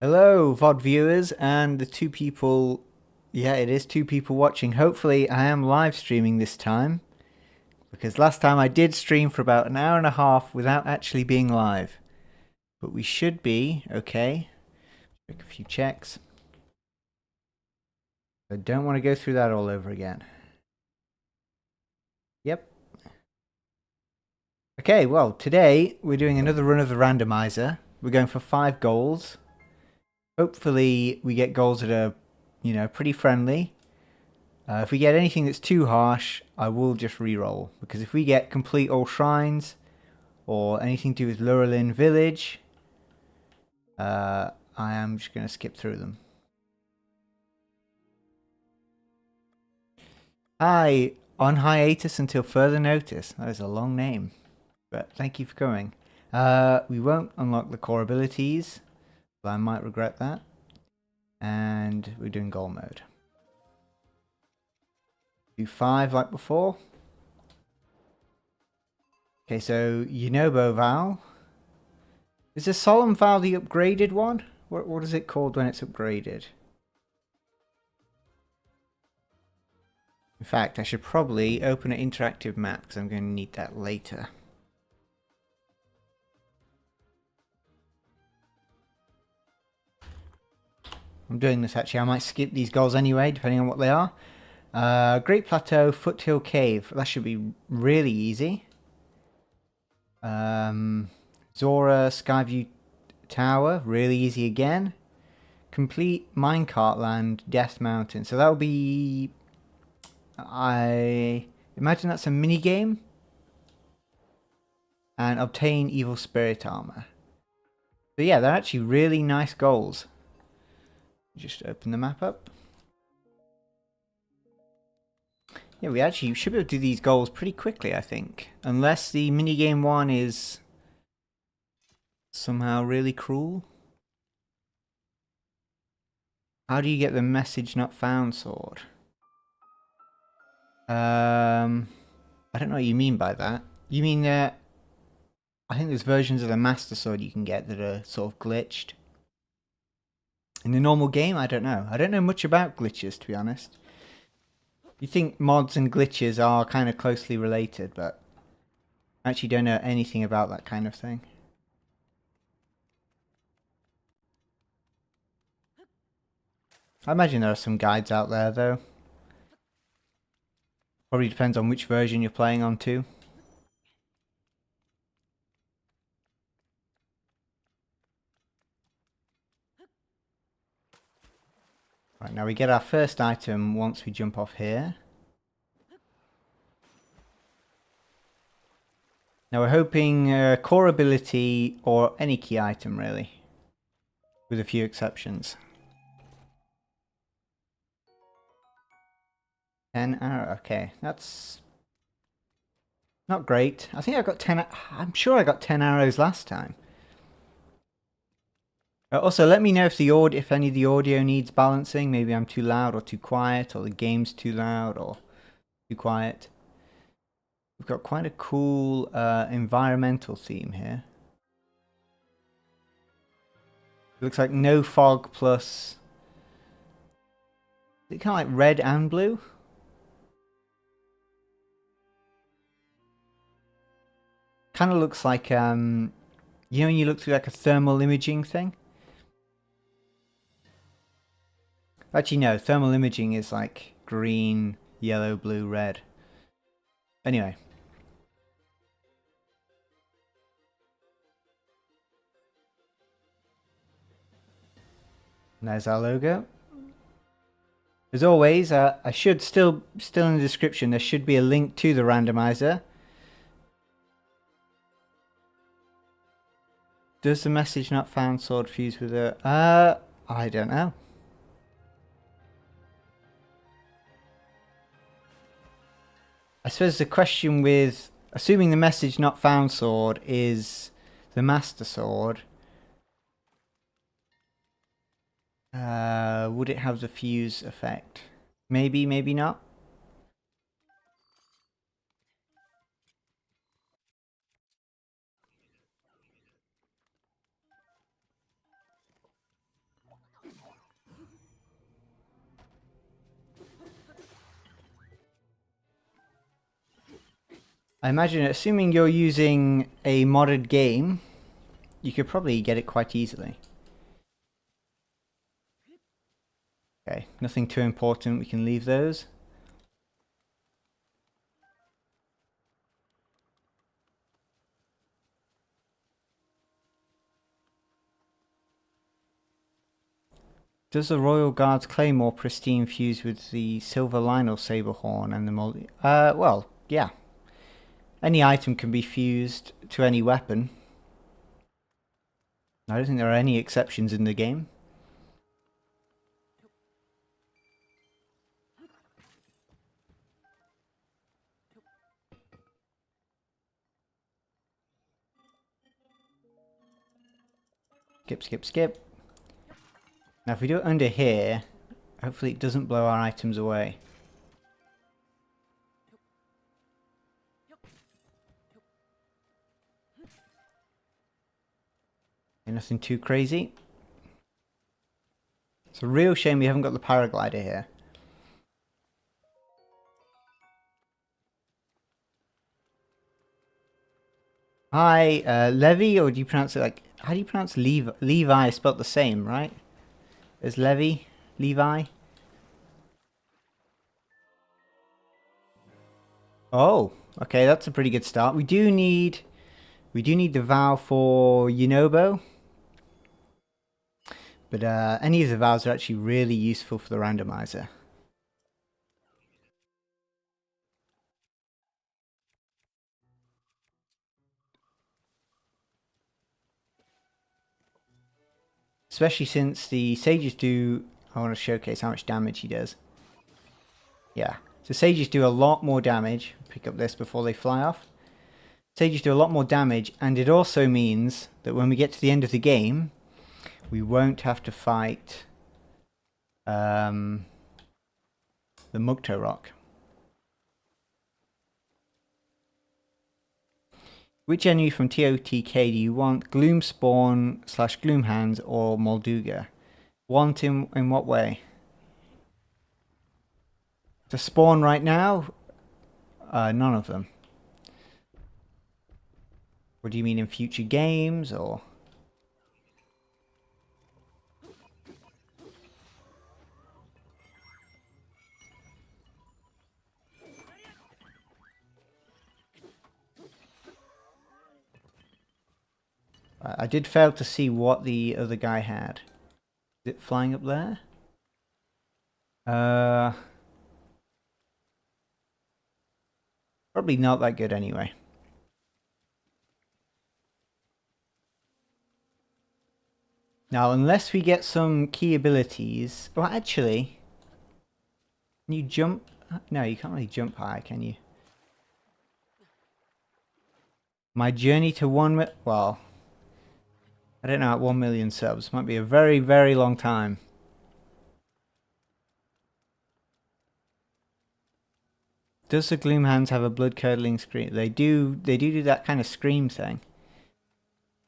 Hello, VOD viewers, and the two people. Yeah, it is two people watching. Hopefully, I am live streaming this time because last time I did stream for about an hour and a half without actually being live. But we should be okay. Make a few checks. I don't want to go through that all over again. Yep. Okay, well, today we're doing another run of the randomizer. We're going for 5 goals. Hopefully, we get goals that are, pretty friendly. If we get anything that's too harsh, I will just re-roll. Because if we get complete all shrines, or anything to do with Lurelin Village, I am just going to skip through them. Hi, on hiatus until further notice. That is a long name, but thank you for coming. We won't unlock the core abilities, but I might regret that. And we're doing goal mode. Do 5 like before. Okay, so Yunobo Val. Is the Solemn Vow the upgraded one? What is it called when it's upgraded? In fact, I should probably open an interactive map because I'm going to need that later. I'm doing this actually. I might skip these goals anyway, depending on what they are. Great Plateau, Foothill Cave. That should be really easy. Zora, Skyview Tower. Really easy again. Complete Minecart Land, Death Mountain. So that'll be... I imagine that's a mini game. And obtain Evil Spirit Armor. So yeah, they're actually really nice goals. Just open the map up. Yeah, we actually should be able to do these goals pretty quickly, I think. Unless the minigame one is somehow really cruel. How do you get the message not found sword? I don't know what you mean by that. You mean that I think there's versions of the Master Sword you can get that are sort of glitched. In the normal game, I don't know. I don't know much about glitches, to be honest. You think mods and glitches are kind of closely related, but I actually don't know anything about that kind of thing. I imagine there are some guides out there, though. Probably depends on which version you're playing on, too. Right, now we get our first item once we jump off here. Now we're hoping core ability or any key item, really. With a few exceptions. 10 arrow, okay, that's not great. I think I got 10, I'm sure I got 10 arrows last time. Also, let me know if any of the audio needs balancing. Maybe I'm too loud or too quiet, or the game's too loud or too quiet. We've got quite a cool environmental theme here. It looks like no fog plus... Is it kind of like red and blue? Kind of looks like, you know when you look through like a thermal imaging thing? Actually no, thermal imaging is like green, yellow, blue, red. Anyway. And there's our logo. As always, I should still in the description, there should be a link to the randomizer. Does the message not found sword fuse with a... I don't know. I suppose the question with... Assuming the message not found sword is the master sword. Would it have the fuse effect? Maybe, maybe not. I imagine, assuming you're using a modded game, you could probably get it quite easily. Okay, nothing too important, we can leave those. Does the Royal Guard's Claymore pristine fuse with the Silver Lionel Saberhorn and the Moldy? Well, yeah. Any item can be fused to any weapon. I don't think there are any exceptions in the game. Skip, skip, skip. Now if we do it under here, hopefully it doesn't blow our items away. Nothing too crazy. It's a real shame we haven't got the paraglider here. Hi, Levi, or do you pronounce it like... How do you pronounce Levi? Levi is spelled the same, right? As Levi? Levi? Oh, okay, that's a pretty good start. We do need the vow for Yunobo. But any of the vows are actually really useful for the randomizer. Especially since the sages do... I want to showcase how much damage he does. Yeah. So sages do a lot more damage. Pick up this before they fly off. Sages do a lot more damage, and it also means that when we get to the end of the game, we won't have to fight the Mukto Rock. Which enemy from TOTK do you want? Gloomspawn / Gloomhands or Molduga? Want in what way? To spawn right now? None of them. What do you mean in future games, or? I did fail to see what the other guy had. Is it flying up there? Probably not that good anyway. Now, unless we get some key abilities... Well, actually... Can you jump? No, you can't really jump high, can you? My journey to 1 well... I don't know, at 1 million subs. Might be a very, very long time. Does the Gloomhands have a blood-curdling scream? They do that kind of scream thing.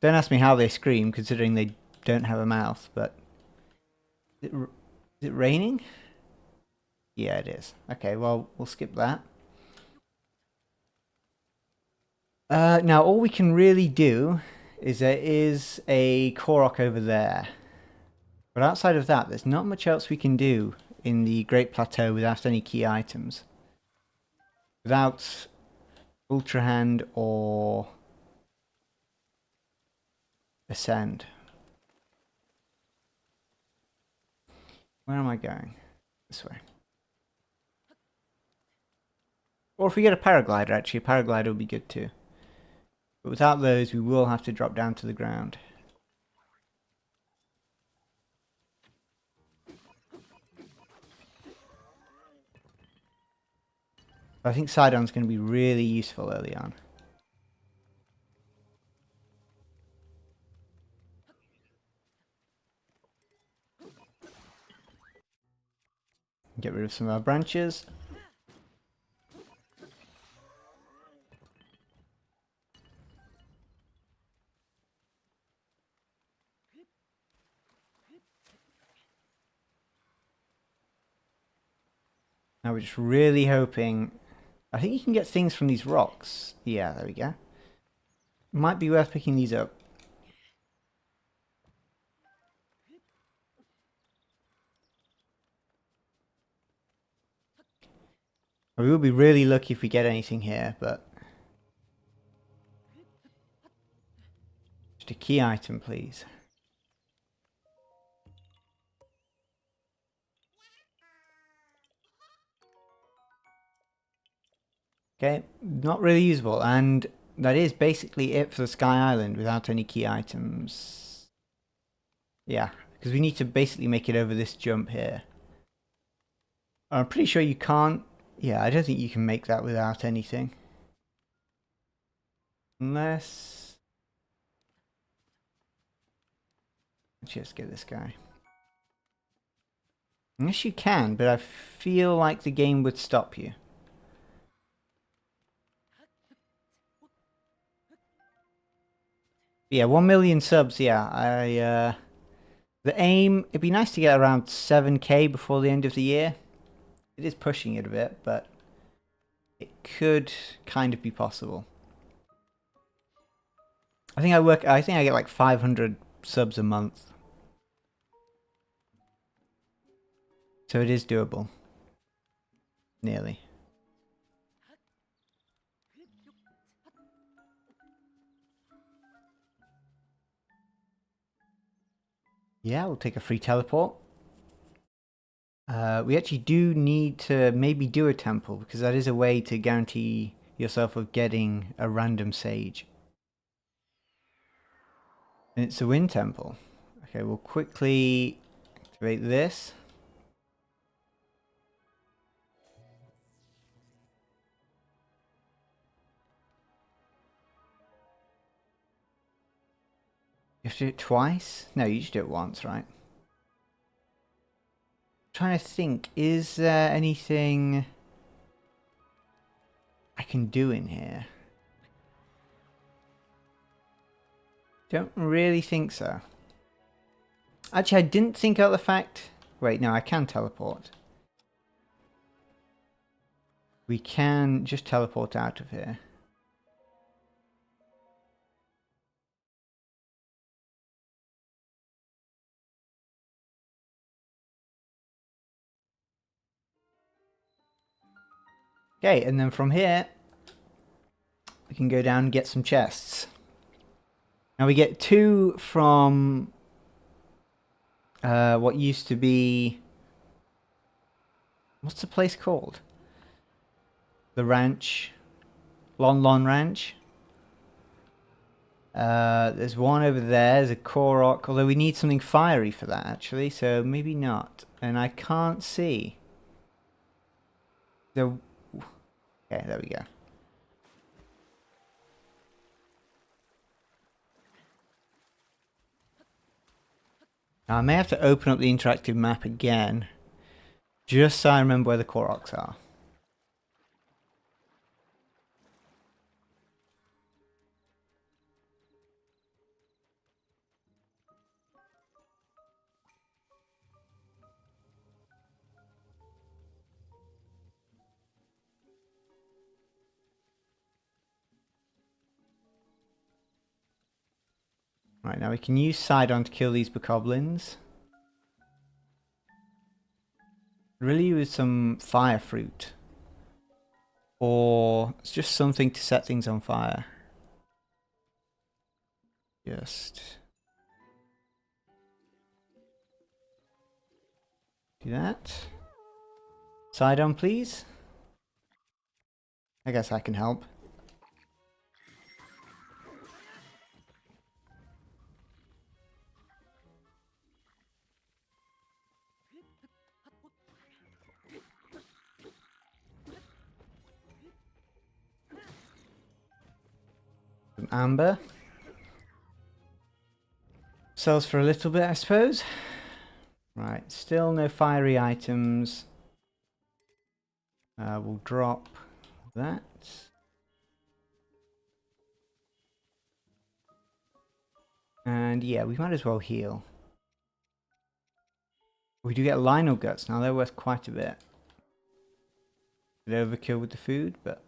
Don't ask me how they scream, considering they don't have a mouth, but... Is it raining? Yeah, it is. Okay, well, we'll skip that. Now, all we can really do is there is a Korok over there. But outside of that, there's not much else we can do in the Great Plateau without any key items. Without Ultra Hand or Ascend. Where am I going? This way. Or if we get a paraglider, actually, a paraglider would be good too. But without those, we will have to drop down to the ground. I think Sidon's going to be really useful early on. Get rid of some of our branches. Now we're just really hoping I think you can get things from these rocks. Yeah, there we go. Might be worth picking these up. We will be really lucky if we get anything here, but... Just a key item, please. Okay, not really usable, and that is basically it for the Sky Island without any key items. Yeah, because we need to basically make it over this jump here. I'm pretty sure you can't... Yeah, I don't think you can make that without anything. Unless... Let's just get this guy. Yes, you can, but I feel like the game would stop you. Yeah, 1 million subs, yeah. The aim, it'd be nice to get around 7k before the end of the year. It is pushing it a bit, but it could kind of be possible. I think I get like 500 subs a month. So it is doable. Nearly. Yeah, we'll take a free teleport. We actually do need to maybe do a temple, because that is a way to guarantee yourself of getting a random sage. And it's a wind temple. Okay, we'll quickly activate this. You have to do it twice? No, you just do it once, right? I'm trying to think, is there anything I can do in here? Don't really think so. Actually, I didn't think about the fact... Wait, no, I can teleport. We can just teleport out of here. Okay, and then from here, we can go down and get some chests. Now we get 2 from what used to be... What's the place called? The ranch. Lon Lon Ranch. There's one over there. There's a Korok. Although we need something fiery for that, actually. So maybe not. And I can't see. Okay, there we go. Now, I may have to open up the interactive map again. Just so I remember where the Koroks are. Right, now we can use Sidon to kill these bokoblins. Really use some fire fruit. Or it's just something to set things on fire. Just do that. Sidon, please. I guess I can help. Some amber. Sells for a little bit, I suppose. Right, still no fiery items. We'll drop that. And yeah, we might as well heal. We do get Lionel Guts now, they're worth quite a bit. bit overkill with the food, but...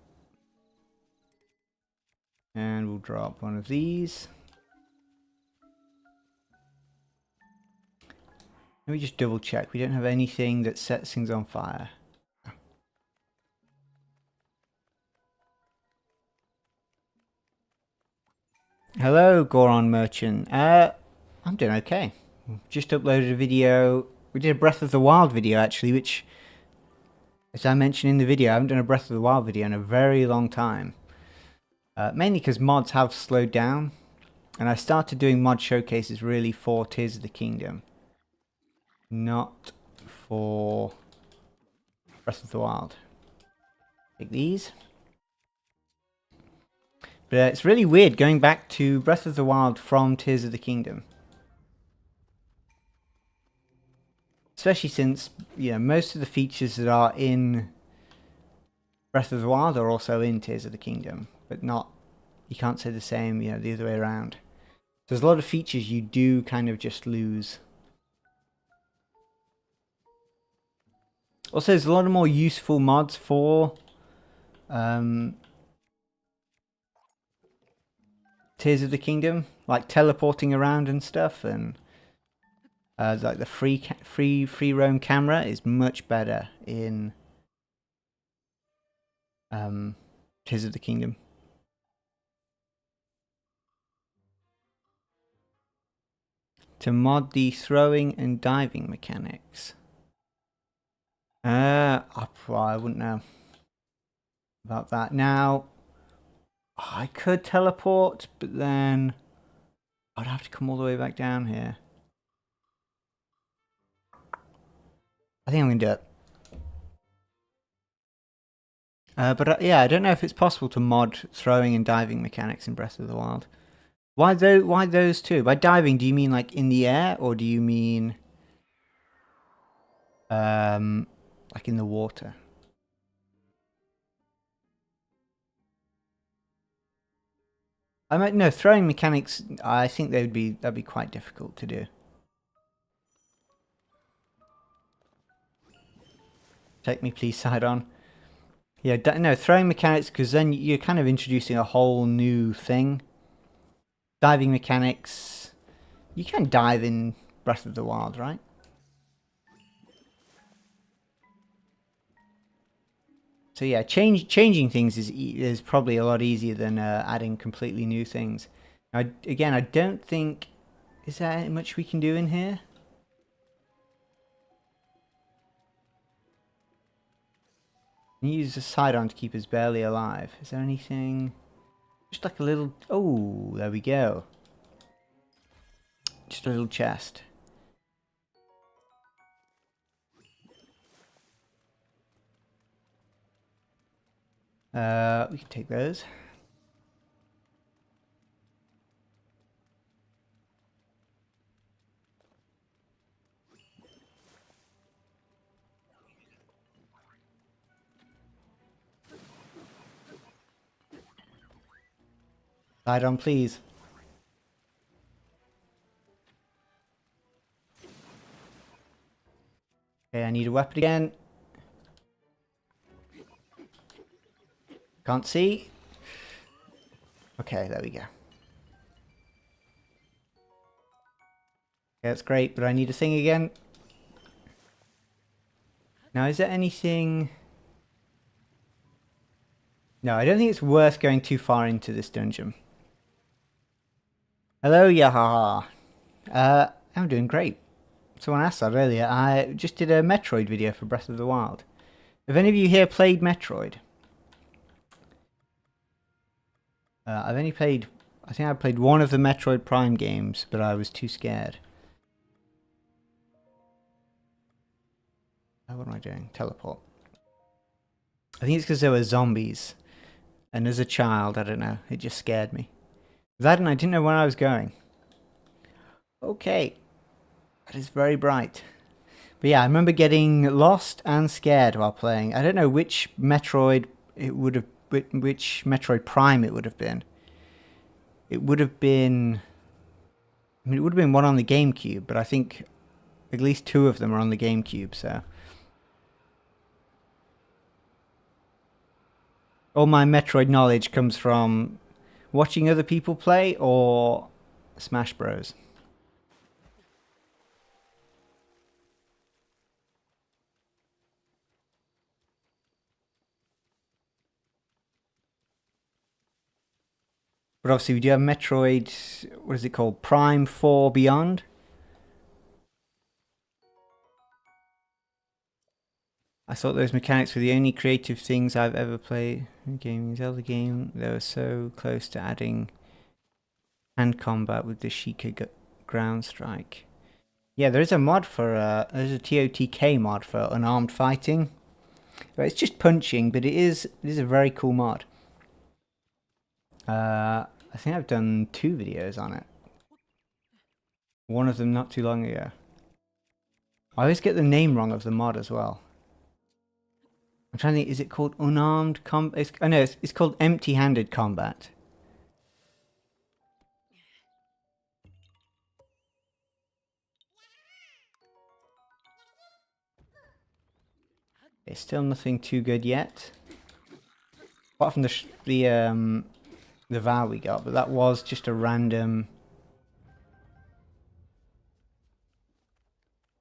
And we'll drop one of these. Let me just double check. We don't have anything that sets things on fire. Hello, Goron Merchant. I'm doing okay. Just uploaded a video. We did a Breath of the Wild video, actually, which, as I mentioned in the video, I haven't done a Breath of the Wild video in a very long time. Mainly because mods have slowed down. And I started doing mod showcases really for Tears of the Kingdom. Not for Breath of the Wild. Take these. But it's really weird going back to Breath of the Wild from Tears of the Kingdom. Especially since, you know, most of the features that are in Breath of the Wild are also in Tears of the Kingdom. But not, you can't say the same, you know, the other way around. There's a lot of features you do kind of just lose. Also, there's a lot of more useful mods for Tears of the Kingdom, like teleporting around and stuff, and like the free roam camera is much better in Tears of the Kingdom. To mod the throwing and diving mechanics. I wouldn't know about that. Now, I could teleport, but then I'd have to come all the way back down here. I think I'm going to do it. But yeah, I don't know if it's possible to mod throwing and diving mechanics in Breath of the Wild. Why those two? By diving, do you mean like in the air, or do you mean like in the water? I might no throwing mechanics. I think that'd be quite difficult to do. Take me, please, side on. Yeah, no throwing mechanics, because then you're kind of introducing a whole new thing. Diving mechanics. You can dive in Breath of the Wild, right? So yeah, changing things is probably a lot easier than adding completely new things. Again, I don't think... Is there much we can do in here? He uses a side-on to keep us barely alive. Is there anything... Just like a little... Oh, there we go. Just a little chest. We can take those. Side on, please. Okay, I need a weapon again. Can't see. Okay, there we go. Okay, that's great, but I need a thing again. Now, is there anything... No, I don't think it's worth going too far into this dungeon. Hello, Yahaha. I'm doing great. Someone asked that earlier. I just did a Metroid video for Breath of the Wild. Have any of you here played Metroid? I've only played... I think I played one of the Metroid Prime games, but I was too scared. Oh, what am I doing? Teleport. I think it's because there were zombies. And as a child, I don't know, it just scared me. That and I didn't know where I was going. Okay. That is very bright. But yeah, I remember getting lost and scared while playing. I don't know which Metroid it would have... Which Metroid Prime it would have been. It would have been... I mean, it would have been one on the GameCube, but I think at least two of them are on the GameCube, so... all my Metroid knowledge comes from watching other people play or Smash Bros. But obviously we do have Metroid, what is it called? Prime 4 Beyond. I thought those mechanics were the only creative things I've ever played in gaming. Zelda game, they were so close to adding hand combat with the Sheikah ground strike. Yeah, there is a mod for, there's a TOTK mod for unarmed fighting. It's just punching, but it is a very cool mod. I think I've done 2 videos on it. One of them not too long ago. I always get the name wrong of the mod as well. I'm trying to think, is it called unarmed combat? Oh no, it's called empty-handed combat. It's still nothing too good yet. Apart from the vow we got, but that was just a random.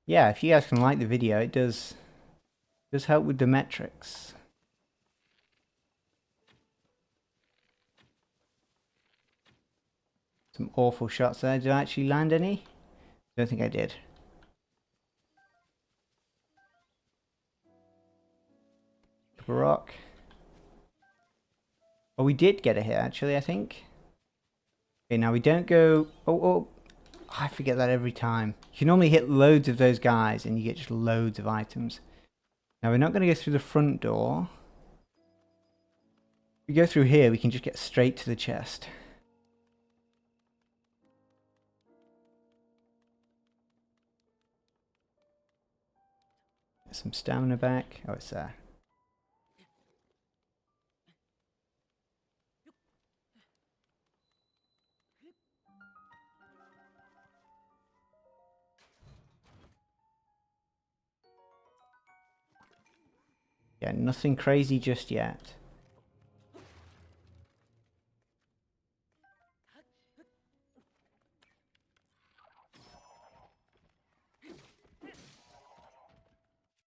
Yeah, if you guys can like the video, it does help with the metrics. Some awful shots there. Did I actually land any? Don't think I did. Rock. Oh, we did get a hit actually, I think. Okay, now we don't go. Oh, I forget that every time. You normally hit loads of those guys and you get just loads of items. Now we're not going to go through the front door. If we go through here, we can just get straight to the chest. Get some stamina back. Oh, it's there. Yeah, nothing crazy just yet.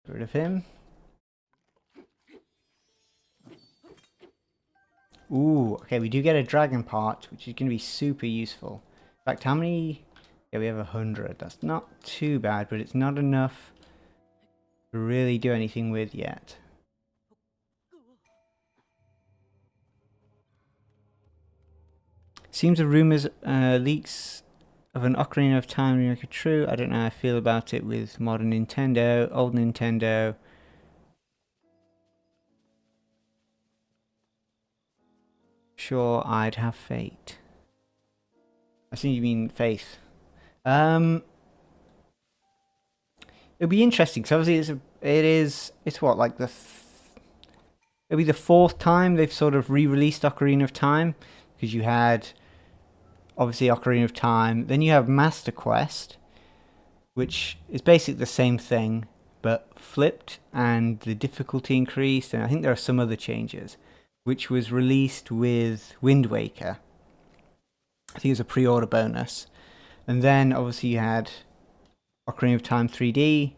Get rid of him. Ooh, okay, we do get a dragon part, which is going to be super useful. In fact, how many? Yeah, we have 100. That's not too bad, but it's not enough to really do anything with yet. Seems the rumors, leaks of an Ocarina of Time remake are true. I don't know how I feel about it with modern Nintendo, old Nintendo. Sure, I'd have fate. I think you mean faith. It'll be interesting because obviously it's what, like it'll be the 4th time they've sort of re-released Ocarina of Time, because you had obviously Ocarina of Time, then you have Master Quest, which is basically the same thing but flipped and the difficulty increased, and I think there are some other changes, which was released with Wind Waker. I think it was a pre-order bonus. And then obviously you had Ocarina of Time 3D.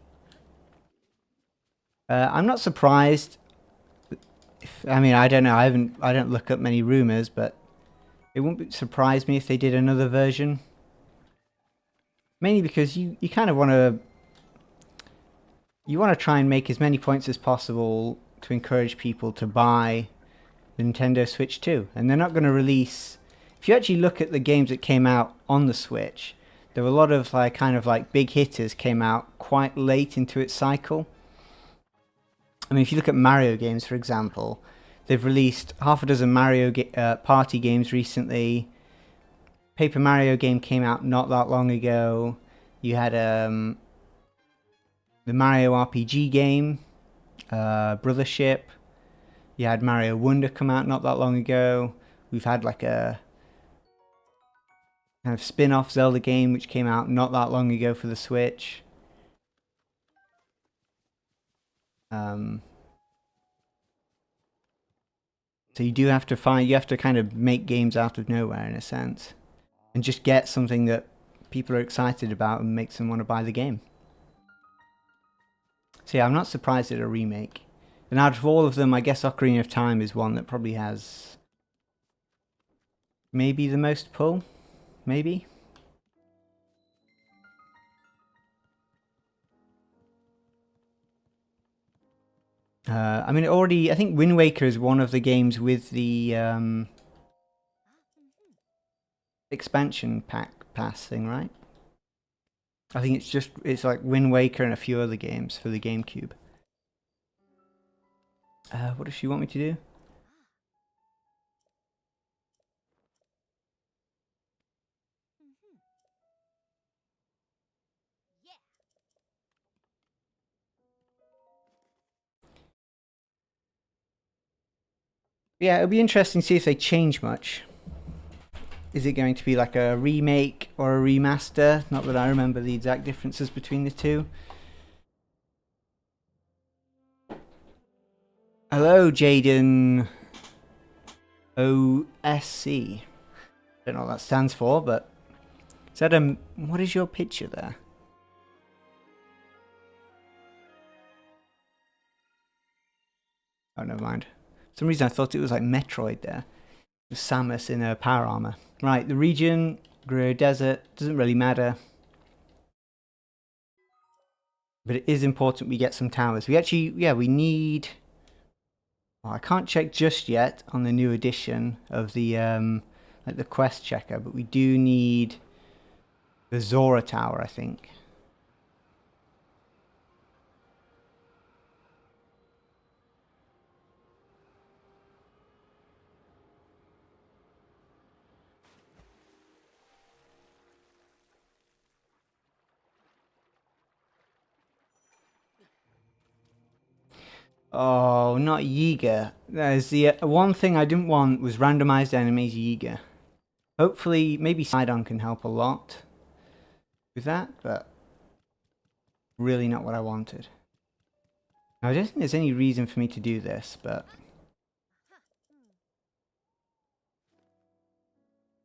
I'm not surprised. I mean, I don't know. I don't look up many rumors, but it wouldn't surprise me if they did another version. Mainly because you kind of want to try and make as many points as possible to encourage people to buy the Nintendo Switch 2. And they're not going to release. If you actually look at the games that came out on the Switch, there were a lot of kind of big hitters came out quite late into its cycle. I mean, if you look at Mario games, for example, they've released half a dozen Mario Party games recently. Paper Mario game came out not that long ago. You had the Mario RPG game, Brothership. You had Mario Wonder come out not that long ago. We've had like a kind of spin-off Zelda game which came out not that long ago for the Switch. So you have to kind of make games out of nowhere in a sense, and just get something that people are excited about and makes them want to buy the game. So yeah, I'm not surprised at a remake. And out of all of them, I guess Ocarina of Time is one that probably has maybe the most pull, maybe. I mean, I think Wind Waker is one of the games with the expansion pass thing, right? I think it's like Wind Waker and a few other games for the GameCube. What does she want me to do? Yeah, it'll be interesting to see if they change much. Is it going to be like a remake or a remaster? Not that I remember the exact differences between the two. Hello, Jaden OSC. Don't know what that stands for, but is that what is your picture there? Oh, never mind. For some reason I thought it was like Metroid there. With Samus in her power armor. Right, the region, Guerrero Desert, doesn't really matter. But it is important we get some towers. We actually, yeah, we need... Well, I can't check just yet on the new edition of the like the quest checker, but we do need the Zora Tower, I think. Oh, not Yiga. There's the one thing I didn't want was randomized enemies Yiga. Hopefully, maybe Sidon can help a lot with that, but really not what I wanted. Now, I don't think there's any reason for me to do this, but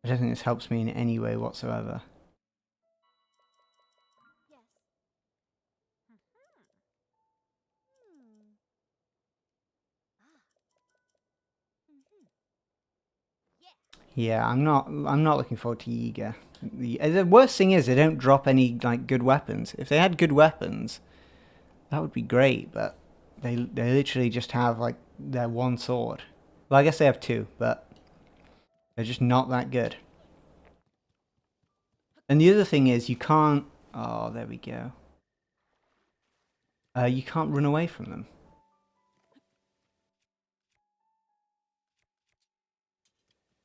I don't think this helps me in any way whatsoever. Yeah, I'm not looking forward to Yiga. The worst thing is they don't drop any like good weapons. If they had good weapons, that would be great, but they literally just have like their one sword. Well, I guess they have two, but they're just not that good. And the other thing is you can't... Oh, there we go. You can't run away from them.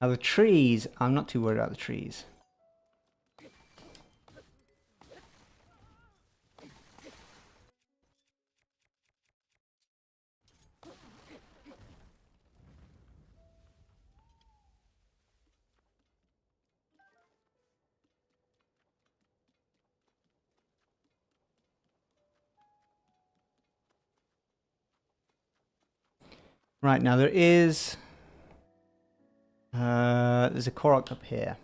Now the trees, I'm not too worried about the trees. Right, now there's a Korok up here.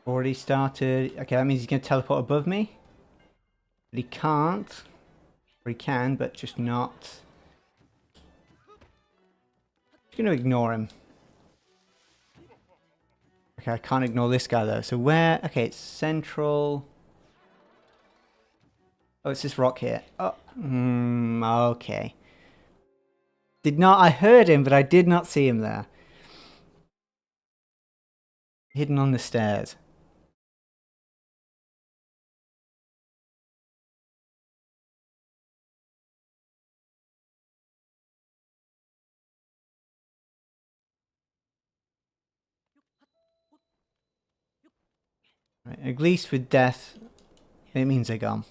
Already started. Okay, that means he's going to teleport above me. But he can't. Or he can, but just not. Just going to ignore him. Okay, I can't ignore this guy though. So where... Okay, it's central... Oh, it's this rock here. Oh, okay. I heard him, but I did not see him there. Hidden on the stairs. Right, at least with death, it means they're gone.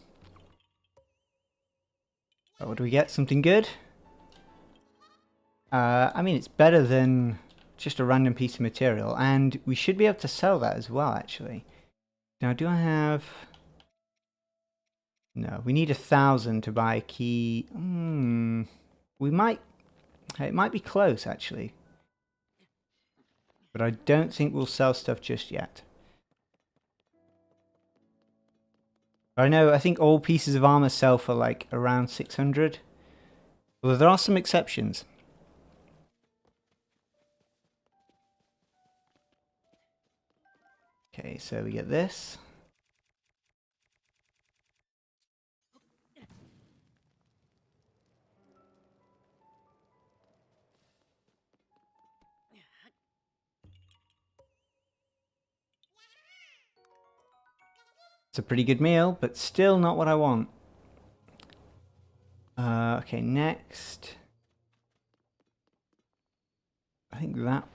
Oh, what do we get? Something good? I mean, it's better than just a random piece of material, and we should be able to sell that as well, actually. Now, do I have... No, we need 1,000 to buy a key. We might... It might be close, actually. But I don't think we'll sell stuff just yet. I think all pieces of armor sell for like around 600. Although there are some exceptions. Okay, so we get this. It's a pretty good meal, but still not what I want. Okay, next. I think that...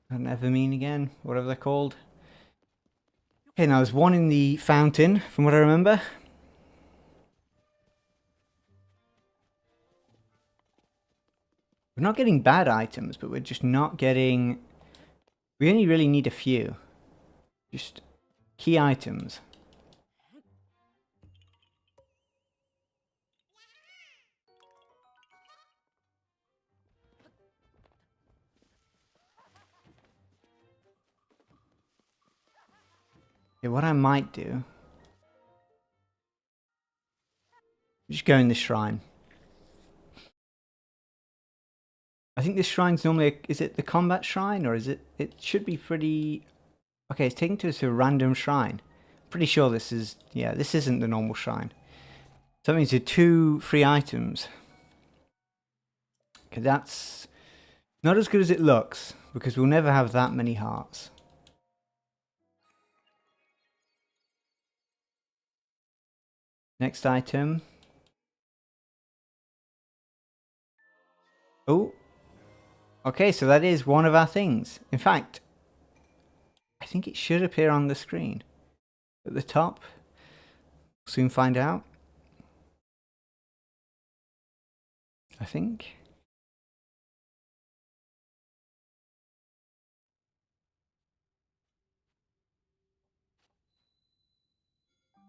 An Evermean again, whatever they're called. Okay, now there's one in the fountain, from what I remember. We're not getting bad items, but we're just not getting... We only really need a few. Just key items. Okay, what I might do... Just go in the shrine. I think this shrine's normally... Is it the combat shrine, or is it... It should be pretty... Okay, it's taken us to a random shrine. Pretty sure this is... Yeah, this isn't the normal shrine. So that means you 2 free items. Okay, that's... Not as good as it looks, because we'll never have that many hearts. Next item. Oh. Okay, so that is one of our things. In fact, I think it should appear on the screen. At the top. Soon find out. I think.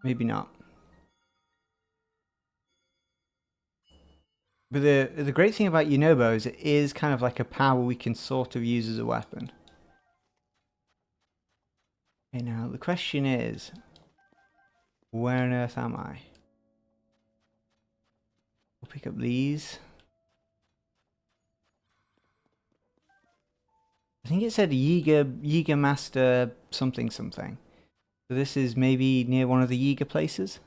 Maybe not. But the great thing about Yunobo is it is kind of like a power we can sort of use as a weapon. Okay, now the question is, where on earth am I? We'll pick up these. I think it said Yiga Master something something. So this is maybe near one of the Yiga places?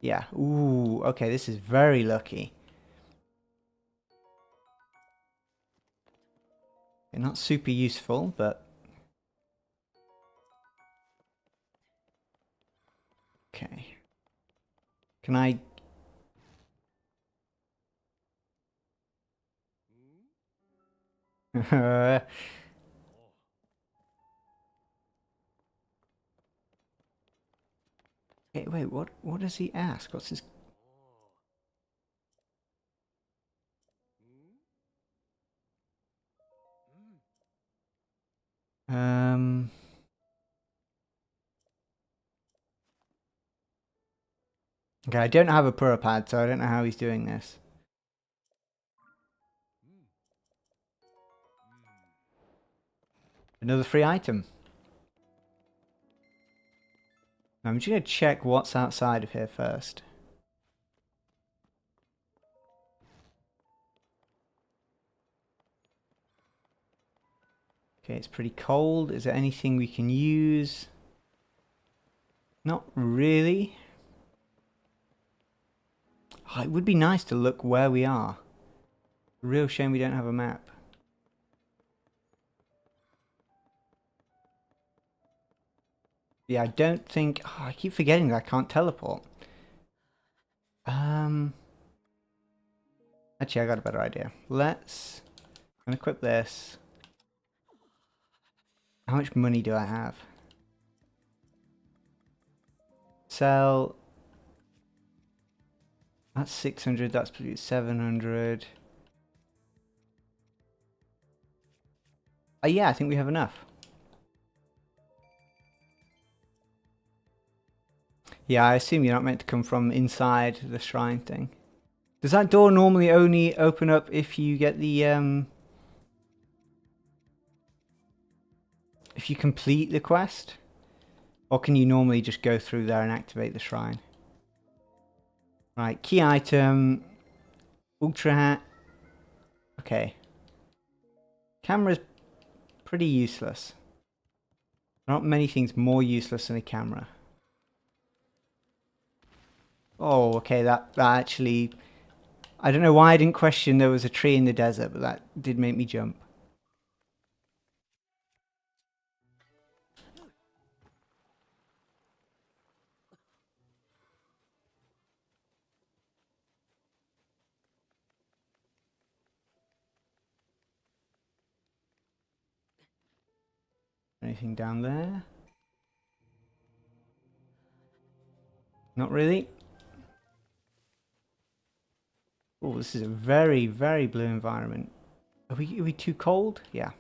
Yeah. Ooh, okay, this is very lucky. Okay, not super useful, but... Okay. Can I... Okay, wait, what does he ask? What's his... Okay, I don't have a Purapad, so I don't know how he's doing this. Another free item. I'm just going to check what's outside of here first. Okay, it's pretty cold. Is there anything we can use? Not really. Oh, it would be nice to look where we are. Real shame we don't have a map. Yeah, I don't think... Oh, I keep forgetting that I can't teleport. Actually, I got a better idea. Let's equip this. How much money do I have? Sell. That's 600, that's 700. Yeah, I think we have enough. Yeah, I assume you're not meant to come from inside the shrine thing. Does that door normally only open up if you get the if you complete the quest? Or can you normally just go through there and activate the shrine? Right, key item, ultra hat. Okay. Camera's pretty useless. Not many things more useless than a camera. Oh, okay, that actually... I don't know why I didn't question there was a tree in the desert, but that did make me jump. Anything down there? Not really. Oh, this is a very, very blue environment. Are we too cold? Yeah.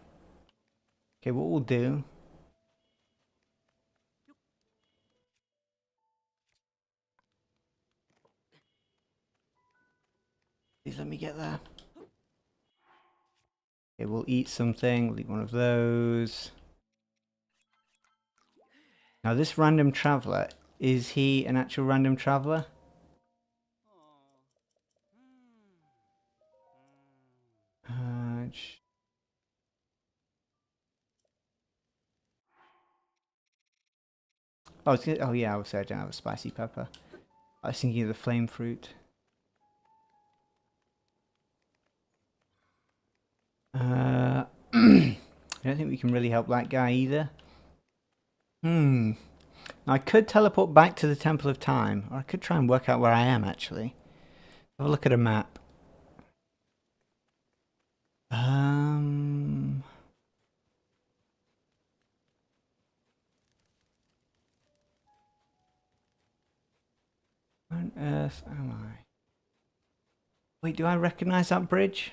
Okay, what we'll do... Please let me get there. Okay, we'll eat something. We'll eat one of those. Now this random traveller, is he an actual random traveller? Oh yeah, I would say I don't have a spicy pepper. I was thinking of the flame fruit. I don't think we can really help that guy either. I could teleport back to the Temple of Time, or I could try and work out where I am actually. Have a look at a map. Where on earth am I? Wait, do I recognize that bridge?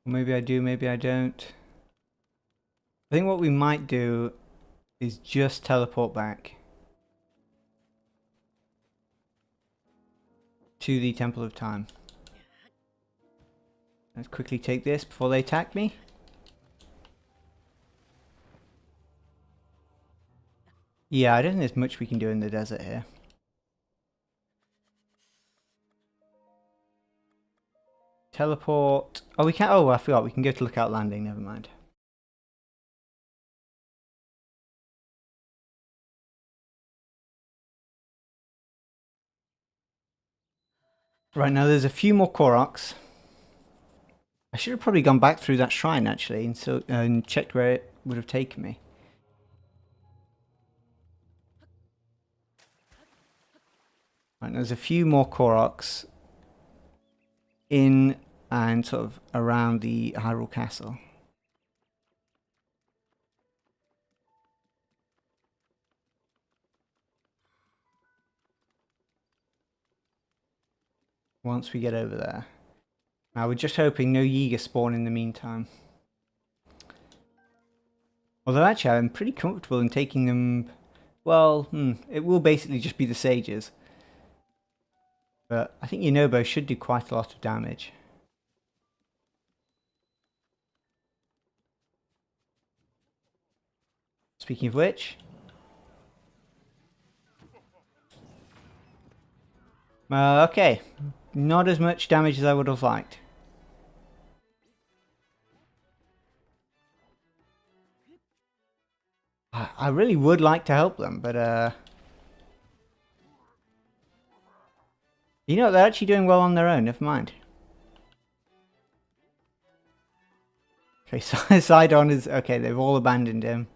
Or maybe I do, maybe I don't. I think what we might do is just teleport back to the Temple of Time. Let's quickly take this before they attack me. Yeah, I don't think there's much we can do in the desert here. Teleport. Oh, we can't. Oh, I forgot. We can go to Lookout Landing. Never mind. Right, now there's a few more Koroks. I should have probably gone back through that shrine actually and checked where it would have taken me. Right, there's a few more Koroks in and sort of around the Hyrule Castle. Once we get over there. Now we're just hoping no Yiga spawn in the meantime. Although actually I'm pretty comfortable in taking them... Well, it will basically just be the sages. But I think Yunobo should do quite a lot of damage. Speaking of which... okay. Not as much damage as I would have liked. I really would like to help them, but you know, they're actually doing well on their own, never mind. Okay, Sidon is... Okay, they've all abandoned him.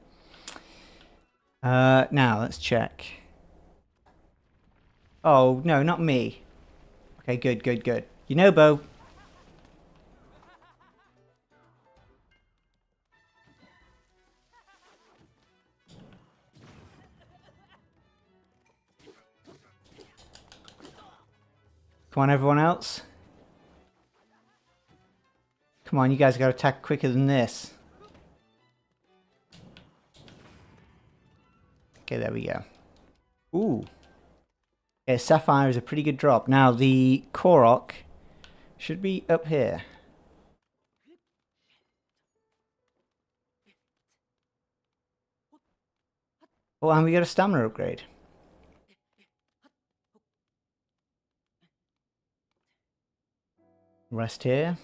Now, let's check. Oh, no, not me. Okay, good, good, good. Yunobo. Come on, everyone else. Come on, you guys gotta attack quicker than this. Okay, there we go. Ooh. Okay, Sapphire is a pretty good drop. Now, the Korok should be up here. Oh, and we got a stamina upgrade. Rest here.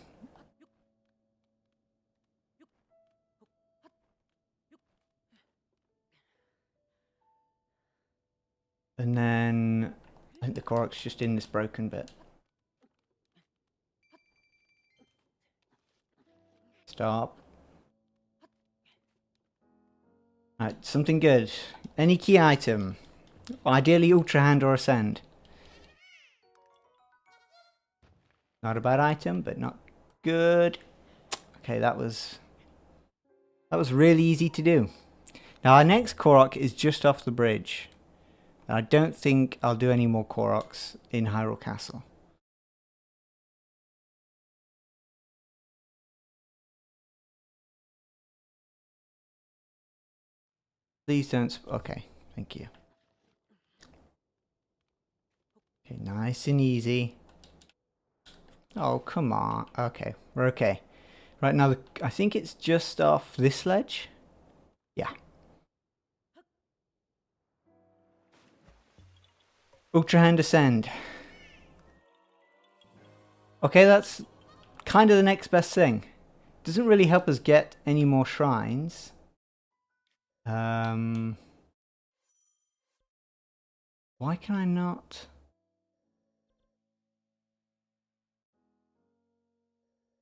And then I think the Korok's just in this broken bit. Stop. Alright, something good. Any key item. Ideally Ultra Hand or Ascend. Not a bad item, but not good. Okay, that was really easy to do. Now our next Korok is just off the bridge. And I don't think I'll do any more Koroks in Hyrule Castle. Please don't... Okay, thank you. Okay, nice and easy. Oh, come on. Okay, we're okay. Right now, I think it's just off this ledge. Yeah. Ultra Hand Ascend. Okay, that's kind of the next best thing. Doesn't really help us get any more shrines. Why can I not?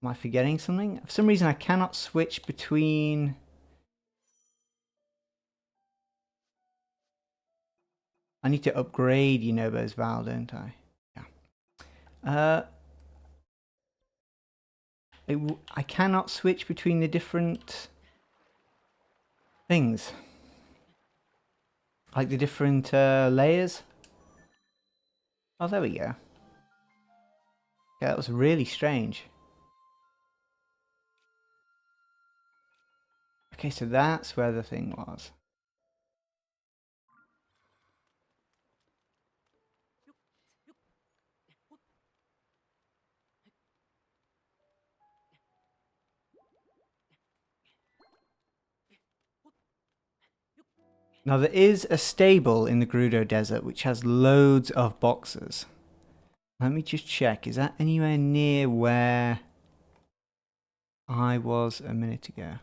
Am I forgetting something? For some reason I cannot switch between... I need to upgrade Yunobo's Vow, don't I? Yeah. I cannot switch between the different things. Like the different layers. Oh, there we go. Yeah, that was really strange. Okay, so that's where the thing was. Now there is a stable in the Gerudo Desert which has loads of boxes. Let me just check. Is that anywhere near where I was a minute ago?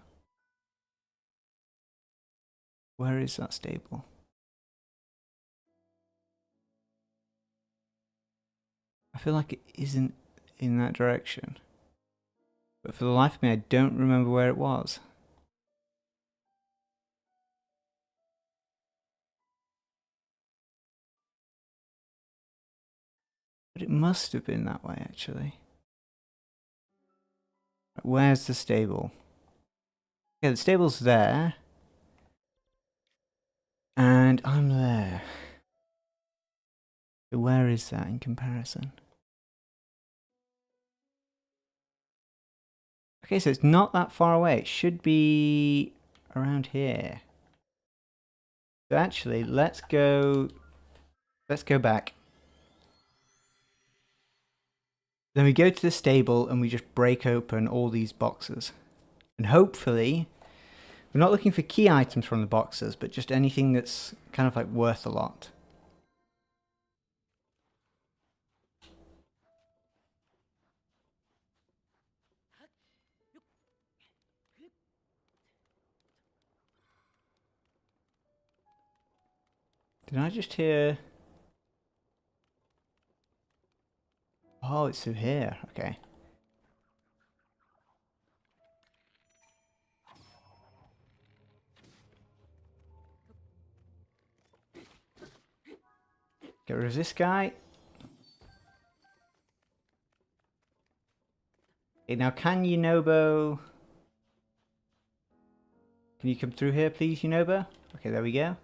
Where is that stable? I feel like it isn't in that direction. But for the life of me, I don't remember where it was. But it must have been that way, actually. Where's the stable? Yeah, the stable's there. And I'm there. So where is that in comparison? Okay, so it's not that far away. It should be around here. So actually, let's go back. Then we go to the stable and we just break open all these boxes. And hopefully, we're not looking for key items from the boxes, but just anything that's kind of like worth a lot. Did I just hear... Oh, it's through here. Okay. Get rid of this guy. Okay, now can Yunobo... Can you come through here, please, Yunobo? Okay, there we go.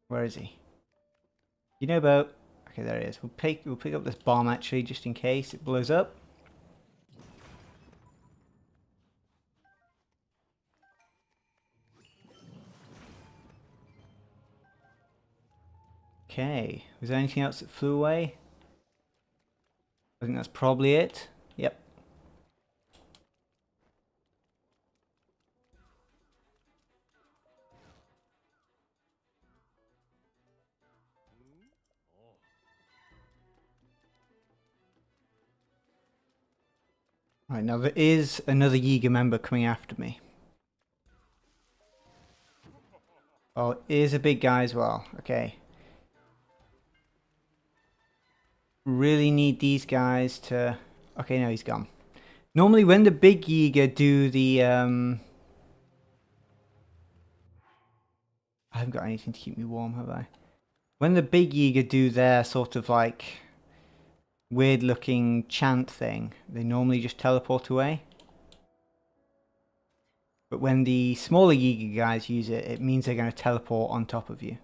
Where is he? Yunobo. Okay, there he is. We'll pick up this bomb, actually, just in case it blows up. Okay, was there anything else that flew away? I think that's probably it. Yep. Right, now there is another Yiga member coming after me. Oh, it is a big guy as well. Okay. Really need these guys to... Okay, no, he's gone. Normally when the big Yiga do the... I haven't got anything to keep me warm, have I? When the big Yiga do their sort of like... weird looking chant thing, they normally just teleport away. But when the smaller Yiga guys use it, it means they're going to teleport on top of you.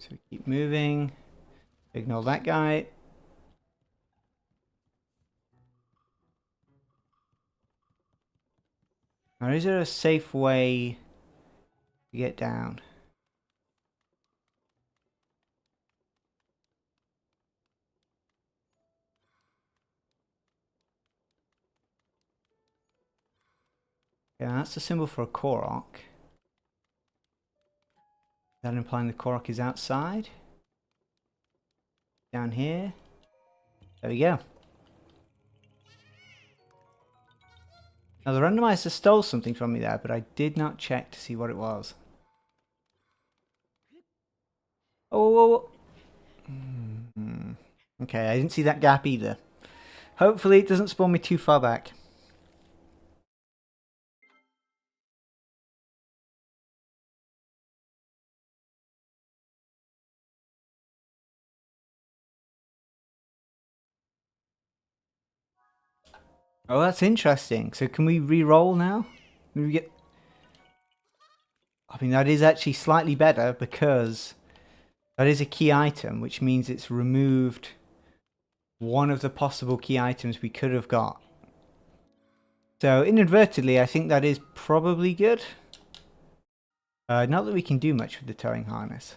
So we keep moving. Ignore that guy. Now, is there a safe way to get down? Yeah, that's the symbol for a Korok. Is that implying the Korok is outside? Down here. There we go. Now the randomizer stole something from me there, but I did not check to see what it was. Oh, whoa, whoa. Okay, I didn't see that gap either. Hopefully it doesn't spawn me too far back. Oh, that's interesting. So can we re-roll now? Can we get... I mean, that is actually slightly better because that is a key item, which means it's removed one of the possible key items we could have got. So inadvertently, I think that is probably good. Not that we can do much with the towing harness.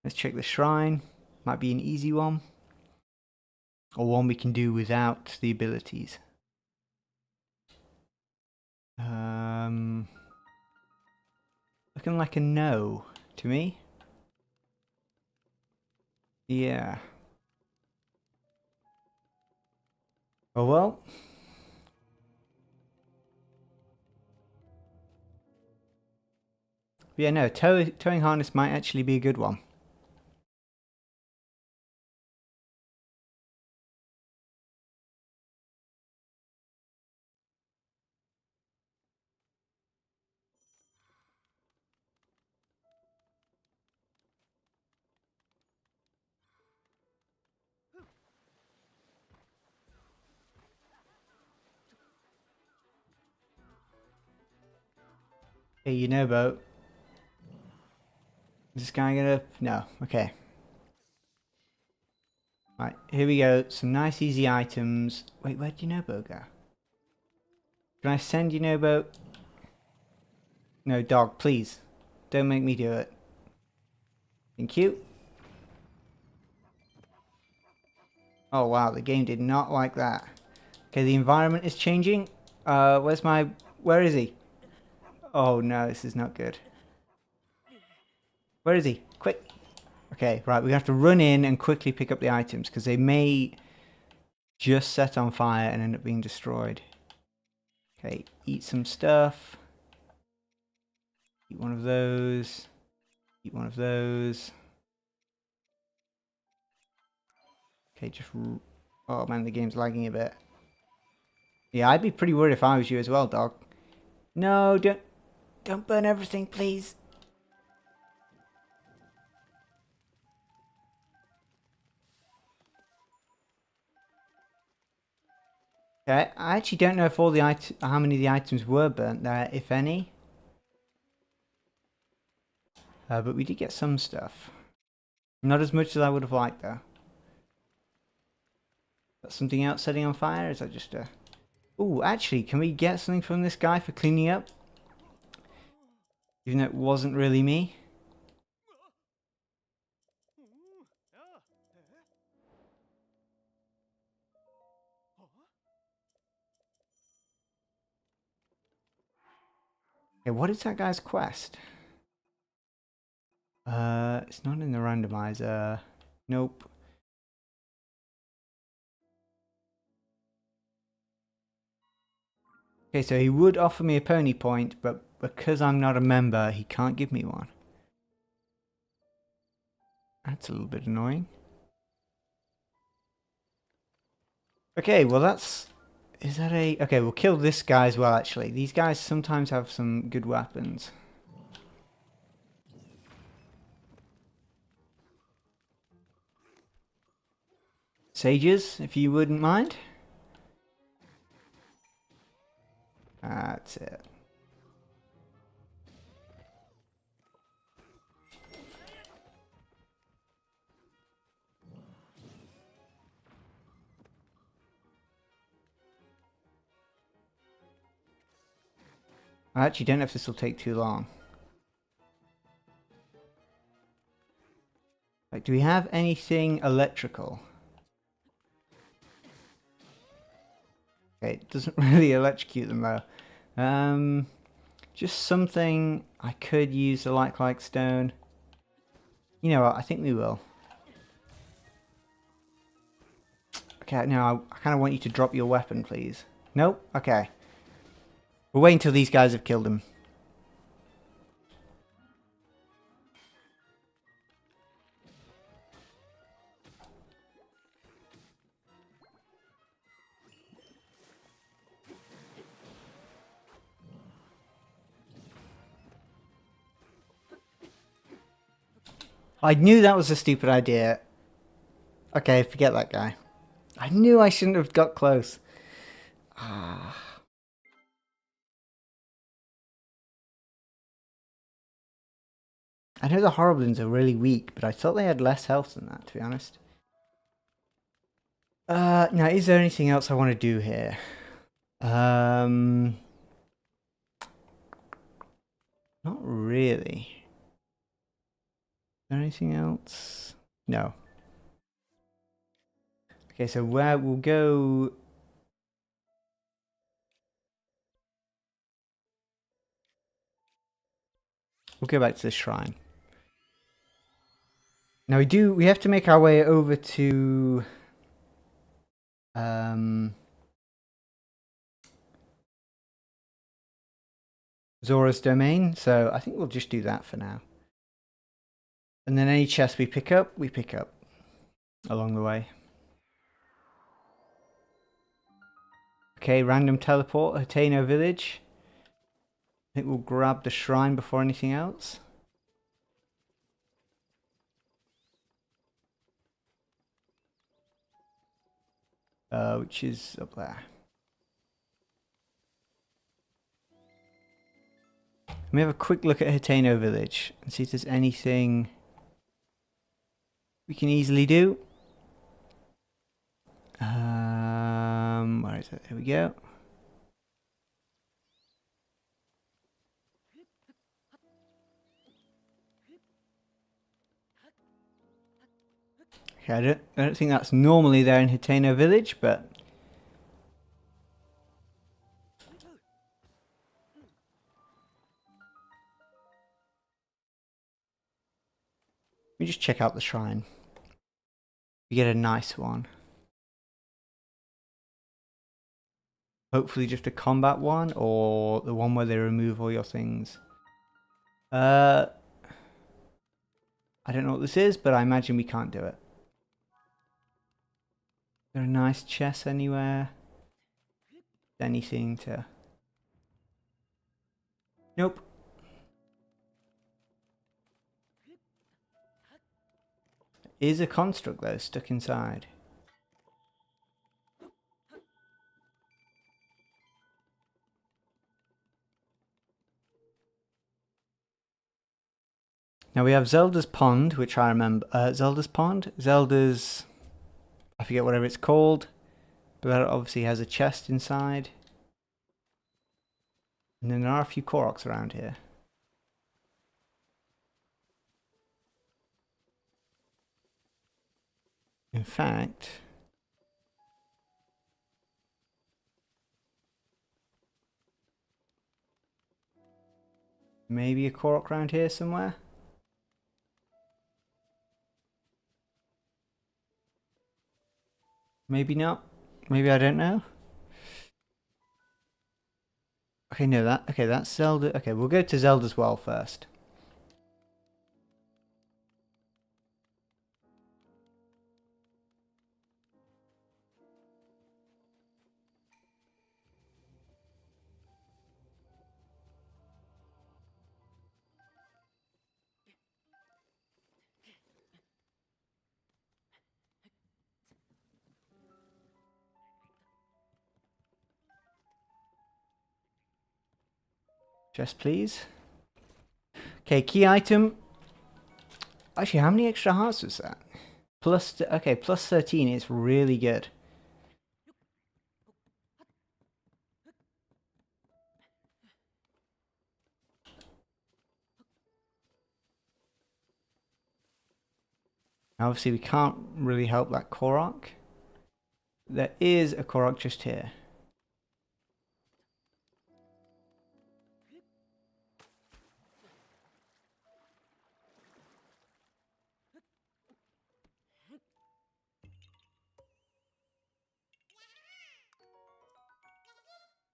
Let's check the shrine. Might be an easy one. Or one we can do without the abilities. Looking like a no to me. Yeah. Oh well. Yeah, no, towing harness might actually be a good one. Hey, you know about... Is this guy gonna... No, okay. Right, here we go. Some nice easy items. Wait, where'd Yunobo go? Can I send Yunobo? No, dog, please. Don't make me do it. Thank you. Oh wow, the game did not like that. Okay, the environment is changing. Where's my... Where is he? Oh no, this is not good. Where is he? Quick. Okay, right, we have to run in and quickly pick up the items because they may just set on fire and end up being destroyed. Okay, eat some stuff. Eat one of those. Eat one of those. Okay, just... Oh man, the game's lagging a bit. Yeah, I'd be pretty worried if I was you as well, dog. No, don't burn everything, please. Okay, I actually don't know if all the how many of the items were burnt there, if any. But we did get some stuff. Not as much as I would have liked, though. That's something else setting on fire? Is that just a... Ooh, actually, can we get something from this guy for cleaning up? Even though it wasn't really me. Okay, what is that guy's quest? It's not in the randomizer. Nope. Okay, so he would offer me a pony point, but because I'm not a member, he can't give me one. That's a little bit annoying. Okay, well that's... Is that a... Okay, we'll kill this guy as well, actually. These guys sometimes have some good weapons. Sages, if you wouldn't mind. That's it. I actually don't know if this will take too long. Like, do we have anything electrical? Okay, it doesn't really electrocute them though. Just something I could use the like stone. You know what, I think we will. Okay, now I kind of want you to drop your weapon, please. Nope? Okay. We'll wait until these guys have killed him. I knew that was a stupid idea. Okay, forget that guy. I knew I shouldn't have got close. Ah. I know the Horriblins are really weak, but I thought they had less health than that, to be honest. Now, is there anything else I want to do here? Not really. Is there anything else? No. Okay, so where we'll go... We'll go back to the shrine. Now we have to make our way over to... Zora's domain, so I think we'll just do that for now. And then any chest we pick up along the way. Okay, random teleport, Hateno village. I think we'll grab the shrine before anything else. Which is up there. Let me have a quick look at Hateno village and see if there's anything we can easily do. Where is it? Here we go. Okay, I don't think that's normally there in Hateno village, but let me just check out the shrine. We get a nice one. Hopefully just a combat one, or the one where they remove all your things. I don't know what this is, but I imagine we can't do it. Is there a nice chest anywhere? Anything to... Nope. Is a construct though stuck inside? Now we have Zelda's Pond, which I remember. Zelda's Pond? Zelda's... I forget whatever it's called. But that obviously has a chest inside. And then there are a few Koroks around here. In fact... maybe a Korok around here somewhere? Maybe not. Maybe I don't know. Okay, no, that... okay, that's Zelda... okay, we'll go to Zelda's well first. Chest, please. Okay, key item. Actually, how many extra hearts was that? Plus... okay, plus 13 is really good. Obviously, we can't really help that Korok. There is a Korok just here.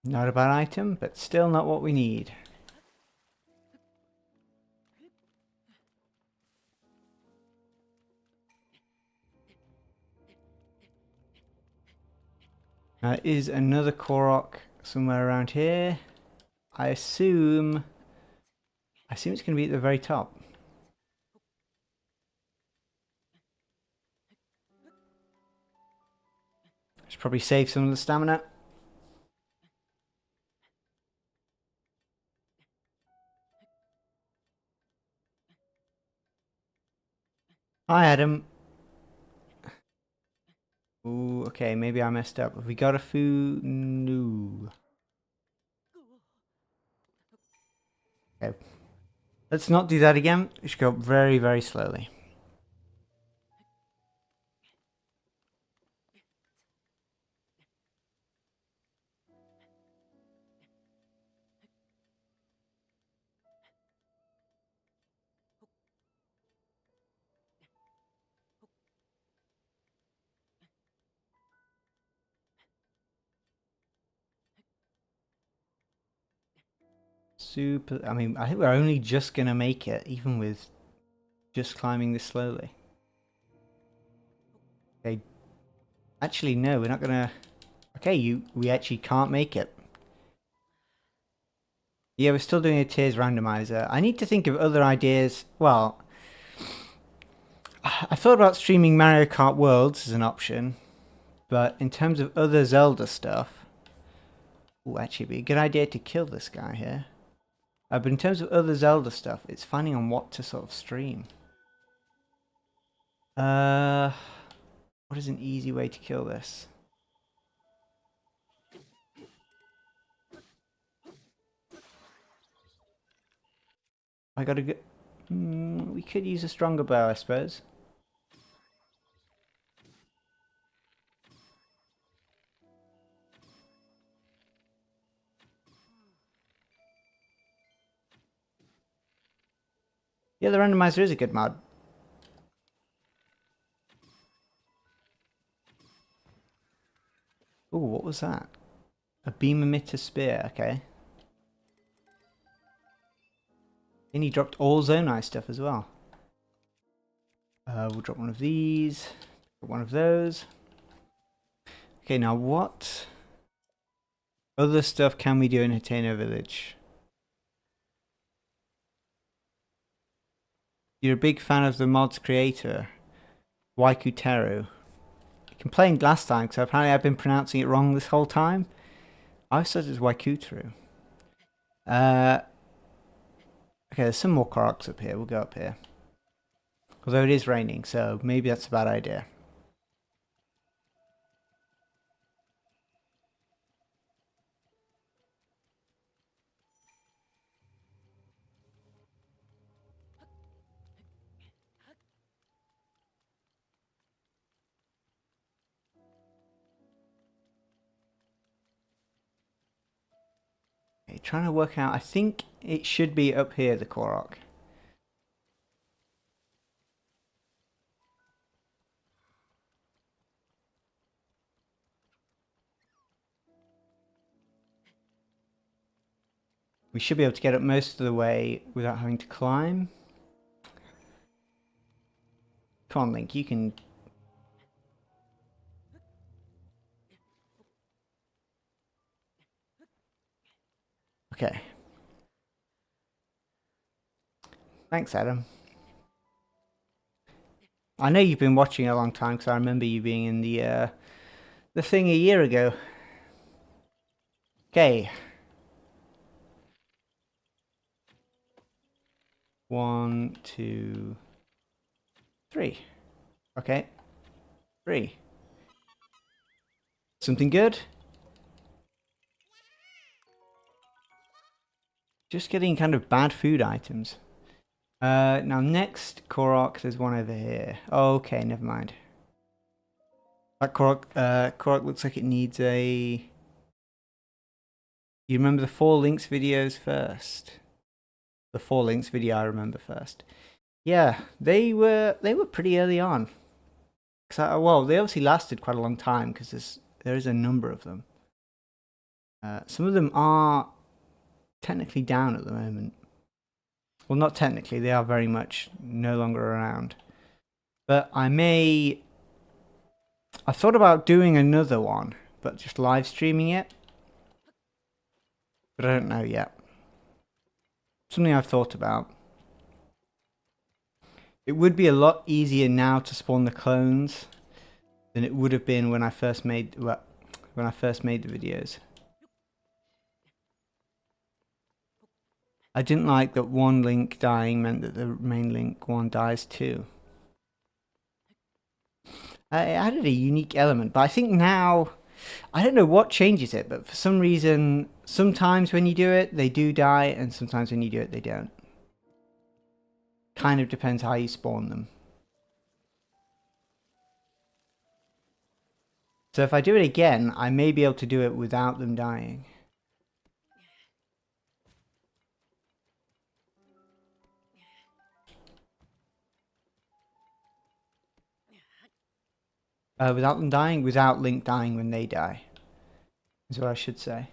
Not a bad item, but still not what we need. There is another Korok somewhere around here. I assume it's going to be at the very top. Let's probably save some of the stamina. Hi, Adam. Ooh, okay, maybe I messed up. Have we got a food? No. Okay. Let's not do that again. We should go very, very slowly. Super... I mean, I think we're only just going to make it, even with just climbing this slowly. Okay. Actually, no, we're not going to... okay, we actually can't make it. Yeah, we're still doing a tiers randomizer. I need to think of other ideas. Well, I thought about streaming Mario Kart Worlds as an option, but in terms of other Zelda stuff... ooh, actually, it'd be a good idea to kill this guy here. But in terms of other Zelda stuff, it's finding on what to sort of stream. What is an easy way to kill this? I gotta go... we could use a stronger bow, I suppose. Yeah, the randomizer is a good mod. Ooh, what was that? A beam emitter spear, okay. And he dropped all Zonai stuff as well. We'll drop one of these, one of those. Okay, now what other stuff can we do in Hateno Village? You're a big fan of the mod's creator, Waikuteru. I complained last time because apparently I've been pronouncing it wrong this whole time. I said it was Waikuteru. Okay, there's some more Koroks up here. We'll go up here. Although it is raining, so maybe that's a bad idea. Okay, trying to work out, I think it should be up here, the Korok. We should be able to get up most of the way without having to climb. Come on, Link, you can... Okay. Thanks, Adam. I know you've been watching a long time, because I remember you being in the thing a year ago. Okay. 1, 2, 3. Okay. 3. Something good? Just getting kind of bad food items. Now next Korok, there's one over here. Okay, never mind. That Korok looks like it needs a... You remember the 4 links videos first? The 4 links video I remember first. Yeah, they were pretty early on. Well, they obviously lasted quite a long time because there is a number of them. Some of them are technically down at the moment. Well, not technically, they are very much no longer around. But I thought about doing another one, but just live streaming it. But I don't know yet. Something I've thought about. It would be a lot easier now to spawn the clones than it would have been when I first made the videos. I didn't like that one link dying meant that the main link one dies too. It added a unique element, but I think now, I don't know what changes it, but for some reason, sometimes when you do it, they do die, and sometimes when you do it, they don't. Kind of depends how you spawn them. So if I do it again, I may be able to do it without them dying. Without them dying, without Link dying when they die, is what I should say.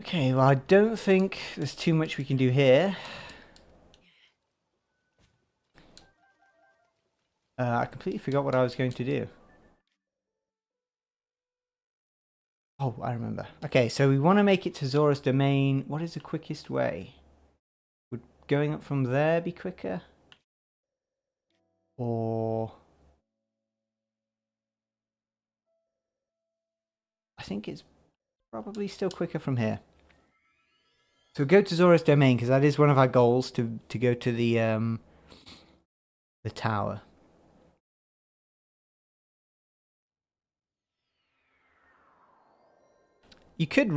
Okay, well I don't think there's too much we can do here. I completely forgot what I was going to do. Oh, I remember. Okay, so we want to make it to Zora's Domain. What is the quickest way? Would going up from there be quicker? Or... I think it's probably still quicker from here. So go to Zora's Domain, because that is one of our goals, to go to the tower. You could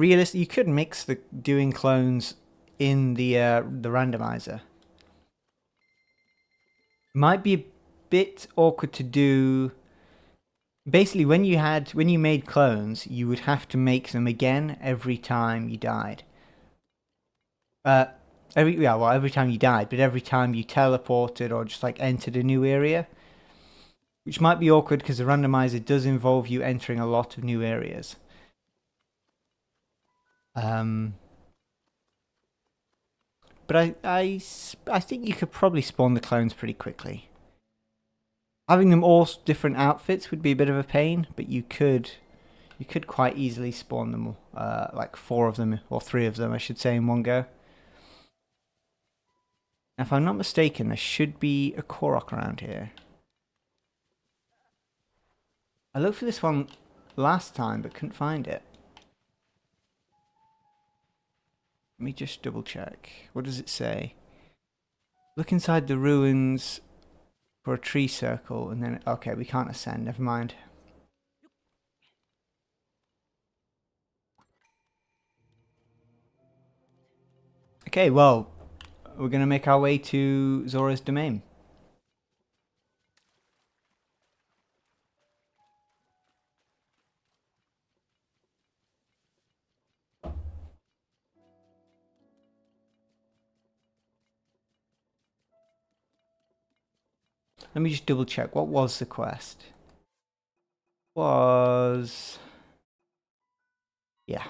mix the doing clones in the randomizer. Might be a bit awkward to do. Basically, when you made clones, you would have to make them again every time you died. Every time you died, but every time you teleported or just like entered a new area, which might be awkward because the randomizer does involve you entering a lot of new areas. But I think you could probably spawn the clones pretty quickly. Having them all different outfits would be a bit of a pain, but you could quite easily spawn them, like 4 of them, or 3 of them, I should say, in one go. Now, if I'm not mistaken, there should be a Korok around here. I looked for this one last time, but couldn't find it. Let me just double check. What does it say? Look inside the ruins for a tree circle, and then... Okay, we can't ascend, never mind. Okay, well, we're going to make our way to Zora's domain. Let me just double check. What was the quest? Was... Yeah.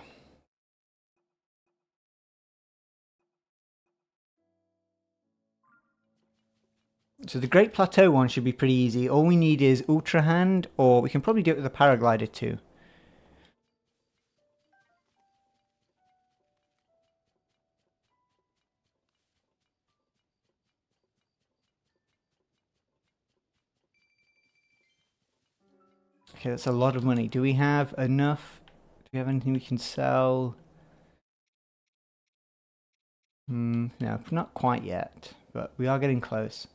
So the Great Plateau one should be pretty easy. All we need is Ultra Hand, or we can probably do it with a paraglider too. Okay, that's a lot of money. Do we have enough? Do we have anything we can sell? No, not quite yet, but we are getting close.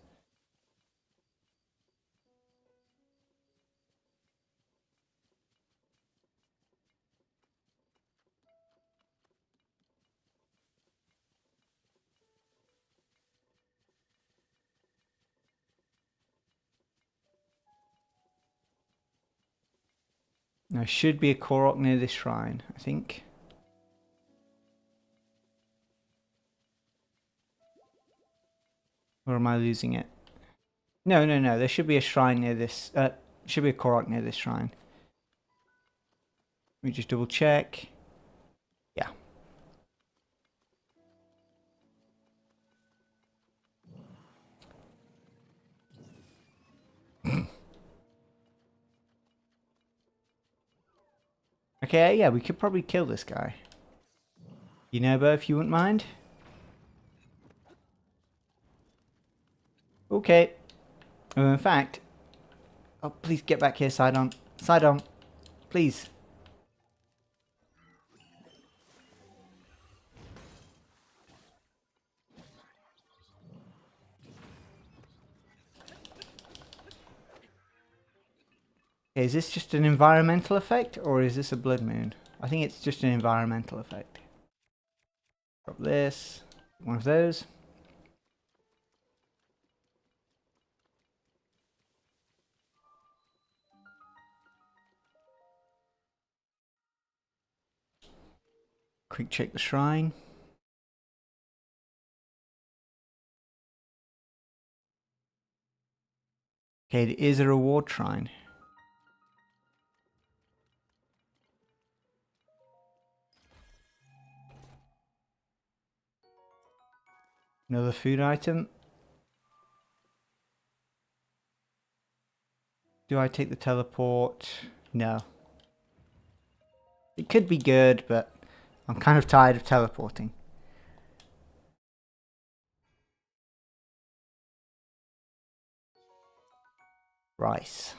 There should be a Korok near this shrine, I think. Or am I losing it? No, no, no. There should be a shrine near this. Should be a Korok near this shrine. Let me just double check. Yeah. Okay, yeah, we could probably kill this guy. You know, Bo, if you wouldn't mind. Okay. In fact... Oh, please get back here, Sidon. Sidon, please. Okay, is this just an environmental effect, or is this a blood moon? I think it's just an environmental effect. Drop this. One of those. Quick check the shrine. Okay, it is a reward shrine. Another food item. Do I take the teleport? No. It could be good, but I'm kind of tired of teleporting. Rice.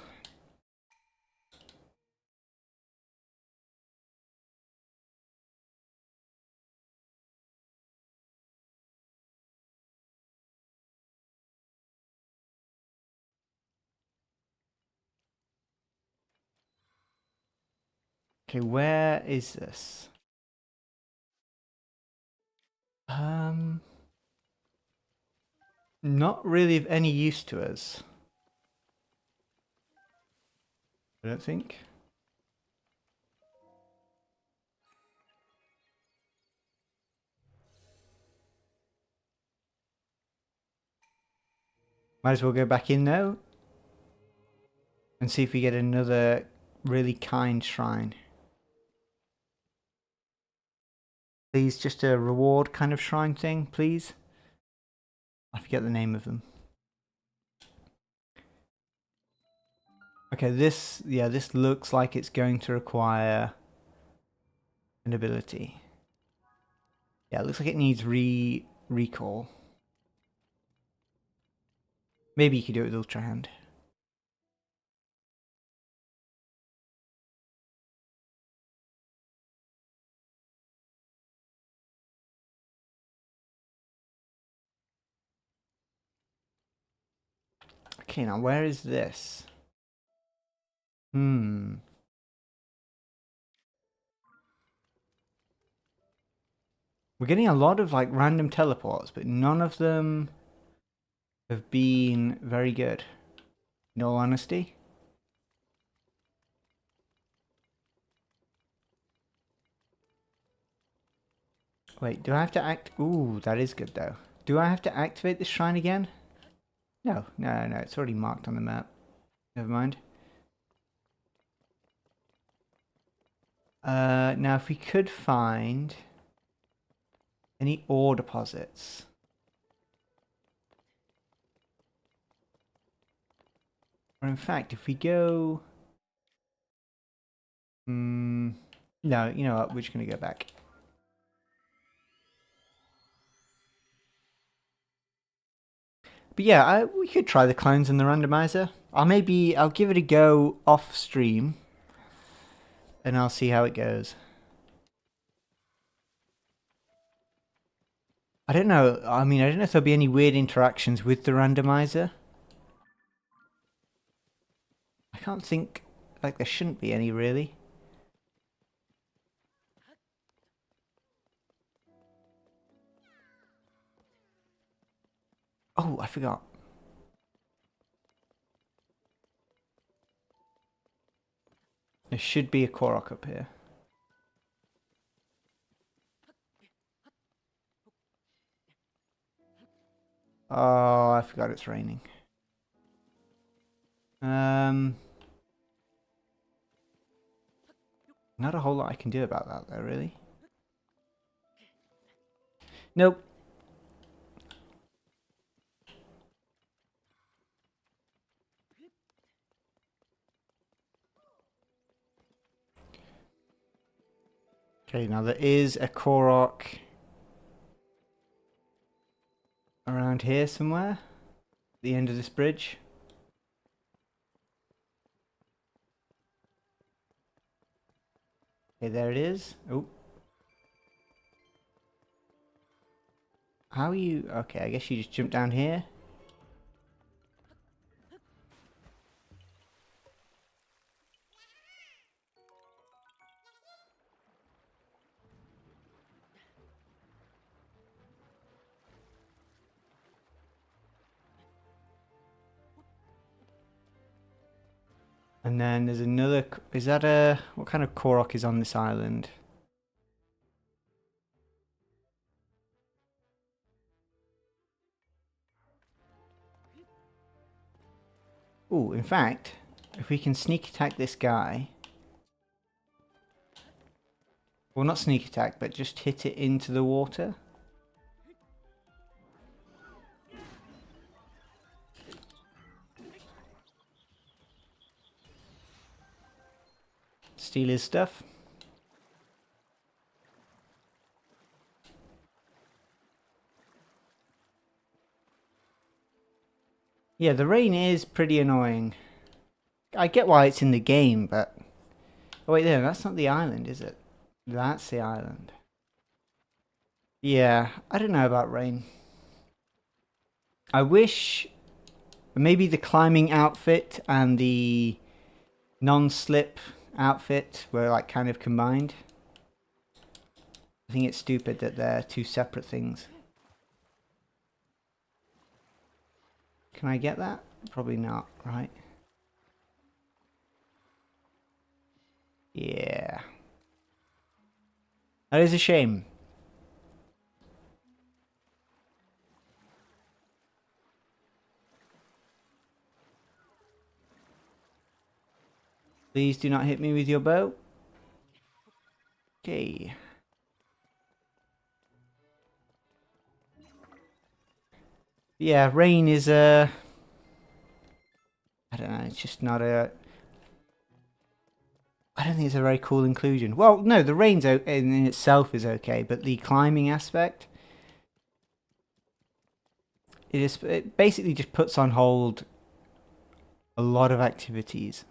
Okay, where is this? Not really of any use to us. I don't think. Might as well go back in though. And see if we get another really kind shrine. Please, just a reward kind of shrine thing, please. I forget the name of them. Okay, this looks like it's going to require an ability. Yeah, it looks like it needs recall. Maybe you could do it with Ultra Hand. Okay, now where is this? We're getting a lot of like random teleports, but none of them have been very good, in all honesty. Wait, do I have to act? Ooh, that is good though. Do I have to activate this shrine again? No, it's already marked on the map. Never mind. Now if we could find any ore deposits. Or in fact, if we go... no, you know what, we're just going to go back. But yeah, we could try the clones in the randomizer. I'll give it a go off stream. And I'll see how it goes. I don't know. I mean, I don't know if there'll be any weird interactions with the randomizer. I can't think... Like, there shouldn't be any, really. Oh, I forgot. There should be a Korok up here. Oh, I forgot it's raining. Not a whole lot I can do about that, though, really. Nope. Okay, now there is a Korok around here somewhere. At the end of this bridge. Okay, there it is. Oh. How are you? Okay, I guess you just jump down here. And then there's another... Is that a... What kind of Korok is on this island? Ooh, in fact, if we can sneak attack this guy... Well, not sneak attack, but just hit it into the water. Steal his stuff. Yeah, the rain is pretty annoying. I get why it's in the game, but... Oh wait, there, that's not the island, is it? That's the island. Yeah, I don't know about rain. I wish maybe the climbing outfit and the non-slip outfit were like kind of combined. I think it's stupid that they're two separate things. Can I get that? Probably not, right? Yeah. That is a shame. Please do not hit me with your bow. Okay. Yeah, rain is I don't know, it's just not a... I don't think it's a very cool inclusion. Well, no, the rain's in itself is okay, but the climbing aspect... It basically just puts on hold a lot of activities.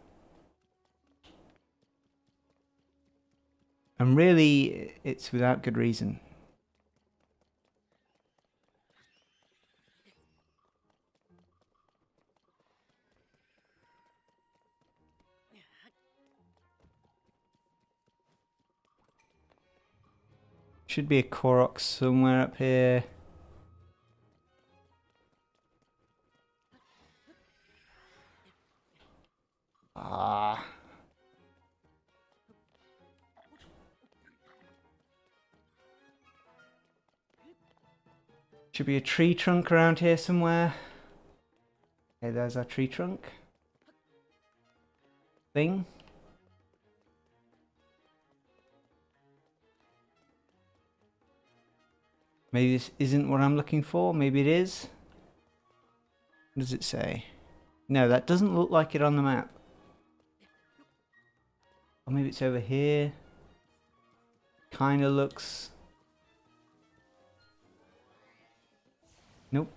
And really, it's without good reason. Should be a Korok somewhere up here. Ah. Should be a tree trunk around here somewhere. Okay, there's our tree trunk thing. Maybe this isn't what I'm looking for. Maybe it is. What does it say? No, that doesn't look like it on the map. Or maybe it's over here. Kind of looks... Nope.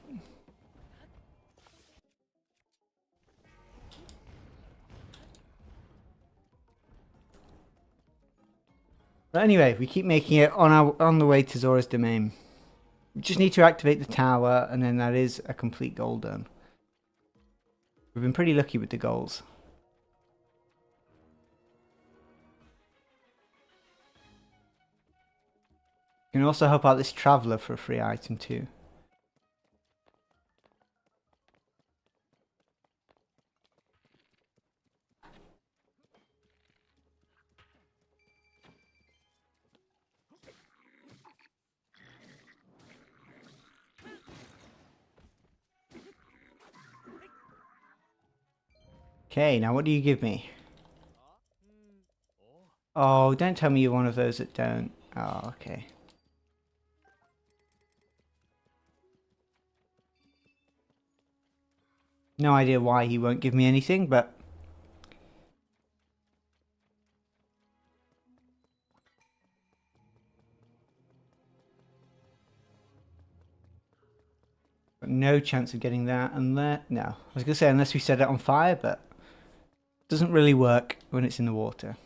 But anyway, we keep making it on the way to Zora's domain. We just need to activate the tower, and then that is a complete goal done. We've been pretty lucky with the goals. You can also help out this traveller for a free item too. Okay, now what do you give me? Oh, don't tell me you're one of those that don't. Oh, okay. No idea why he won't give me anything, but... no chance of getting that unless... No, I was going to say unless we set it on fire, but... it doesn't really work when it's in the water.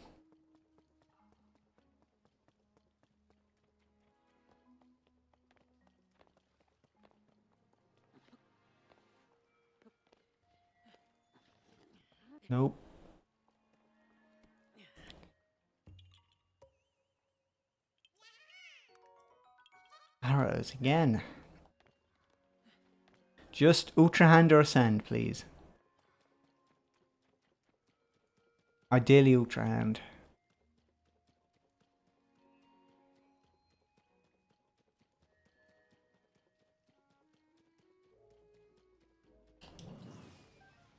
Nope. Arrows again. Just Ultra Hand or Ascend, please. Ideally Ultra Hand.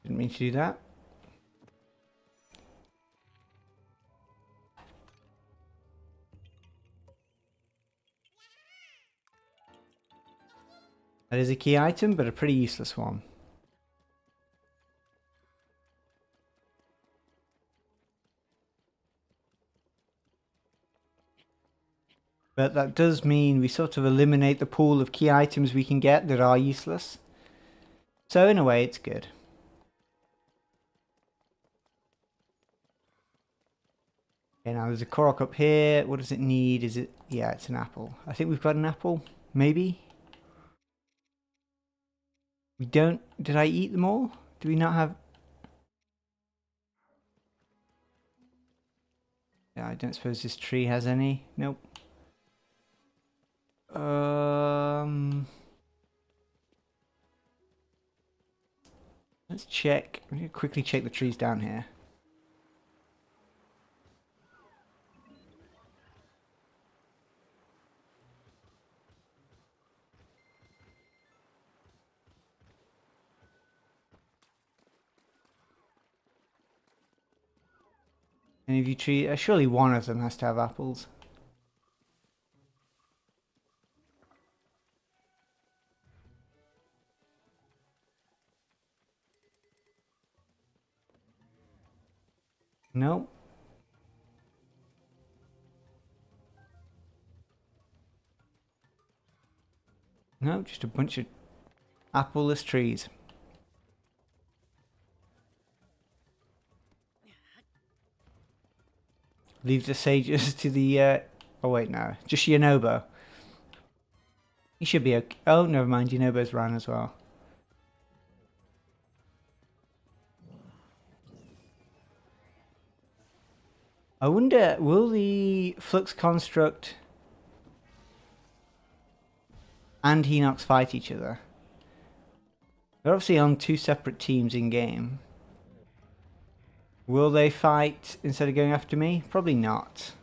Didn't mean to do that. That is a key item, but a pretty useless one. But that does mean we sort of eliminate the pool of key items we can get that are useless. So in a way, it's good. Okay, now there's a Korok up here. What does it need? Is it... yeah, it's an apple. I think we've got an apple. Maybe? We don't... did I eat them all? Do we not have... yeah, I don't suppose this tree has any. Nope. Let's check. I'm going to quickly check the trees down here. Any of you trees? Surely one of them has to have apples. Nope. No, just a bunch of appleless trees. Leave the sages to the, oh wait, no. Just Yonobo. He should be okay. Oh, never mind. Yonobo's ran as well. I wonder, will the flux construct and Hinox fight each other. They're obviously on two separate teams in game. Will they fight instead of going after me? Probably not.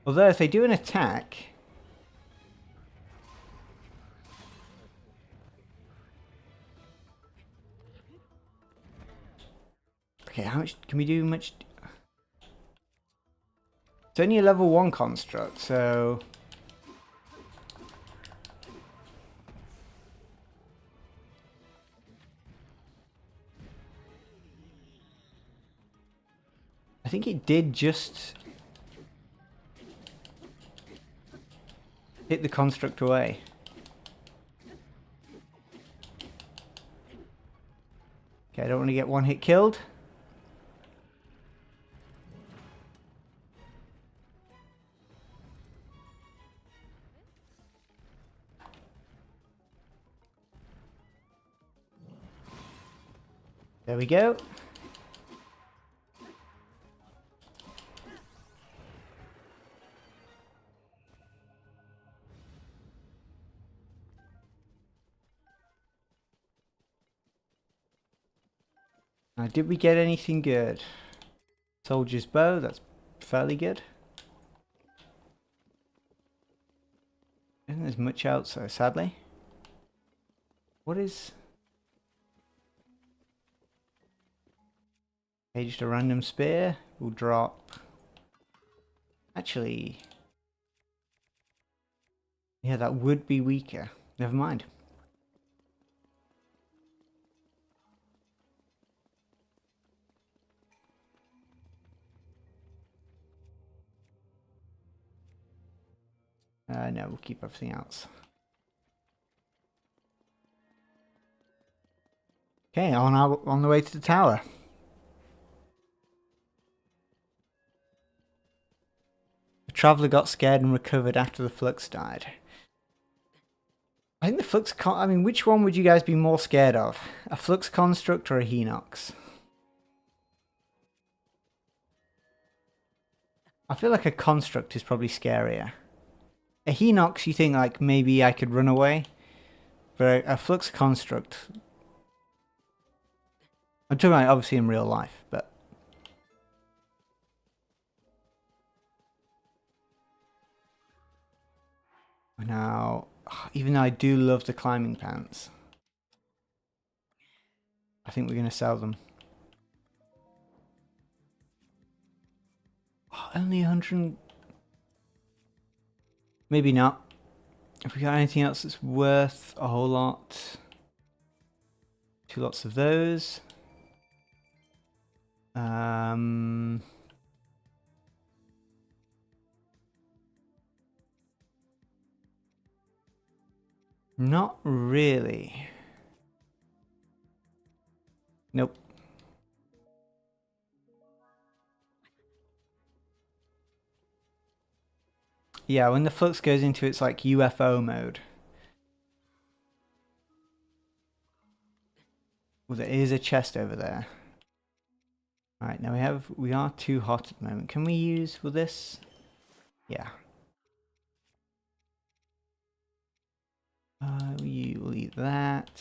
Although if they do an attack... Okay, how much can we do? Much? It's only a level 1 construct, so... I think it did just hit the construct away. Okay, I don't want to get one hit killed. There we go. Now, did we get anything good? Soldier's bow, that's fairly good. Isn't there's much else though, sadly. What is... Okay, just a random spear. We'll drop... Actually... Yeah, that would be weaker. Never mind. No, we'll keep everything else. Okay, on the way to the tower. The traveller got scared and recovered after the flux died. I think the flux I mean, which one would you guys be more scared of? A flux construct or a Hinox? I feel like a construct is probably scarier. A Hinox, you think like maybe I could run away, but a flux construct. I'm talking about obviously in real life, but now, even though I do love the climbing pants, I think we're going to sell them. Oh, only 100. Maybe not. If we got anything else that's worth a whole lot, 2 lots of those. Not really. Nope. Yeah, when the flux goes into its like UFO mode. Well, there is a chest over there. Alright, now we are too hot at the moment. Can we use with this? Yeah. We'll eat that.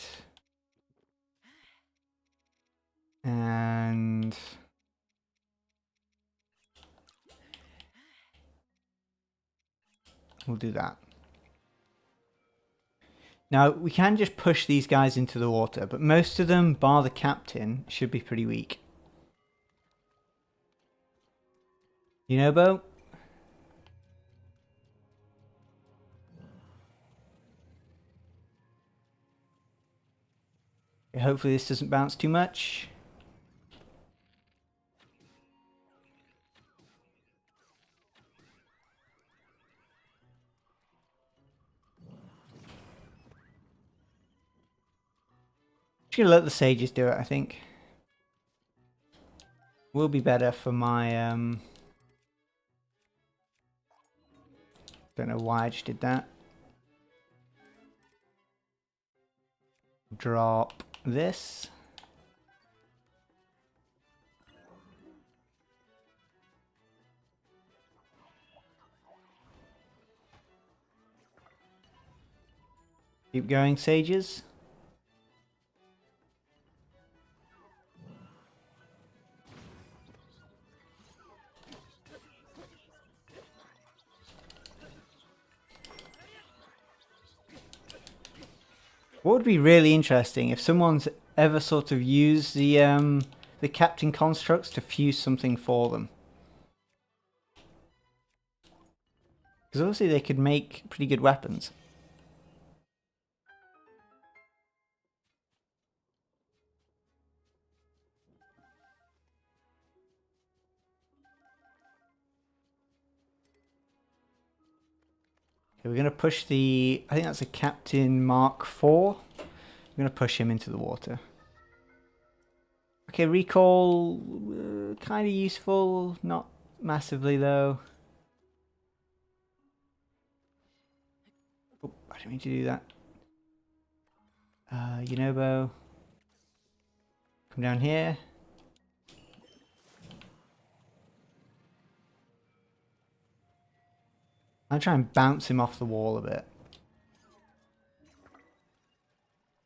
And we'll do that. Now, we can just push these guys into the water, but most of them, bar the captain, should be pretty weak. You know, Bo? Hopefully this doesn't bounce too much. Just gonna let the sages do it, I think. Will be better for my don't know why I just did that. Drop this. Keep going, sages. What would be really interesting if someone's ever sort of used the captain constructs to fuse something for them. Because obviously they could make pretty good weapons. Okay, we're going to push the... I think that's a Captain Mark IV. We're going to push him into the water. Okay, recall, kind of useful, not massively though. Oh, I didn't mean to do that. Yunobo. Come down here. I'll try and bounce him off the wall a bit.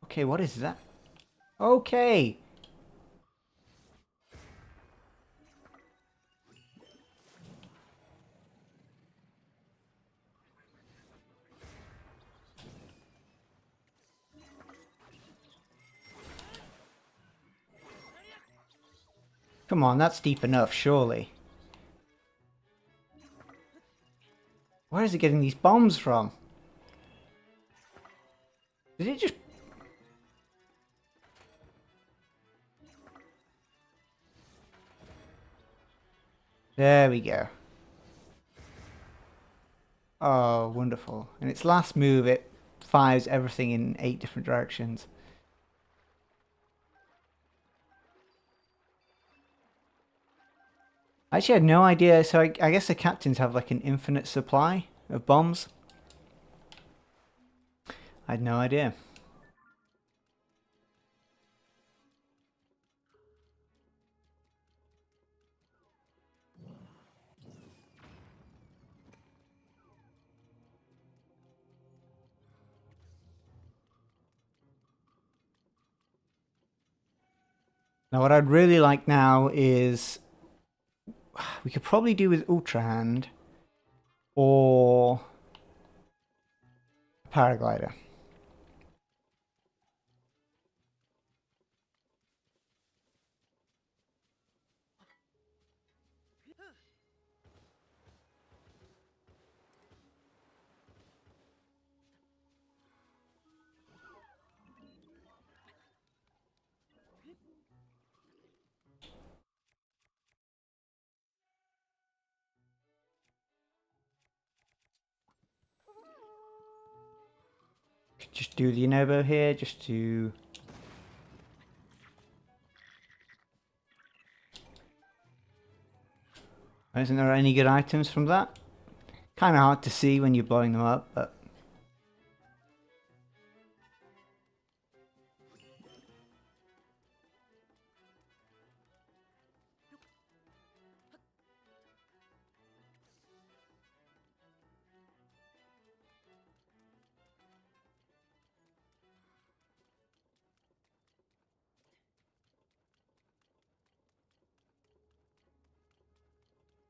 Okay, what is that? Okay! Come on, that's deep enough, surely. Where is it getting these bombs from? Did it just... There we go. Oh, wonderful. In its last move, it fires everything in 8 different directions. I actually had no idea, so I guess the captains have like an infinite supply of bombs. I had no idea. Now what I'd really like now is... We could probably do with Ultra Hand or a paraglider. Could just do the Yunobo here just to... Isn't there any good items from that? Kind of hard to see when you're blowing them up, but...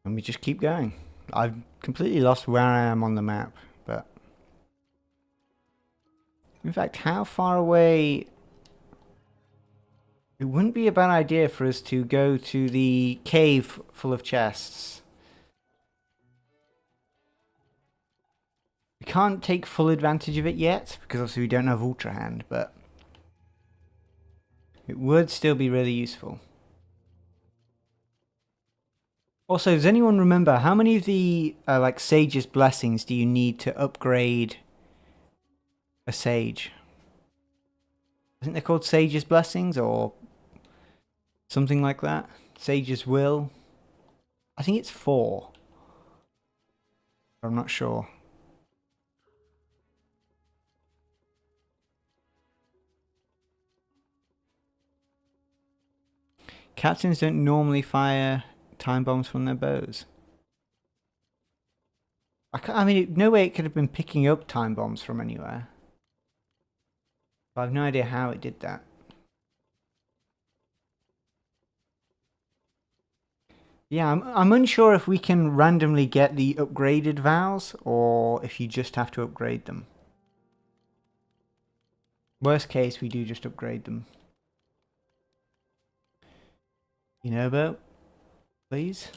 And we just keep going. I've completely lost where I am on the map, but... In fact, how far away... It wouldn't be a bad idea for us to go to the cave full of chests. We can't take full advantage of it yet, because obviously we don't have Ultra Hand, but... It would still be really useful. Also, does anyone remember how many of the like Sage's blessings do you need to upgrade a Sage? I think they're called Sage's blessings or something like that. Sage's will. I think it's 4. I'm not sure. Captains don't normally fire time bombs from their bows. I mean, no way it could have been picking up time bombs from anywhere. But I've no idea how it did that. Yeah, I'm unsure if we can randomly get the upgraded vows or if you just have to upgrade them. Worst case, we do just upgrade them. You know about, please?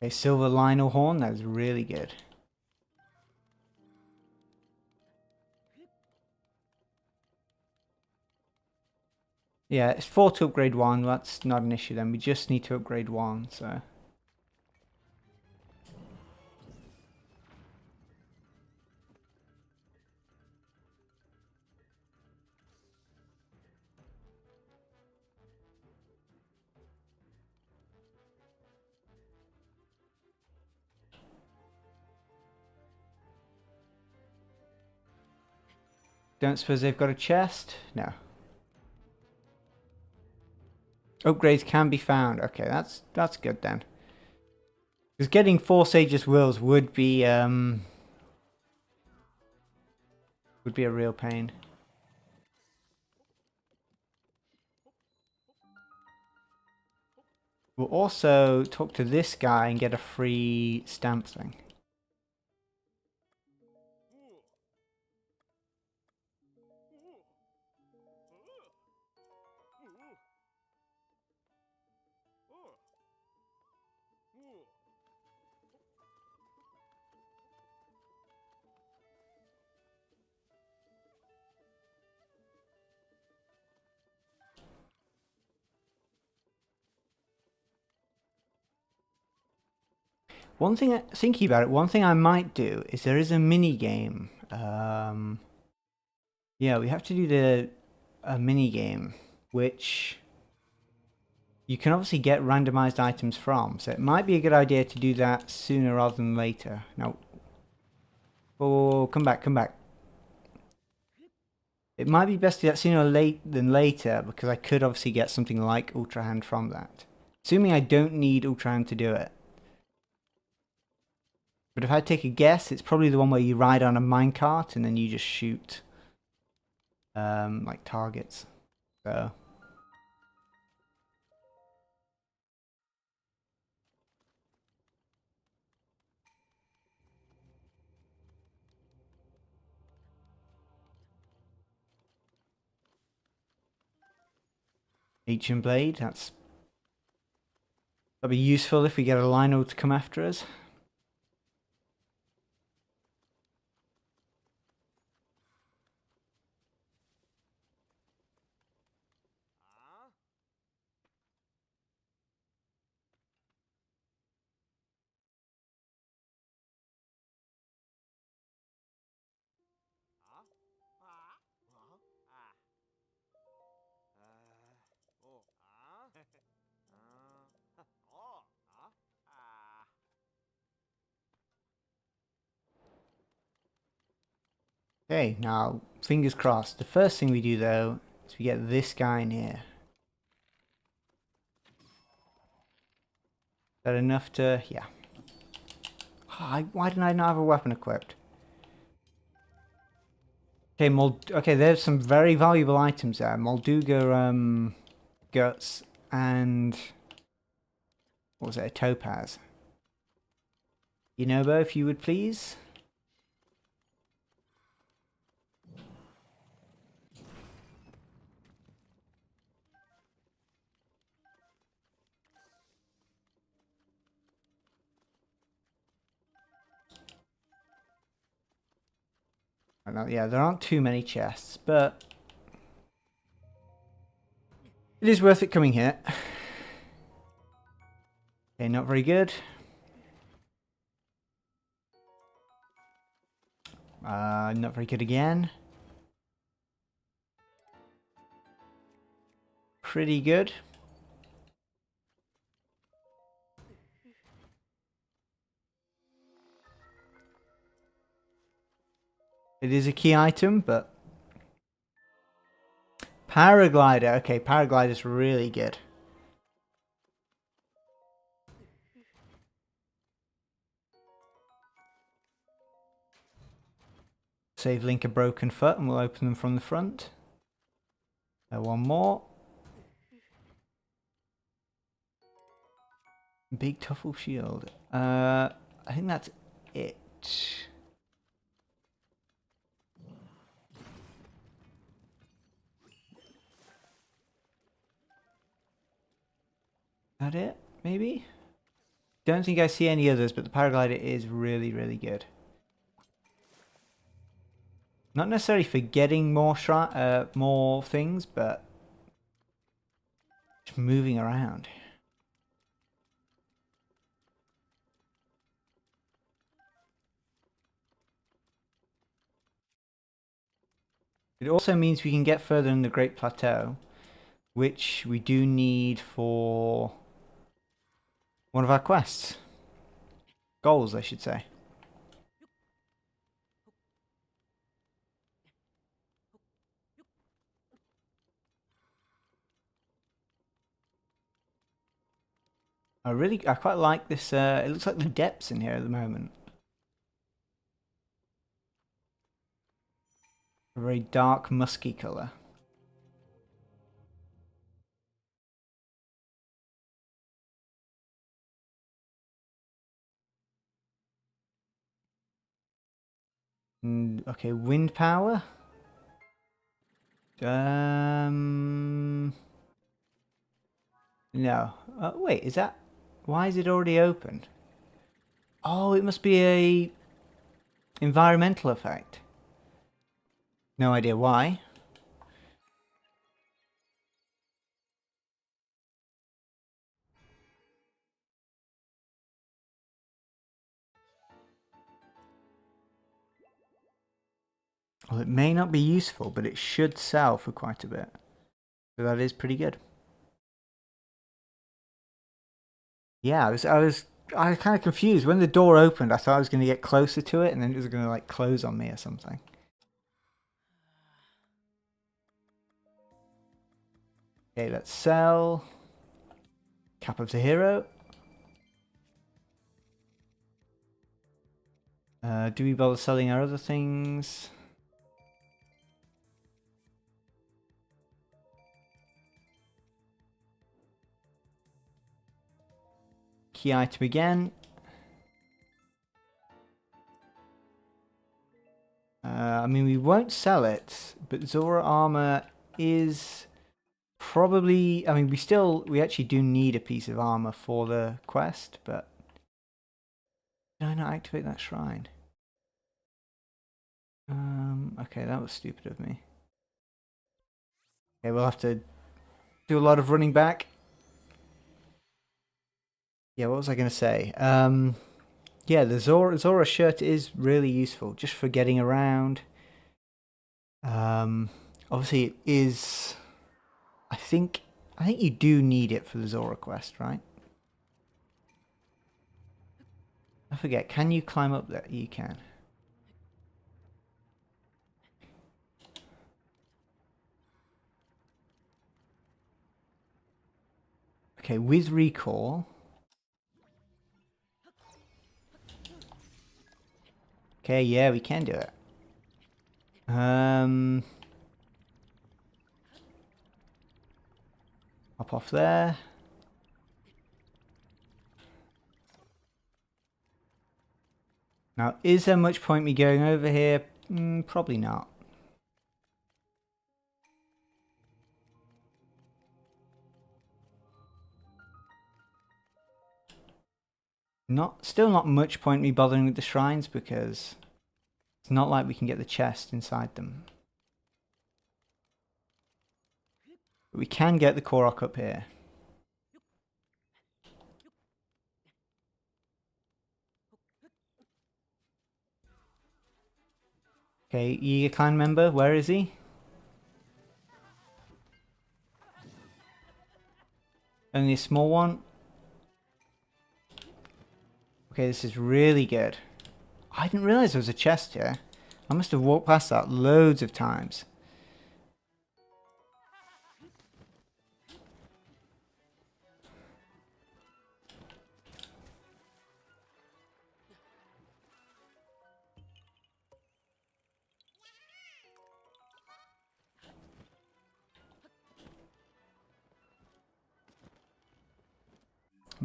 A silver Lionel horn, that's really good. Yeah, it's 4 to upgrade 1, that's not an issue then. We just need to upgrade 1, so... Don't suppose they've got a chest? No. Upgrades can be found. Okay, that's good then. Because getting 4 Sage's Wills would be a real pain. We'll also talk to this guy and get a free stamp thing. One thing, thinking about it, one thing I might do is there is a mini game. Yeah, we have to do a mini game, which you can obviously get randomized items from. So it might be a good idea to do that sooner rather than later. Now, oh, come back, come back. It might be best to do that sooner than later because I could obviously get something like Ultra Hand from that. Assuming I don't need Ultra Hand to do it. But if I take a guess, it's probably the one where you ride on a minecart and then you just shoot like targets. So Ancient Blade, that'll be useful if we get a Lino to come after us. Okay, now fingers crossed. The first thing we do though is we get this guy in here. Is that enough to... yeah. Oh, why didn't I not have a weapon equipped? Okay, okay, there's some very valuable items there. Molduga guts and... what was it? A topaz. Yunobo, if you would please. Yeah, there aren't too many chests, but it is worth it coming here. Okay, not very good. Not very good again. Pretty good. It is a key item, but Paraglider. Okay, paraglider's really good. Save Link a broken foot and we'll open them from the front. One more. Big Tuffle Shield. I think that's it. That it? Maybe? Don't think I see any others, but the paraglider is really, really good. Not necessarily for getting more more things, but just moving around. It also means we can get further in the Great Plateau, which we do need for one of our quests. Goals, I should say. I quite like this. It looks like the depths in here at the moment. A very dark, musky colour. Okay, wind power. No. Wait, is that... Why is it already open? Oh, it must be a environmental effect. No idea why. Well, it may not be useful, but it should sell for quite a bit. So that is pretty good. Yeah, I was kind of confused. When the door opened, I thought I was going to get closer to it, and then it was going to like close on me or something. Okay, let's sell. Cap of the hero. Do we bother selling our other things? Key item again. I mean, we won't sell it, but Zora armor is probably... I mean, we actually do need a piece of armor for the quest, but... Did I not activate that shrine? Okay, that was stupid of me. Okay, we'll have to do a lot of running back. Yeah, what was I going to say? Yeah, the Zora shirt is really useful just for getting around. Obviously it is... I think you do need it for the Zora quest, right? I forget, can you climb up there? You can. Okay, with recall. Okay, yeah, we can do it. Hop off there. Now, is there much point me going over here? Probably not. Still not much point me bothering with the shrines because it's not like we can get the chest inside them. But we can get the Korok up here. Okay, Yiga clan member, where is he? Only a small one? Okay, this is really good. I didn't realise there was a chest here. I must have walked past that loads of times.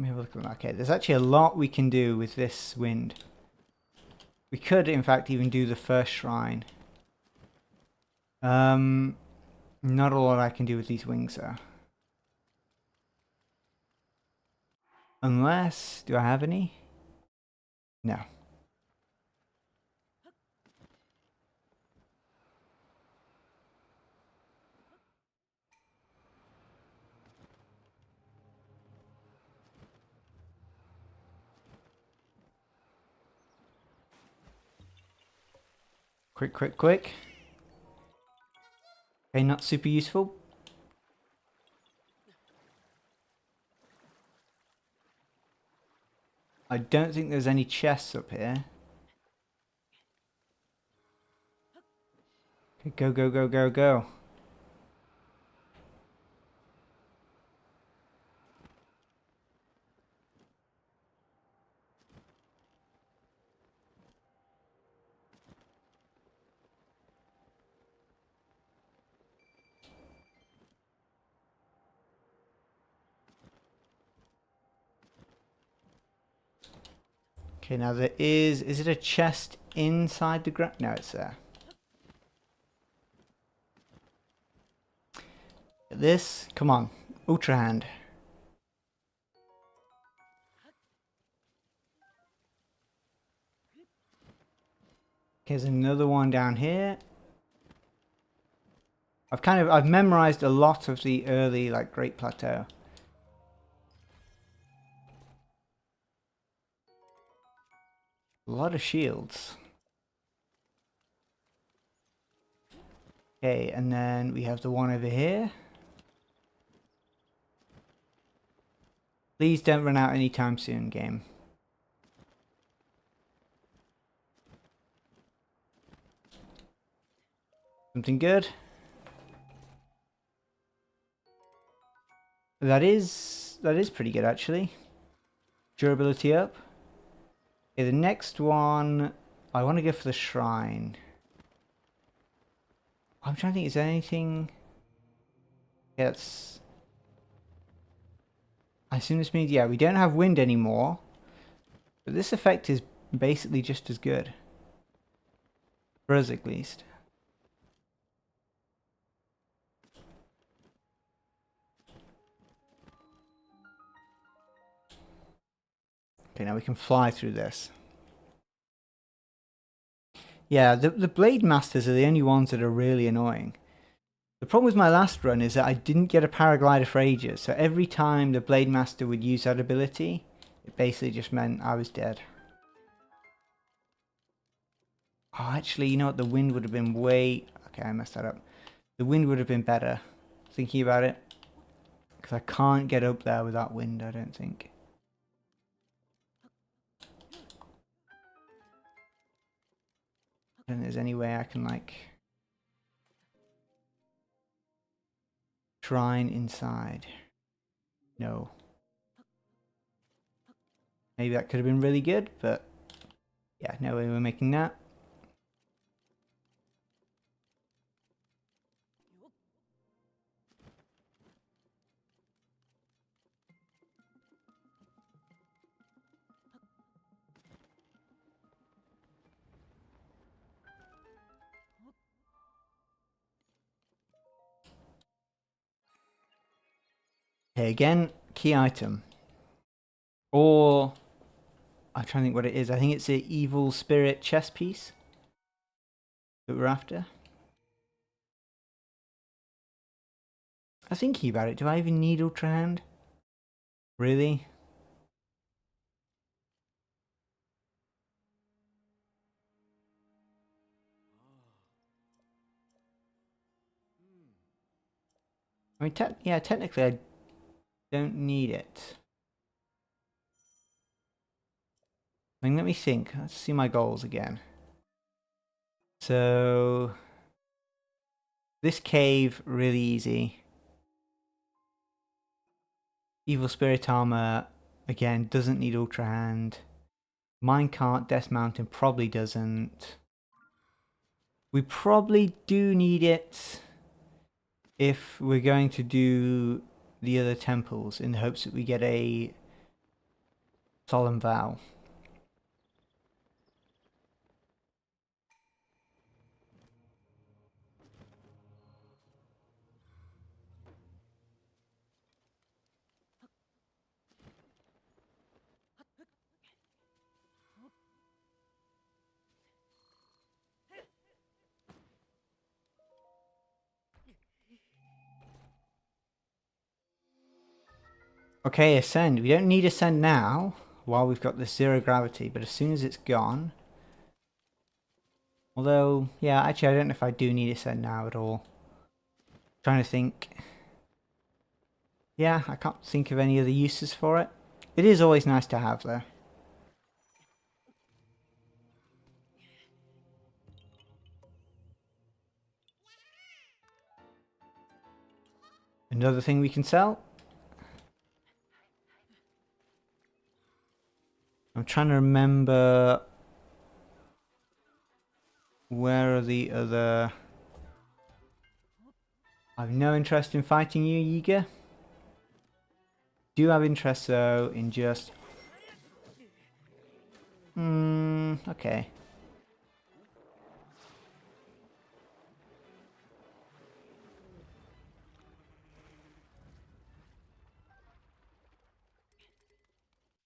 me have a look at that. Okay, there's actually a lot we can do with this wind. We could, in fact, even do the first shrine. Not a lot I can do with these wings, though. Unless... do I have any? No. Quick, quick, quick. Okay, not super useful. I don't think there's any chests up here. Okay, go, go, go, go, go. Okay, now there is it a chest inside the ground? No, it's there. This, come on, Ultra Hand. Okay, there's another one down here. I've memorized a lot of the early, like, Great Plateau. A lot of shields. Okay, and then we have the one over here. Please don't run out anytime soon, game. Something good. That is pretty good, actually. Durability up. Okay, the next one, I want to go for the shrine. I'm trying to think, is there anything... Yes. I assume this means, yeah, we don't have wind anymore. But this effect is basically just as good. For us, at least. Okay, now we can fly through this. Yeah, the Blade Masters are the only ones that are really annoying. The problem with my last run is that I didn't get a paraglider for ages, so every time the Blade Master would use that ability, it basically just meant I was dead. Oh, actually, you know what? The wind would have been way... Okay, I messed that up. The wind would have been better, thinking about it. Because I can't get up there with that wind, I don't think. I don't think there's any way I can, like... Shrine inside. No. Maybe that could have been really good, but... Yeah, no way we're making that. Okay, again, key item. Or... I'm trying to think what it is. I think it's an evil spirit chess piece that we're after. I was thinking about it. Do I even need Ultra Hand? Really? I mean, yeah, technically I don't need it. I mean, let me think. Let's see my goals again. So... This cave, really easy. Evil Spirit Armor, again, doesn't need Ultra Hand. Minecart, Death Mountain probably doesn't. We probably do need it if we're going to do the other temples in the hopes that we get a Solemn vow. Okay, ascend. We don't need ascend now while we've got this zero gravity, but as soon as it's gone... Although, yeah, actually I don't know if I do need ascend now at all. Trying to think. Yeah, I can't think of any other uses for it. It is always nice to have though. Another thing we can sell. I'm trying to remember... Where are the other... I have no interest in fighting you, Yiga. Do have interest though in just... okay.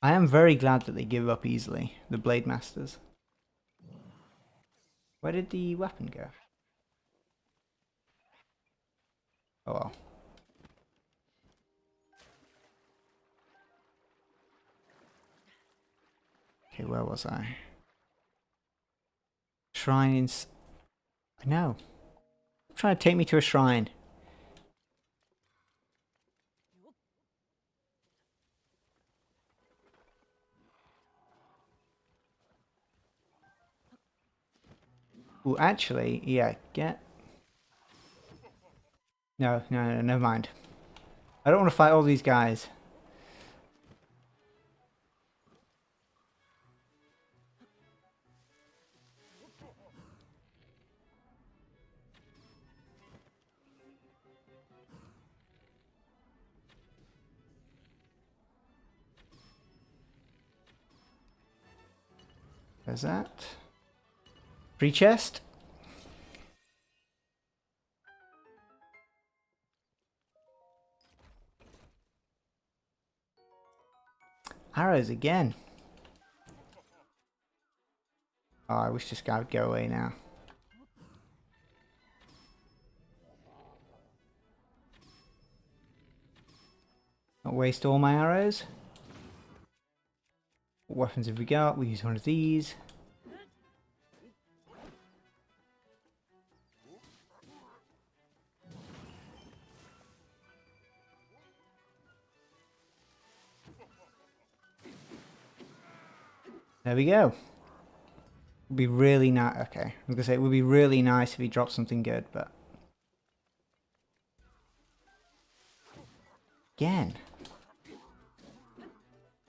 I am very glad that they give up easily, the Blade Masters. Where did the weapon go? Oh well. Okay, where was I? Shrine in... No. Trying to take me to a shrine. Ooh, actually, yeah, get... No, never mind. I don't want to fight all these guys. There's that. Free chest. Arrows again. Oh, I wish this guy would go away now. Not waste all my arrows. What weapons have we got? We use one of these. There we go. Would be really nice. Okay, I was gonna say it would be really nice if he dropped something good, but again,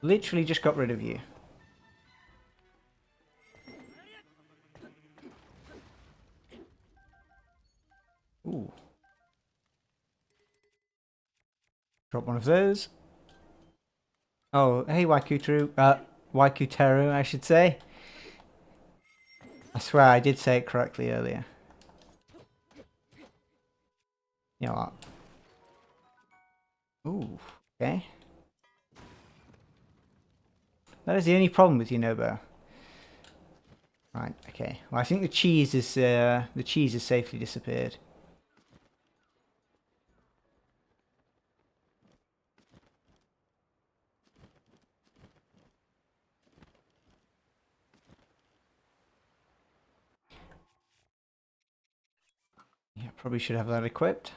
literally just got rid of you. Ooh. Drop one of those. Oh, hey Waikuteru. Waikuteru, I should say. I swear I did say it correctly earlier. You know what? Ooh, okay. That is the only problem with Yunobo. Right, okay. Well, I think the cheese is safely disappeared. Yeah, probably should have that equipped.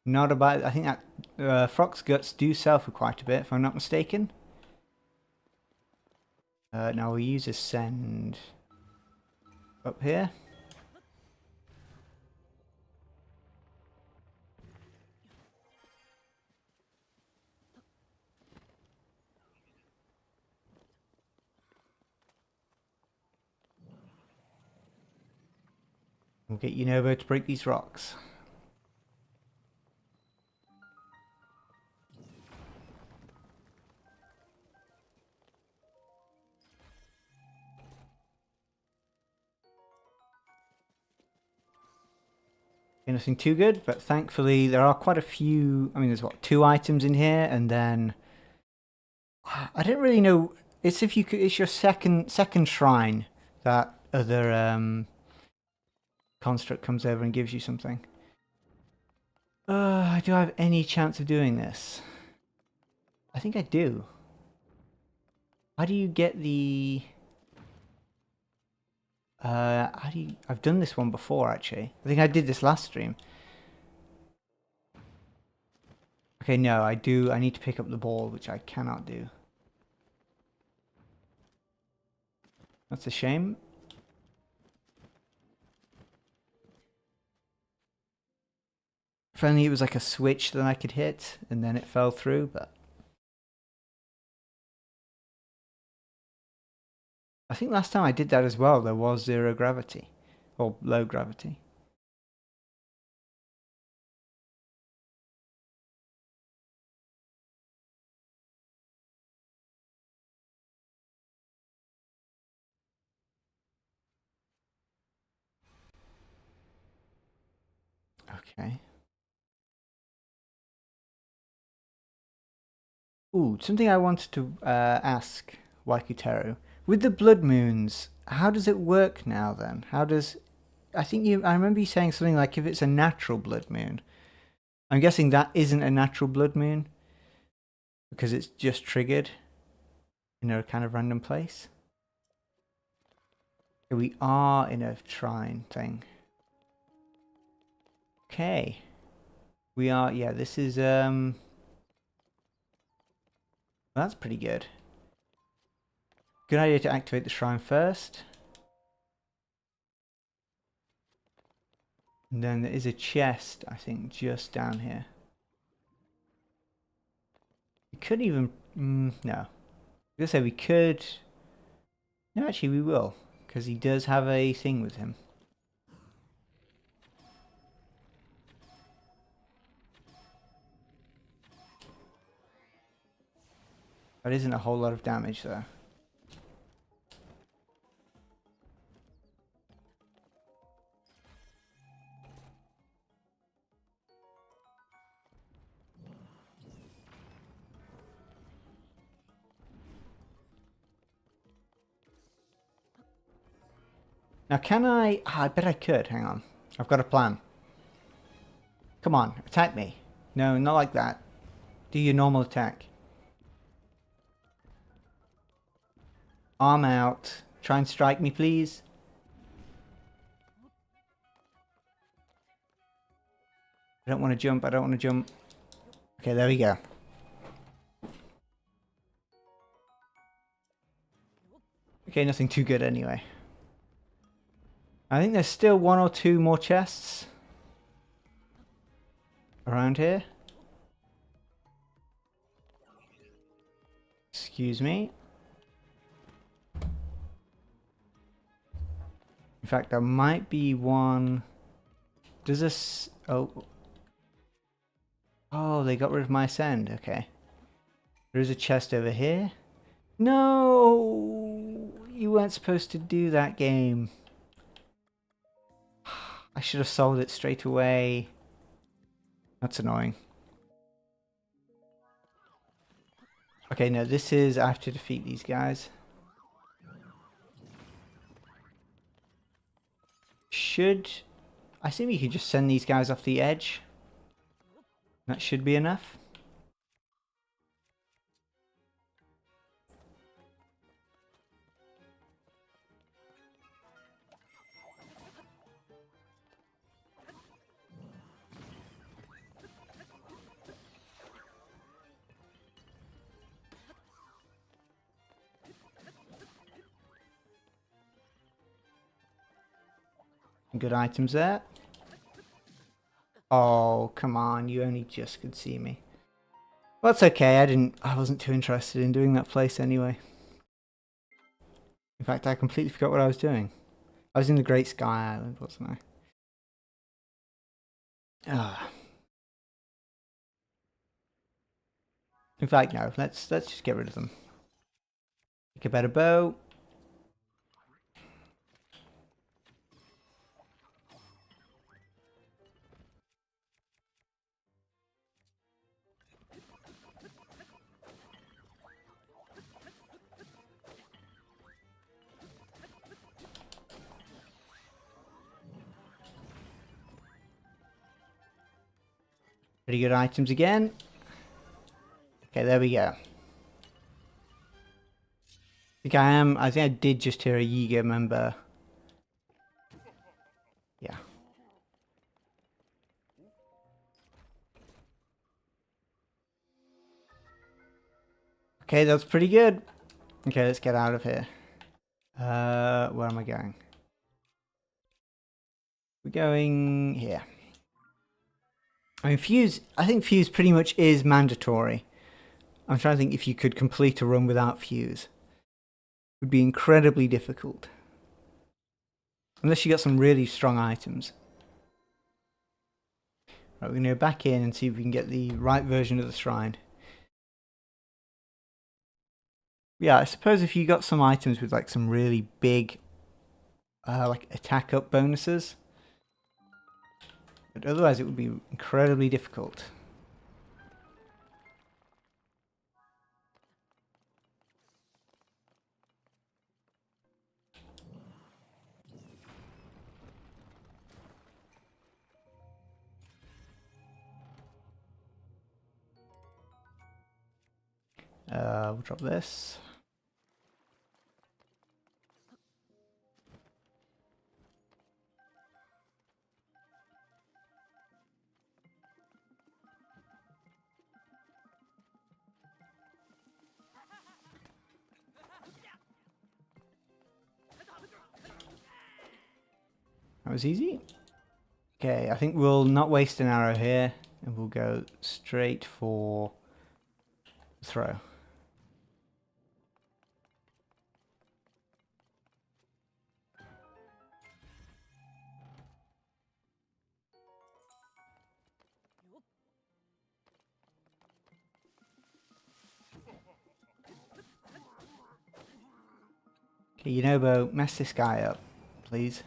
Not about. I think that Frog's guts do sell for quite a bit, if I'm not mistaken. Now we'll use ascend up here. We'll get Yunobo to break these rocks. Nothing too good, but thankfully there are quite a few. I mean, there's what, 2 items in here, and then I don't really know. It's if you could. It's your second shrine that other construct comes over and gives you something. Do I have any chance of doing this? I think I do. How do you get the? How do you? I've done this one before actually. I think I did this last stream. Okay, no, I do. I need to pick up the ball, which I cannot do. That's a shame. If only it was like a switch that I could hit and then it fell through, but I think last time I did that as well, there was 0 gravity or low gravity. Okay. Ooh, something I wanted to ask Waikuteru. With the blood moons, how does it work now then? How does... I remember you saying something like if it's a natural blood moon. I'm guessing that isn't a natural blood moon because it's just triggered in a kind of random place. We are in a shrine thing. Okay. We are, yeah, this is, well, that's pretty good. Good idea to activate the shrine first. And then there is a chest, I think, just down here. We could even, no. I was gonna say we could, no, actually we will, because he does have a thing with him. That isn't a whole lot of damage though. Now can I... I bet I could. Hang on. I've got a plan. Come on, attack me. No, not like that. Do your normal attack. Arm out. Try and strike me, please. I don't want to jump. I don't want to jump. Okay, there we go. Okay, nothing too good anyway. I think there's still 1 or 2 more chests around here. Excuse me. In fact, there might be one. Does this... Oh. Oh, they got rid of my send. Okay. There is a chest over here. No! You weren't supposed to do that, game. I should have sold it straight away. That's annoying. Okay, no, this is... I have to defeat these guys. Should... I assume you could just send these guys off the edge. That should be enough. Good items there. Oh, come on, you only just could see me. Well, that's okay, I wasn't too interested in doing that place anyway. In fact, I completely forgot what I was doing. I was in the Great Sky Island, wasn't I? Ah. In fact, no. Let's just get rid of them. Make a better bow. Pretty good items again. Okay, there we go. I think I did just hear a Yiga member. Yeah. Okay, that's pretty good. Okay, let's get out of here. Where am I going? We're going here. I mean, Fuse, I think Fuse pretty much is mandatory. I'm trying to think if you could complete a run without Fuse. It would be incredibly difficult. Unless you got some really strong items. Right, we're going to go back in and see if we can get the right version of the shrine. Yeah, I suppose if you got some items with like some really big like attack up bonuses. But otherwise it would be incredibly difficult. We'll drop this. That was easy. Okay, I think we'll not waste an arrow here, and we'll go straight for throw. Okay, Yunobo, mess this guy up, please.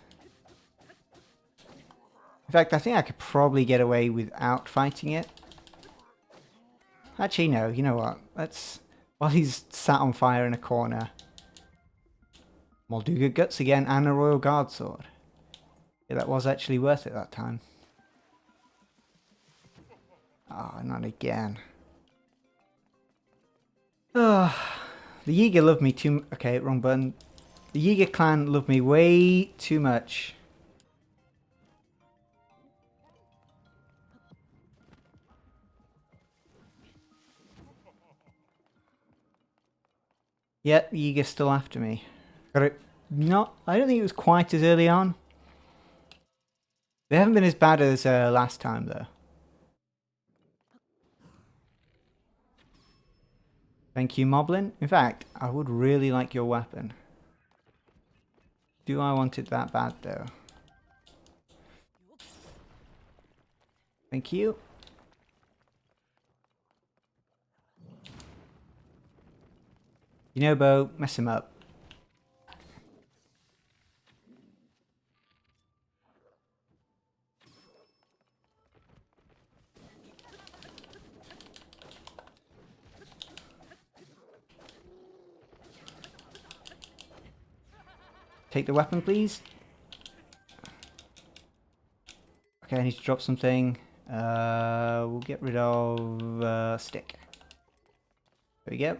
In fact, I think I could probably get away without fighting it. Actually, no, you know what? Let's... While he's sat on fire in a corner... Molduga Guts again and a Royal Guard Sword. Yeah, that was actually worth it that time. Oh, not again. Oh, the Yiga love me too... Okay, wrong button. The Yiga clan love me way too much. Yep, Yiga's still after me. Got it. Not... I don't think it was quite as early on. They haven't been as bad as last time, though. Thank you, Moblin. In fact, I would really like your weapon. Do I want it that bad, though? Thank you. Yunobo, mess him up. Take the weapon, please. Okay, I need to drop something. We'll get rid of stick. There we go.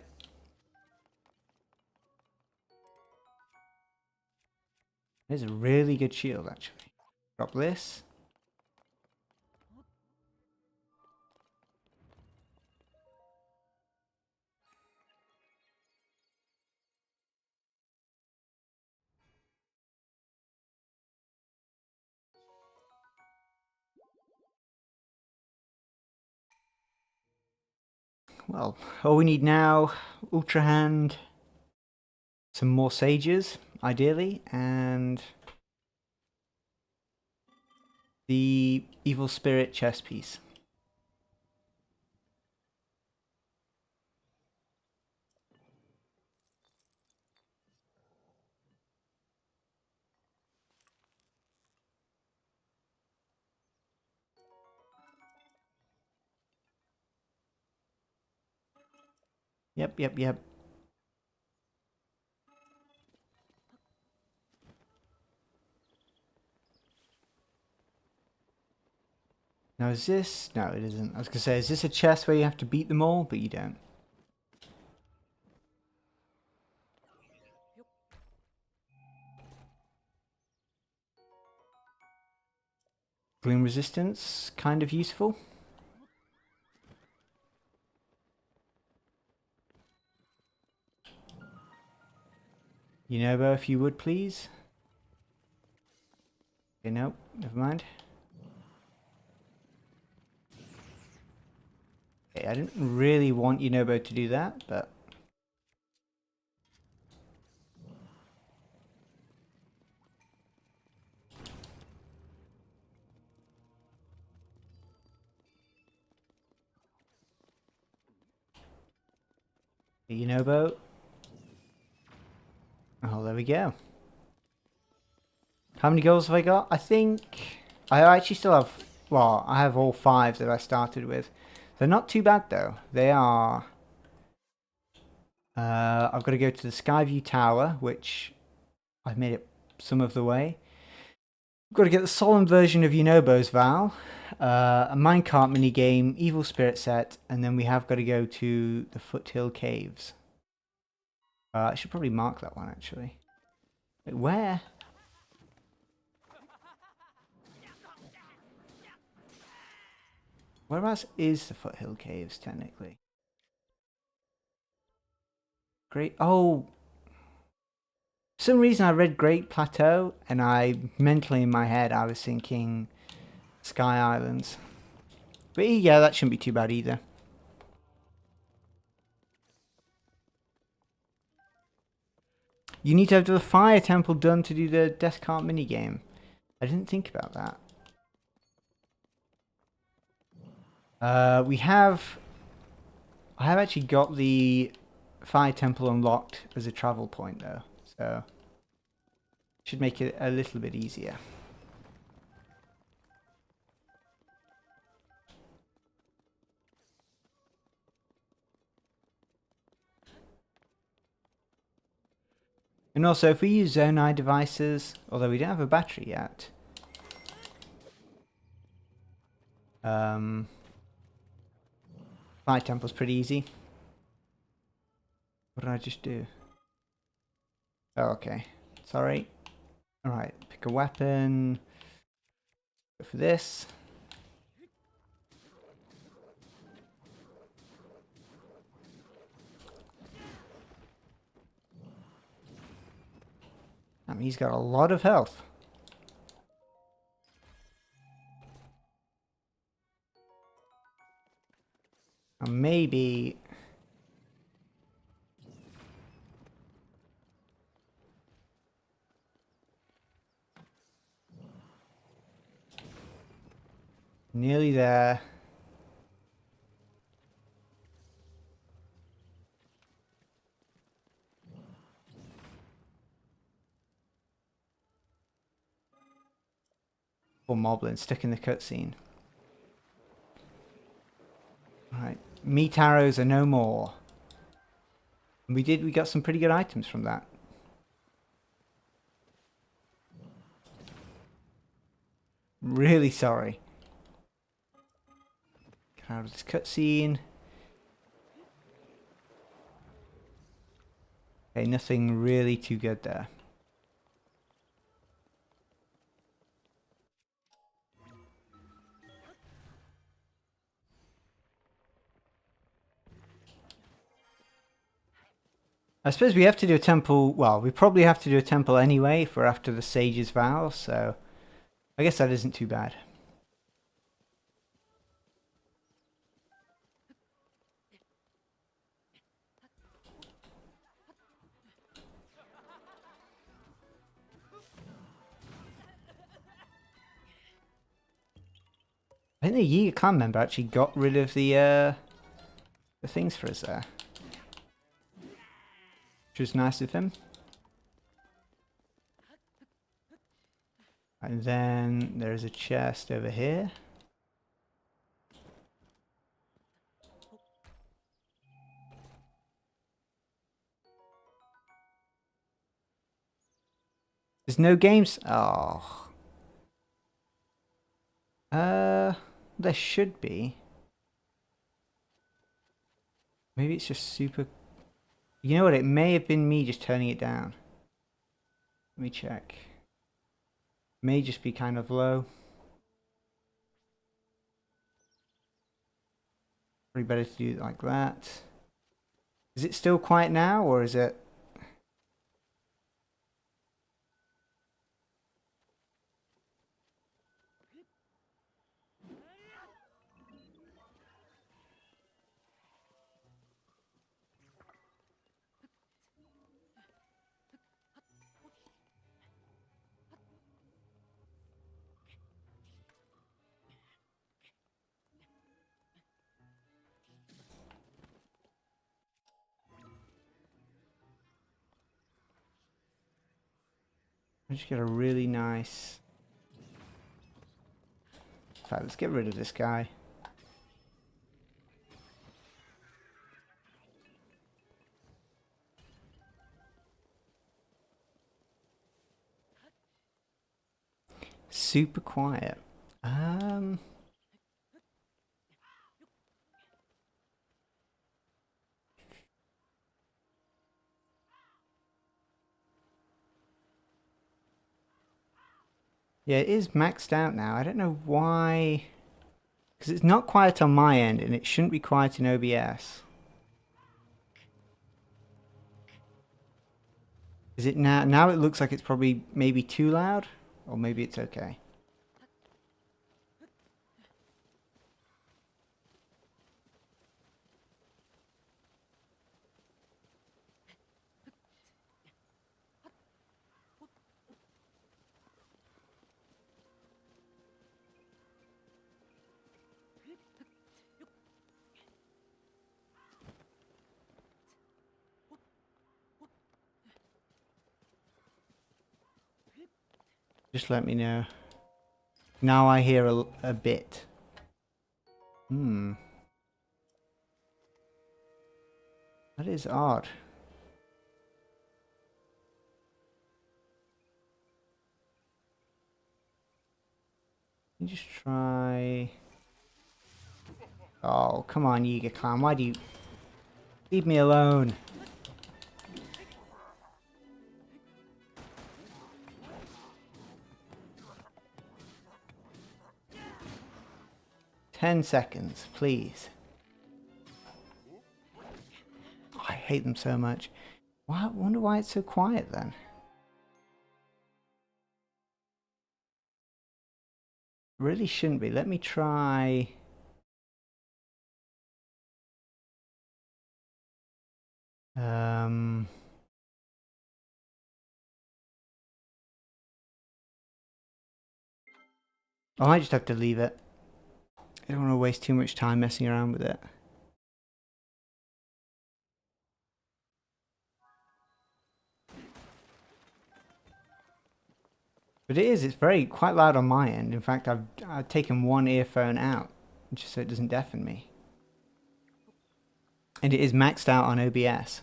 There's a really good shield, actually. Drop this. Well, all we need now, Ultra Hand, some more sages, ideally, and The evil spirit chess piece. Yep. Now is this... No, it isn't. I was going to say, is this a chest where you have to beat them all? But you don't. Gloom resistance, kind of useful. Yunobo, if you would please. Okay, nope, never mind. Okay, I didn't really want Yunobo to do that, but... Yunobo. Oh, there we go. How many goals have I got? I think I actually still have, well, I have all 5 that I started with. They're not too bad though. They are, I've got to go to the Skyview Tower, which I've made it some of the way. I've got to get the solemn version of Yunobo's Vow, a minecart minigame, Evil Spirit set, and then we have got to go to the Foothill Caves. I should probably mark that one actually. Wait, where? Whereabouts is the Foothill Caves, technically? Great. Oh! For some reason I read Great Plateau, and I mentally in my head I was thinking Sky Islands. But yeah, that shouldn't be too bad either. You need to have the fire temple done to do the death cart minigame. I didn't think about that. I have actually got the fire temple unlocked as a travel point though, so should make it a little bit easier. And also, if we use Zonai devices, although we don't have a battery yet, fire temple's pretty easy. What did I just do? Oh, okay. Sorry. Alright, pick a weapon. Go for this. I mean, he's got a lot of health. And maybe... Nearly there. Poor Moblin stuck in the cutscene. Right, meat arrows are no more. And we got some pretty good items from that. Really sorry. Get out of this cutscene. Okay, nothing really too good there. I suppose we have to do a temple, well, we probably have to do a temple anyway for after the Sage's Vow, so I guess that isn't too bad. I think the Yiga clan member actually got rid of the things for us there. Which was nice of him. And then there's a chest over here. There's no games. Oh. There should be. Maybe it's just super. You know what? It may have been me just turning it down. Let me check. May just be kind of low. Probably better to do it like that. Is it still quiet now, or is it? I just get a really nice. In fact, let's get rid of this guy. Super quiet. Yeah, it is maxed out now. I don't know why. Because it's not quiet on my end, and it shouldn't be quiet in OBS. Is it now? Now it looks like it's probably maybe too loud, or maybe it's okay. Just let me know. Now I hear a bit. Hmm. That is odd. Let me just try. Oh, come on, Yiga Clan. Why do you leave me alone? "10 seconds, please." Oh, I hate them so much. Why? I wonder why it's so quiet then. Really shouldn't be. Let me try. I might just have to leave it. I don't want to waste too much time messing around with it. But it's quite loud on my end. In fact, I've taken one earphone out, just so it doesn't deafen me. And it is maxed out on OBS.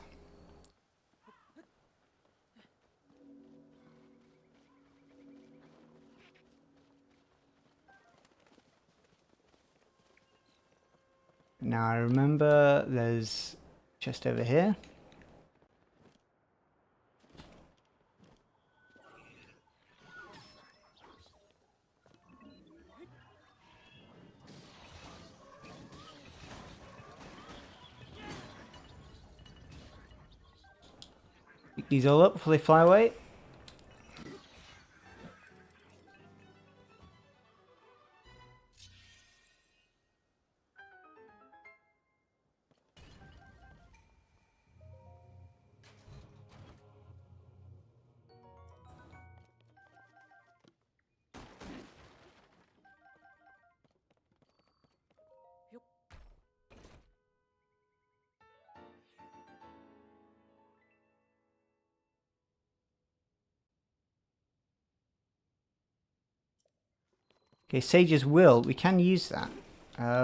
Now I remember there's just over here. Pick these all up before they fly away. Okay, Sage's Will. We can use that.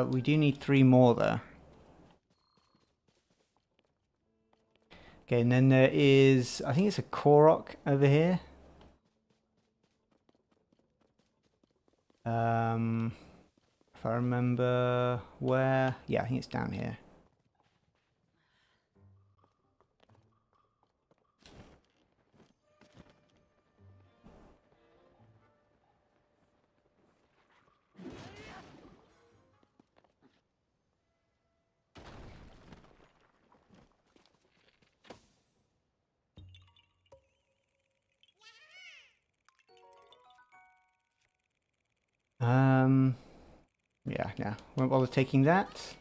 We do need 3 more though. Okay, and then there is, I think it's a Korok over here. If I remember where, yeah, I think it's down here. Yeah, no, won't bother taking that.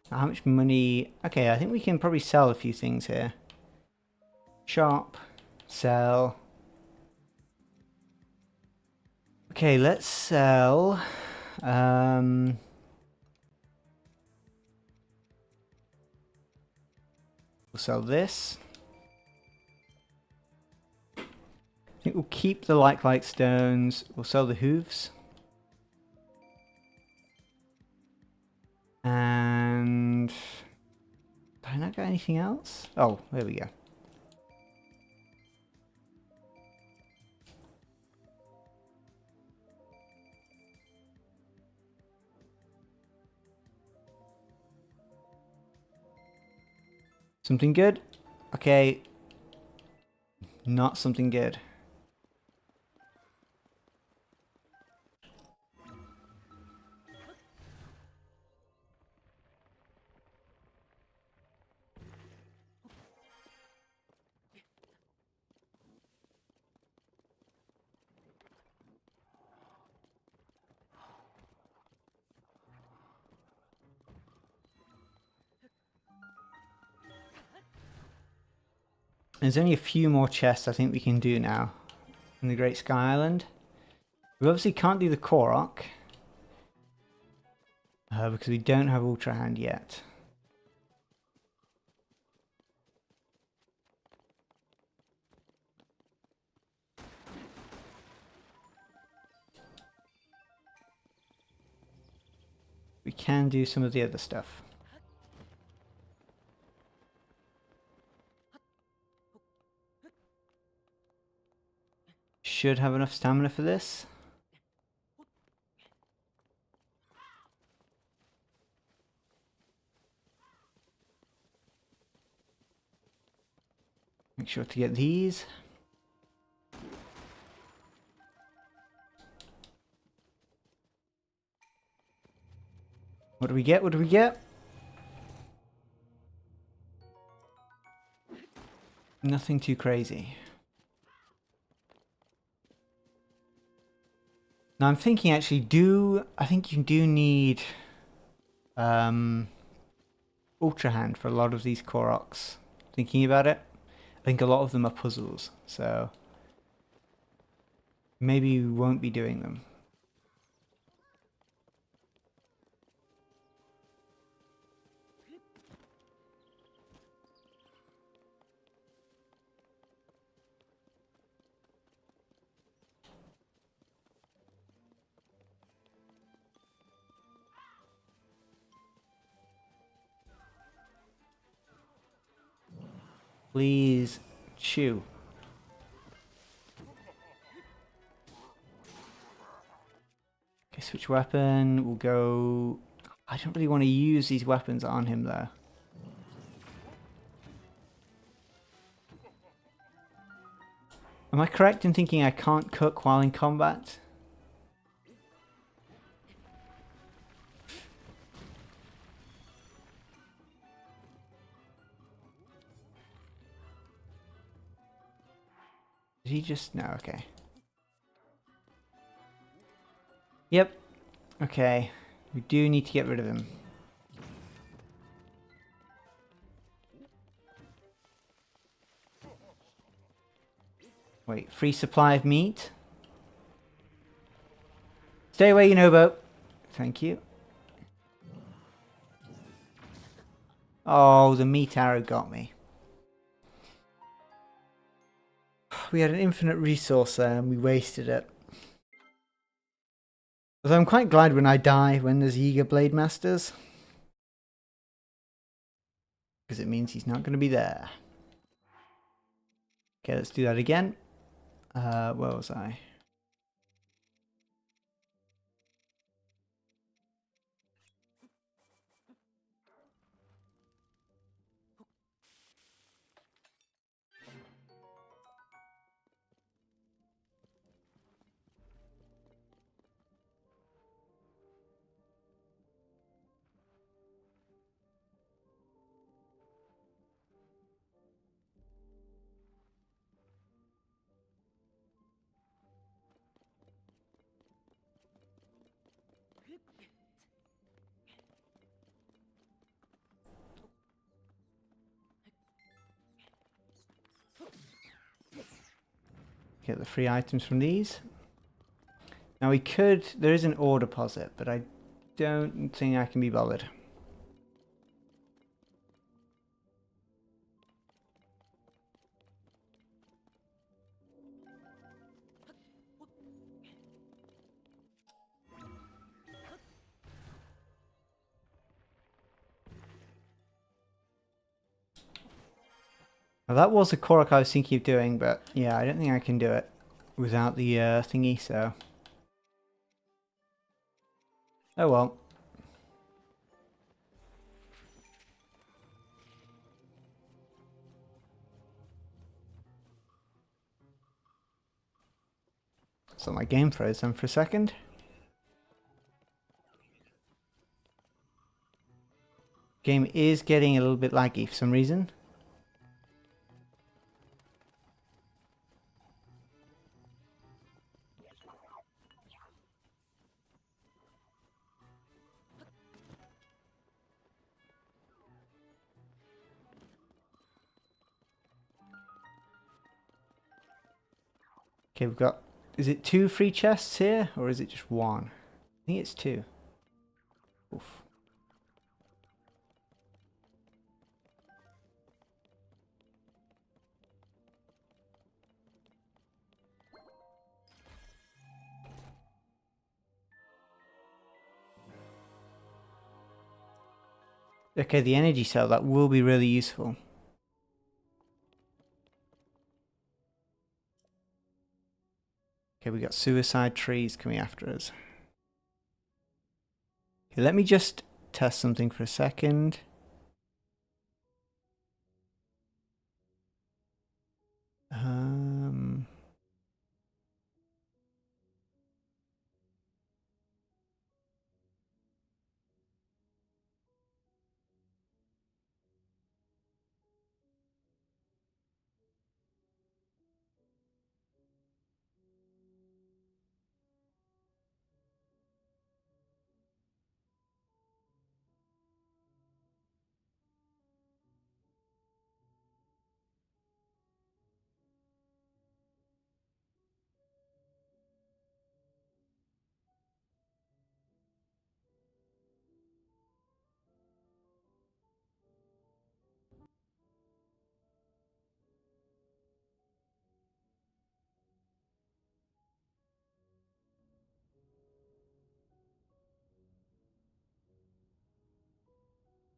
How much money? Okay, I think we can probably sell a few things here. Shop, sell. Okay, let's sell. We'll sell this. I think we'll keep the like stones. We'll sell the hooves. And did I not get anything else? Oh, there we go. Something good? Okay. Not something good. There's only a few more chests I think we can do now in the Great Sky Island. We obviously can't do the Korok because we don't have Ultra Hand yet. We can do some of the other stuff. Should have enough stamina for this. Make sure to get these. What do we get? What do we get? Nothing too crazy. Now I'm thinking actually I think you do need Ultra Hand for a lot of these Koroks. Thinking about it, I think a lot of them are puzzles, so maybe we won't be doing them. Please chew. Okay, switch weapon. We'll go. I don't really want to use these weapons on him though. Am I correct in thinking I can't cook while in combat? Did he just... No, okay. Yep. Okay. We do need to get rid of him. Wait, free supply of meat. Stay away, Yunobo. Thank you. Oh, the meat arrow got me. We had an infinite resource there and we wasted it. Although I'm quite glad when I die when there's Yiga Blade Masters. Because it means he's not going to be there. Okay, let's do that again. Where was I? Get the free items from these. Now we could, there is an ore deposit, but I don't think I can be bothered. Now that was a Korok I was thinking of doing, but yeah, I don't think I can do it without the thingy, so... Oh well. So my game froze then for a second. Game is getting a little bit laggy for some reason. Okay, we've got... Is it 2 free chests here, or is it just 1? I think it's 2. Oof. Okay, the energy cell, that will be really useful. Okay, we got suicide trees coming after us. Okay, let me just test something for a second.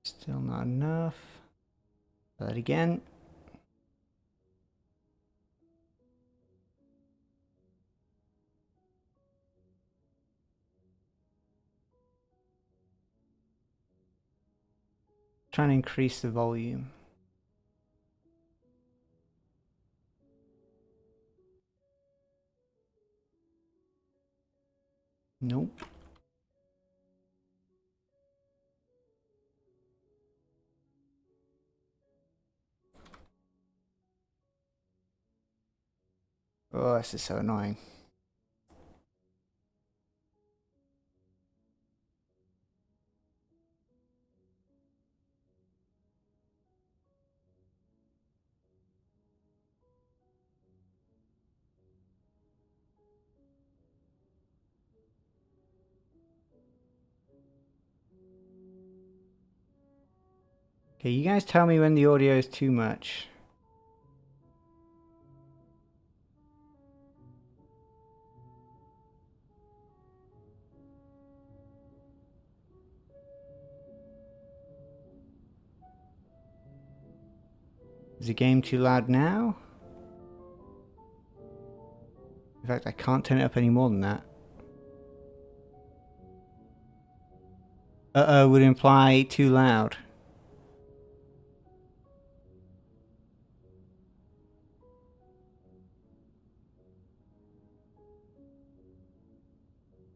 Still not enough. Try that again. Trying to increase the volume. Nope. Oh, this is so annoying. Okay, you guys tell me when the audio is too much. Is the game too loud now? In fact, I can't turn it up any more than that. Uh-oh would imply too loud.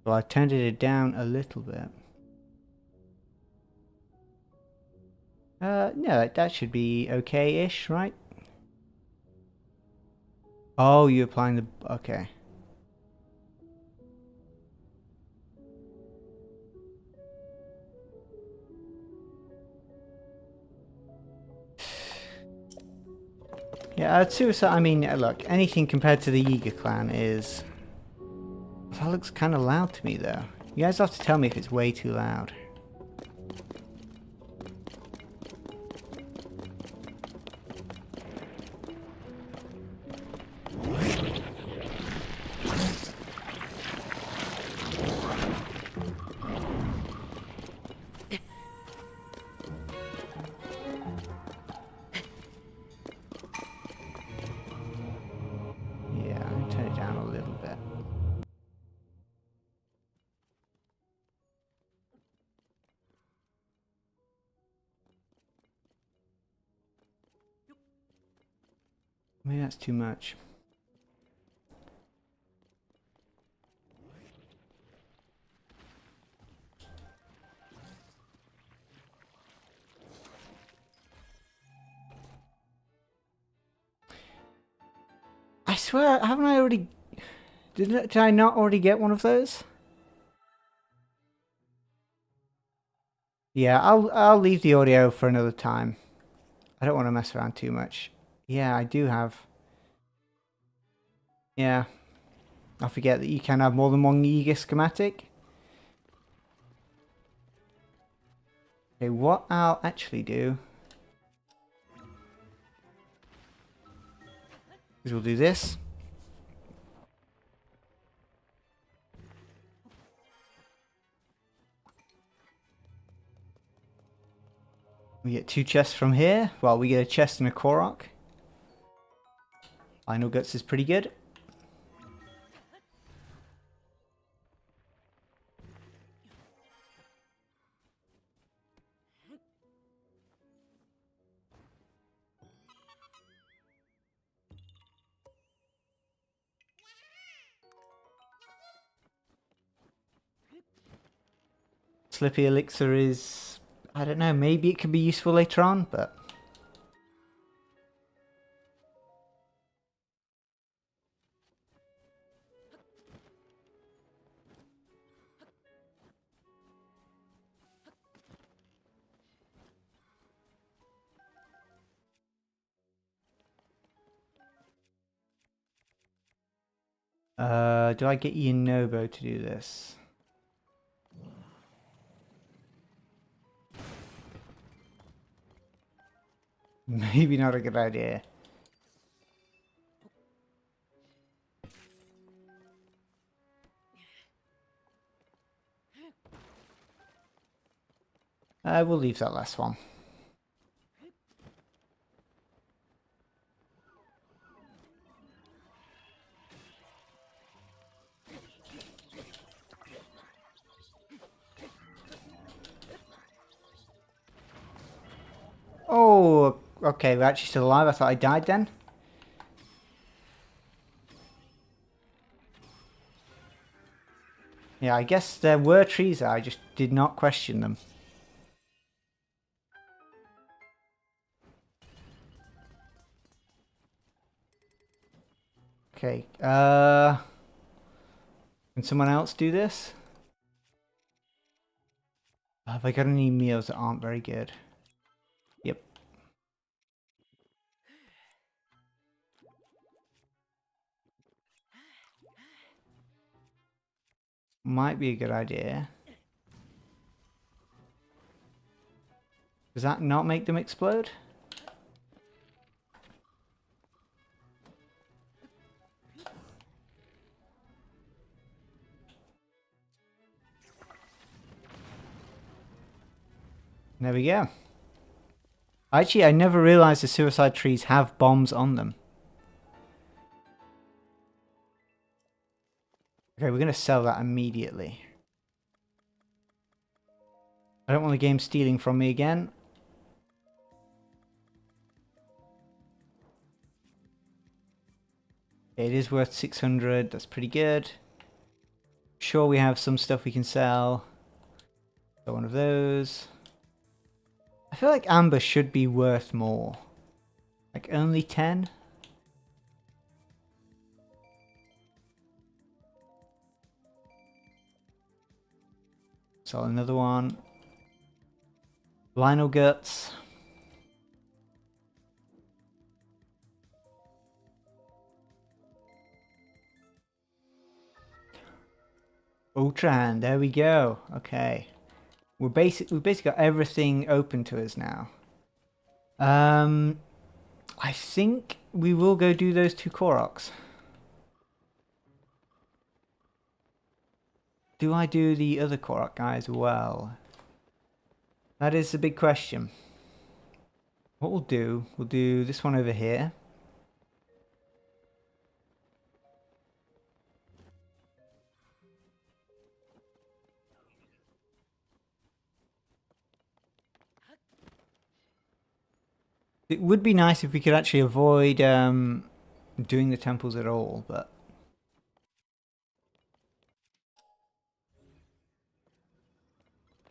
Well, I turned it down a little bit. No, that should be okay-ish, right? Oh, you're applying the... okay. Yeah, suicide, I mean, look, anything compared to the Yiga clan is... that looks kind of loud to me, though. You guys have to tell me if it's way too loud. Yeah, let me turn it down a little bit. Maybe that's too much. I swear, haven't I already... Did I not already get one of those? Yeah, I'll leave the audio for another time. I don't want to mess around too much. Yeah, I do have... yeah. I forget that you can have more than one Yiga schematic. Okay, what I'll actually do is we'll do this. We get 2 chests from here. Well, we get a chest and a Korok. Final Guts is pretty good. Slippy Elixir is... I don't know, maybe it could be useful later on, but... do I get Yonobo to do this? Maybe not a good idea. We'll leave that last one. Oh, okay, we're actually still alive. I thought I died then. Yeah, I guess there were trees there. I just did not question them. Okay, can someone else do this? Have I got any meals that aren't very good? Yep. Might be a good idea. Does that not make them explode? There we go. Actually, I never realized the suicide trees have bombs on them. Okay, we're going to sell that immediately. I don't want the game stealing from me again. Okay, it is worth 600. That's pretty good. Sure, we have some stuff we can sell. So one of those. I feel like amber should be worth more. Like only 10? Sell another one. Lionel guts. Ultran, there we go. Okay. We've basically got everything open to us now. I think we will go do those 2 Koroks. Do I do the other Korok guy as well? That is the big question. What we'll do this one over here. It would be nice if we could actually avoid doing the temples at all, but...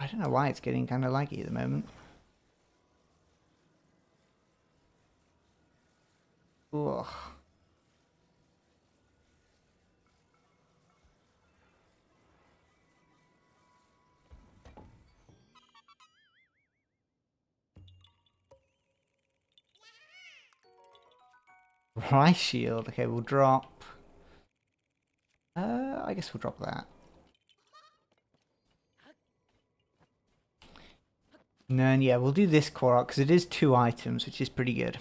I don't know why it's getting kind of laggy at the moment. Ugh. Rice shield. Okay, we'll drop... I guess we'll drop that. And then, yeah, we'll do this Korok, because it is 2 items, which is pretty good.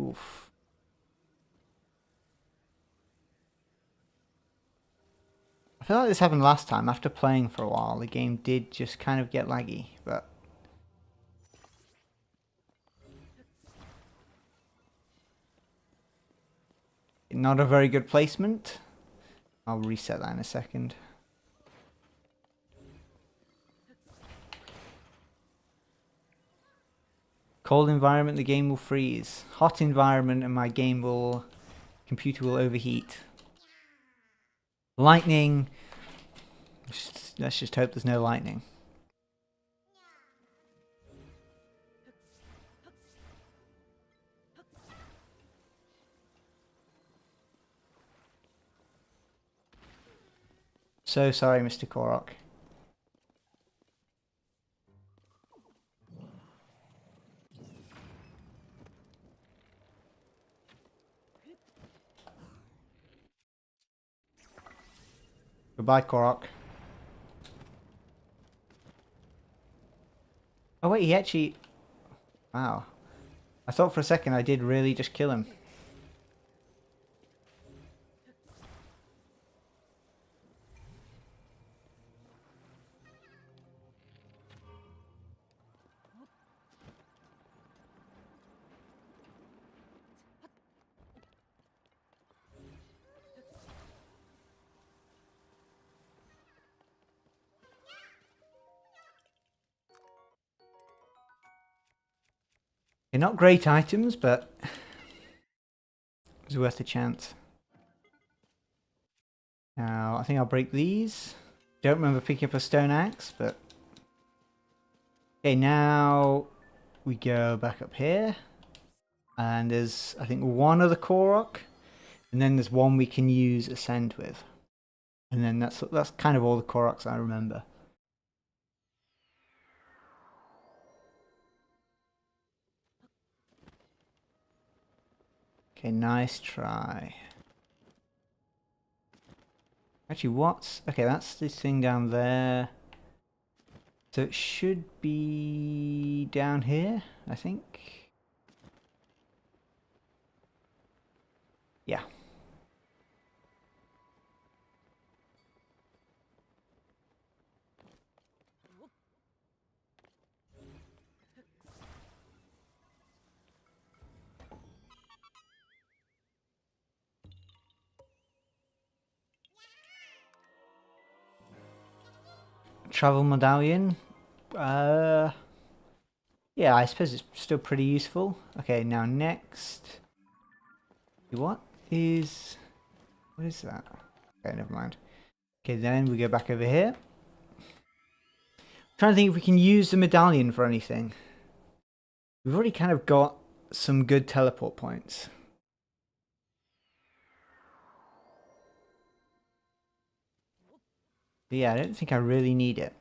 Oof. I feel like this happened last time. After playing for a while, the game did just kind of get laggy, but... Not a very good placement. I'll reset that in a second. Cold environment, the game will freeze. Hot environment, and my game will... computer will overheat. Lightning. Let's just hope there's no lightning. So sorry, Mr. Korok. Goodbye, Korok. Oh wait, he actually... Wow. I thought for a second I did really just kill him. They're not great items, but... it was worth a chance. Now, I think I'll break these. Don't remember picking up a stone axe, but... Okay, now we go back up here. And there's, I think, 1 other Korok. And then there's 1 we can use Ascend with. And then that's kind of all the Koroks I remember. Okay, nice try. Actually, what's... Okay, that's this thing down there. So it should be down here, I think. Yeah. Travel medallion. Yeah, I suppose it's still pretty useful. Okay, now next. What is that? Okay, never mind. Okay, then we go back over here. Trying to think if we can use the medallion for anything. We've already kind of got some good teleport points. But yeah, I don't think I really need it.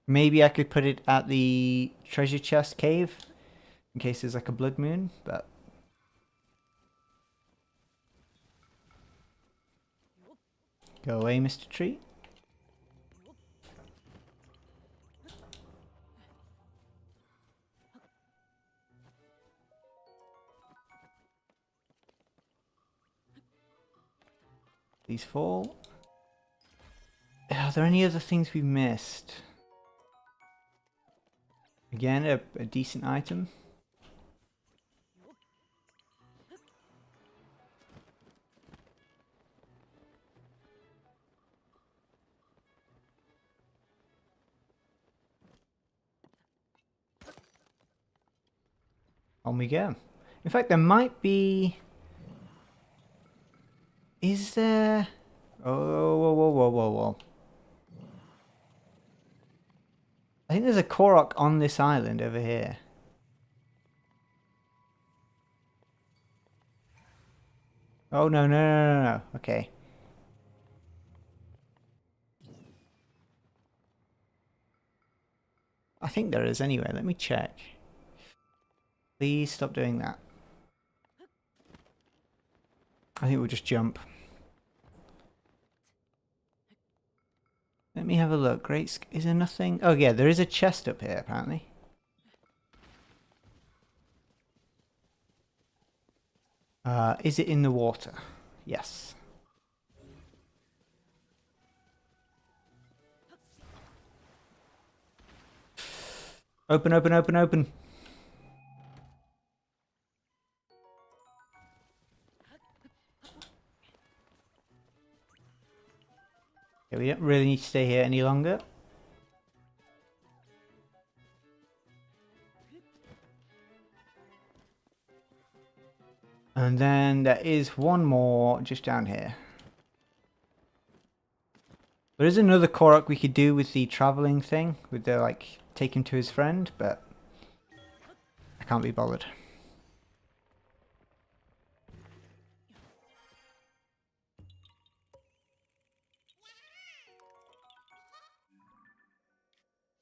Maybe I could put it at the treasure chest cave in case there's like a blood moon, but go away, Mr. Tree. These fall. Are there any other things we missed? Again, a decent item. On we go. In fact, there might be... Is there... Oh, whoa, whoa, whoa, whoa, whoa. I think there's a Korok on this island over here. Oh, no, no, no, no, no. Okay. I think there is anyway. Let me check. Please stop doing that. I think we'll just jump. Let me have a look. Great. Is there nothing? Oh, yeah, there is a chest up here, apparently. Is it in the water? Yes. Open, open, open, open. Okay, we don't really need to stay here any longer. And then there is one more just down here. There is another Korok we could do with the traveling thing, with the like take him to his friend, but I can't be bothered.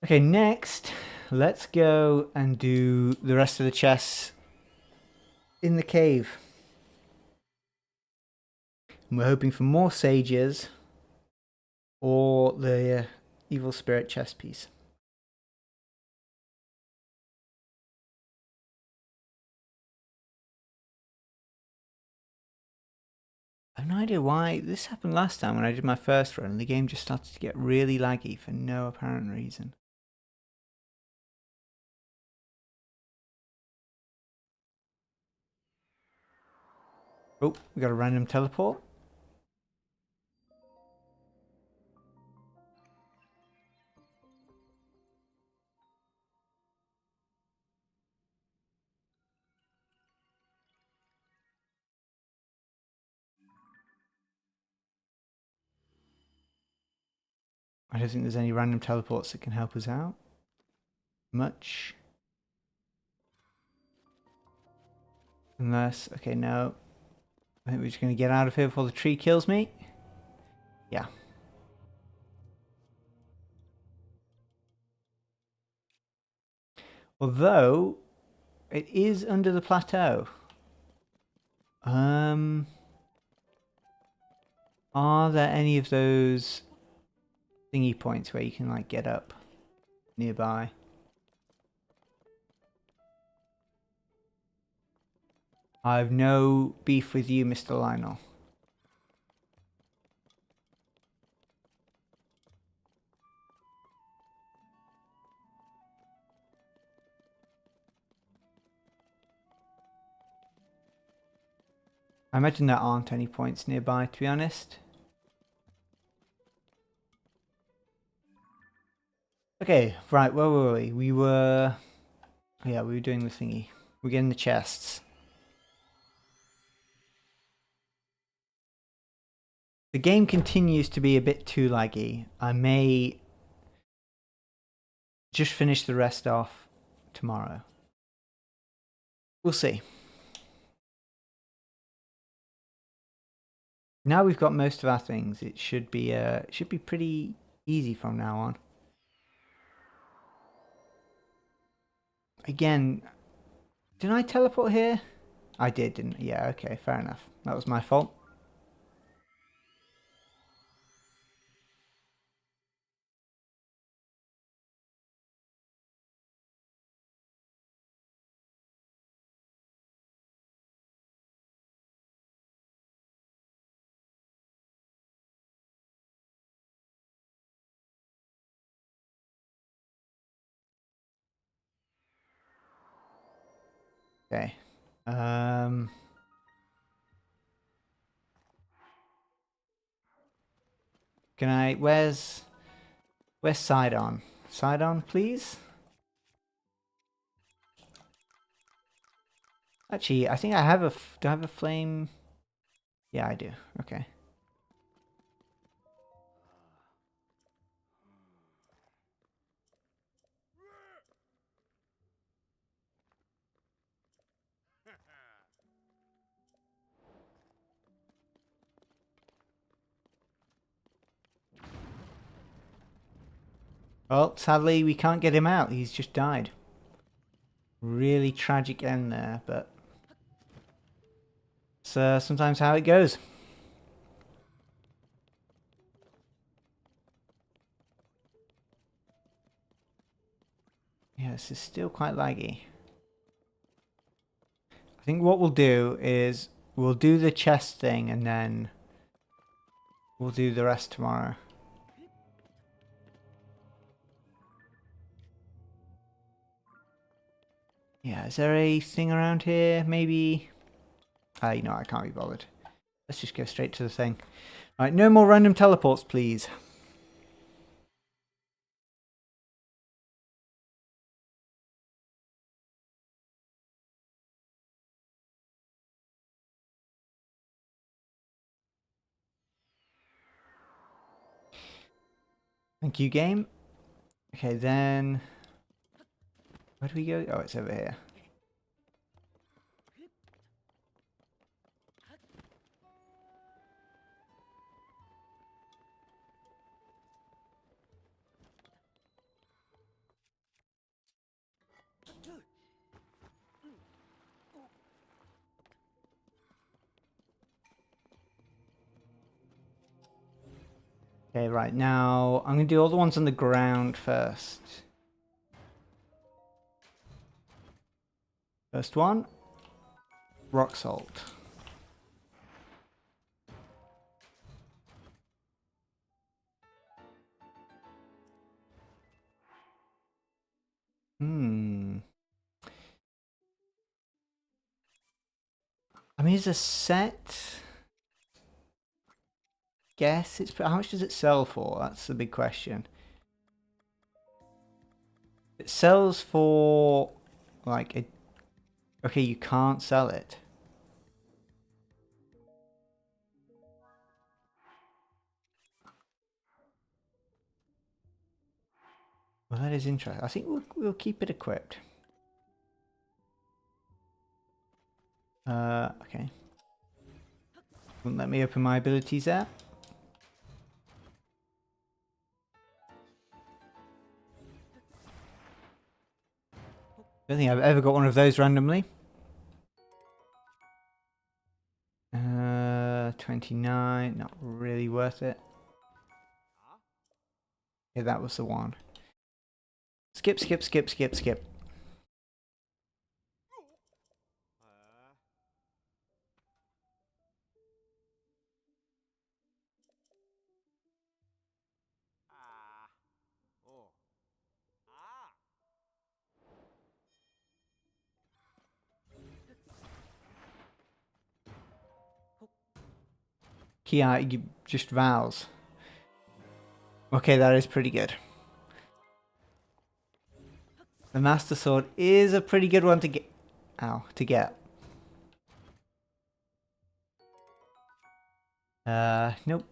Okay, next, let's go and do the rest of the chests in the cave. And we're hoping for more sages or the evil spirit chest piece. I have no idea why this happened last time when I did my first run and the game just started to get really laggy for no apparent reason. Oh, we got a random teleport. I don't think there's any random teleports that can help us out much. Unless, okay, no. I think we're just going to get out of here before the tree kills me. Yeah. Although, it is under the plateau. Are there any of those thingy points where you can like get up nearby? I've no beef with you, Mr. Lionel. I imagine there aren't any points nearby, to be honest. Okay, right, where were we? We were... Yeah, we were doing the thingy. We're getting the chests. The game continues to be a bit too laggy. I may just finish the rest off tomorrow. We'll see. Now we've got most of our things. It should be pretty easy from now on. Again, did I teleport here? I did, didn't I? Yeah, okay, fair enough. That was my fault. Okay. Can I... Where's Sidon? Sidon, please? Actually, I think I have a... Do I have a flame? Yeah, I do. Okay. Well, sadly, we can't get him out. He's just died. Really tragic end there, but it's sometimes how it goes. Yeah, this is still quite laggy. I think what we'll do is we'll do the chest thing and then we'll do the rest tomorrow. Yeah, is there a thing around here? Maybe... you know, I can't be bothered. Let's just go straight to the thing. Alright, no more random teleports, please. Thank you, game. Okay, then... Where do we go? Oh, it's over here. Okay, right, now I'm going to do all the ones on the ground first. First one, rock salt. I mean, is a set... Guess it's... How much does it sell for? That's the big question. It sells for... Like, a... Okay, you can't sell it. Well, that is interesting. I think we'll keep it equipped. Okay. Wouldn't let me open my abilities there. Don't think I've ever got one of those randomly. 29, not really worth it. Yeah, that was the one. Skip, skip, skip, skip, skip. Kia, just vowels. Okay, that is pretty good. The Master Sword is a pretty good one to get. Ow, to get. Nope.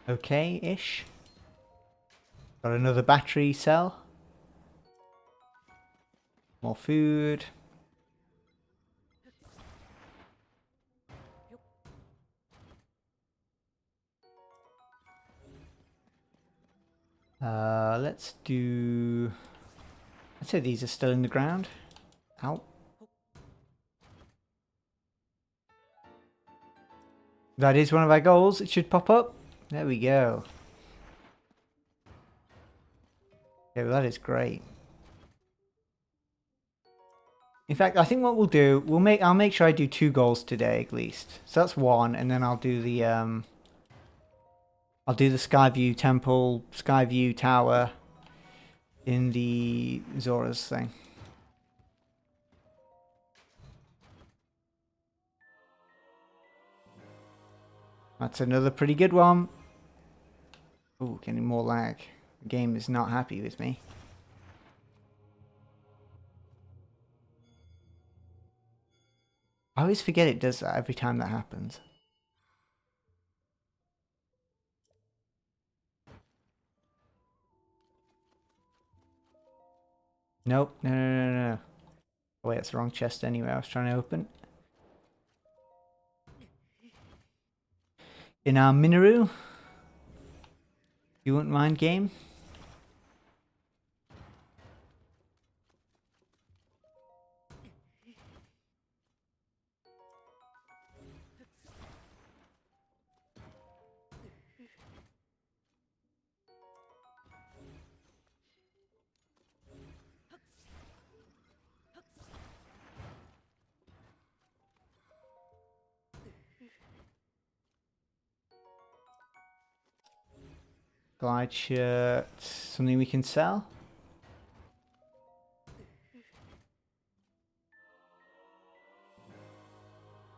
Okay-ish. Got another battery cell. More food. Let's do... I'd say these are still in the ground. Ow. That is one of our goals. It should pop up. There we go. Yeah, well, that is great. In fact, I think what we'll do, I'll make sure I do 2 goals today at least. So that's 1, and then I'll do the Skyview Temple, Skyview Tower in the Zora's thing. That's another pretty good one. Ooh, getting more lag. The game is not happy with me. I always forget it does that every time that happens. Nope, no, no, no, no. Oh, wait, that's the wrong chest anyway. I was trying to open. In our Minoru, you wouldn't mind game? Glide shirt, something we can sell?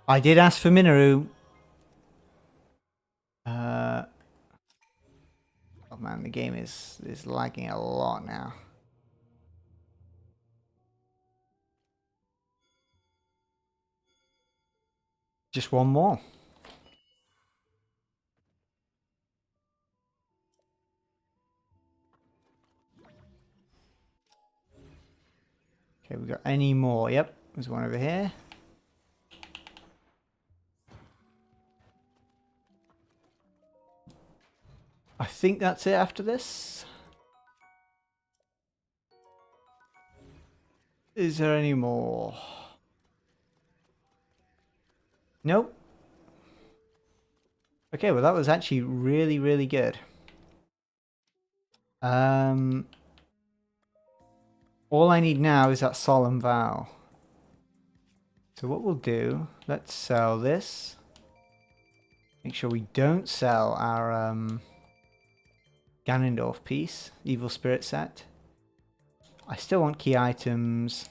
I did ask for Minoru. Oh man, the game is lagging a lot now. Just one more. Okay, we got any more? Yep, there's one over here. I think that's it after this. Is there any more? Nope. Okay, well that was actually really, really good. All I need now is that solemn vow. So what we'll do, let's sell this. Make sure we don't sell our Ganondorf piece, Evil Spirit set. I still want key items.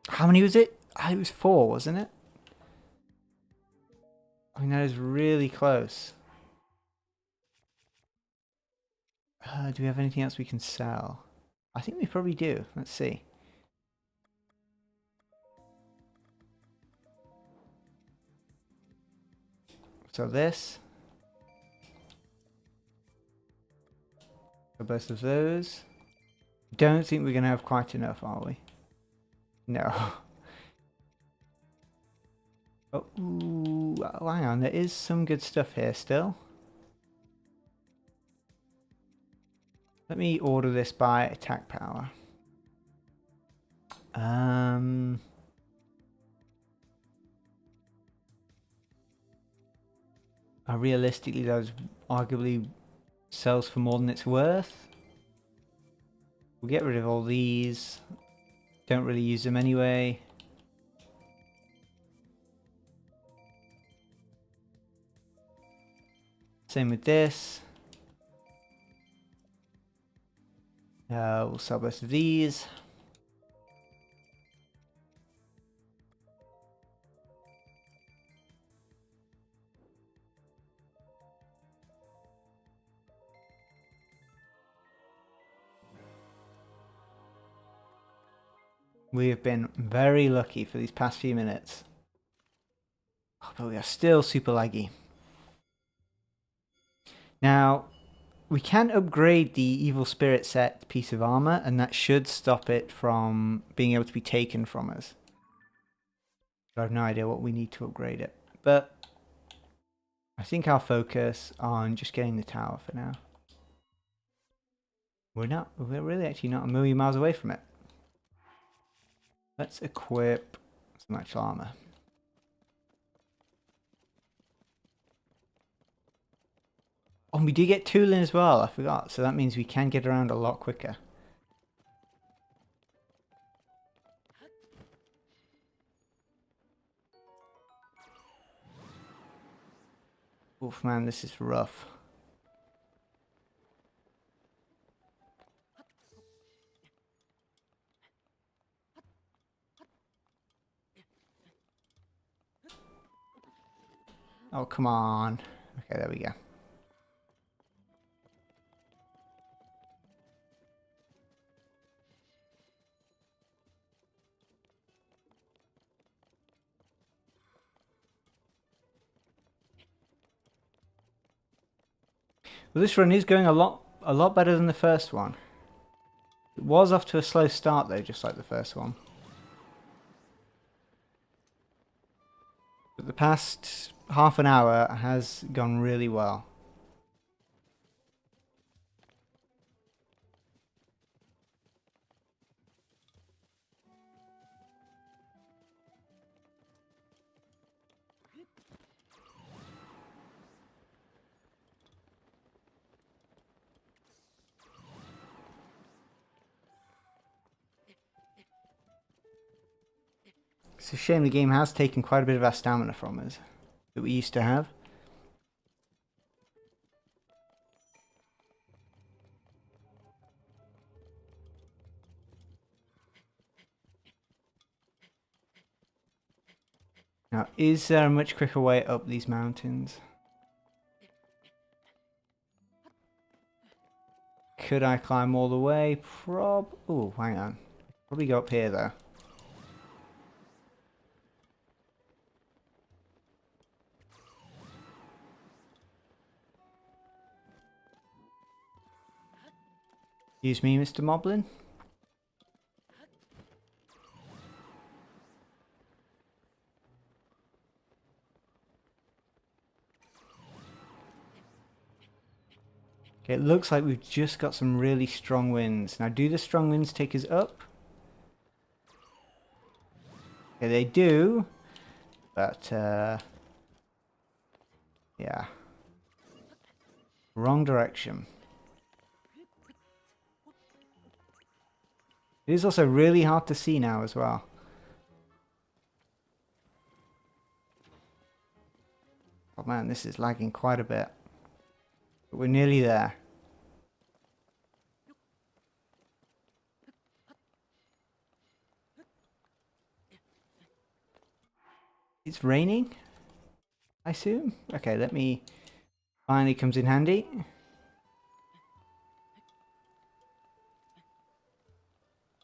How many was it? It was 4, wasn't it? I mean, that is really close. Do we have anything else we can sell? I think we probably do. Let's see. So this. For both of those. Don't think we're going to have quite enough, are we? No. Oh, ooh, oh, hang on, there is some good stuff here still. Let me order this by attack power. Realistically, those arguably sells for more than it's worth. We'll get rid of all these. Don't really use them anyway. Same with this. We'll sell both of these. We have been very lucky for these past few minutes. Oh, but we are still super laggy. Now, we can upgrade the Evil Spirit set piece of armor, and that should stop it from being able to be taken from us. I have no idea what we need to upgrade it. But I think I'll focus on just getting the tower for now. We're really actually not a million miles away from it. Let's equip some actual armor. Oh, we do get tooling as well, I forgot. So that means we can get around a lot quicker. Oof, man, this is rough. Oh, come on. Okay, there we go. Well, this run is going a lot better than the first one. It was off to a slow start though, just like the first one. But the past half an hour has gone really well. It's a shame the game has taken quite a bit of our stamina from us that we used to have. Now, is there a much quicker way up these mountains? Could I climb all the way? Oh, hang on. Probably go up here though. Excuse me, Mr. Moblin. Okay, it looks like we've just got some really strong winds. Now, do the strong winds take us up? Okay, they do. But, yeah. Wrong direction. It is also really hard to see now as well. Oh man, this is lagging quite a bit. But we're nearly there. It's raining, I assume? Okay, let me... Finally comes in handy.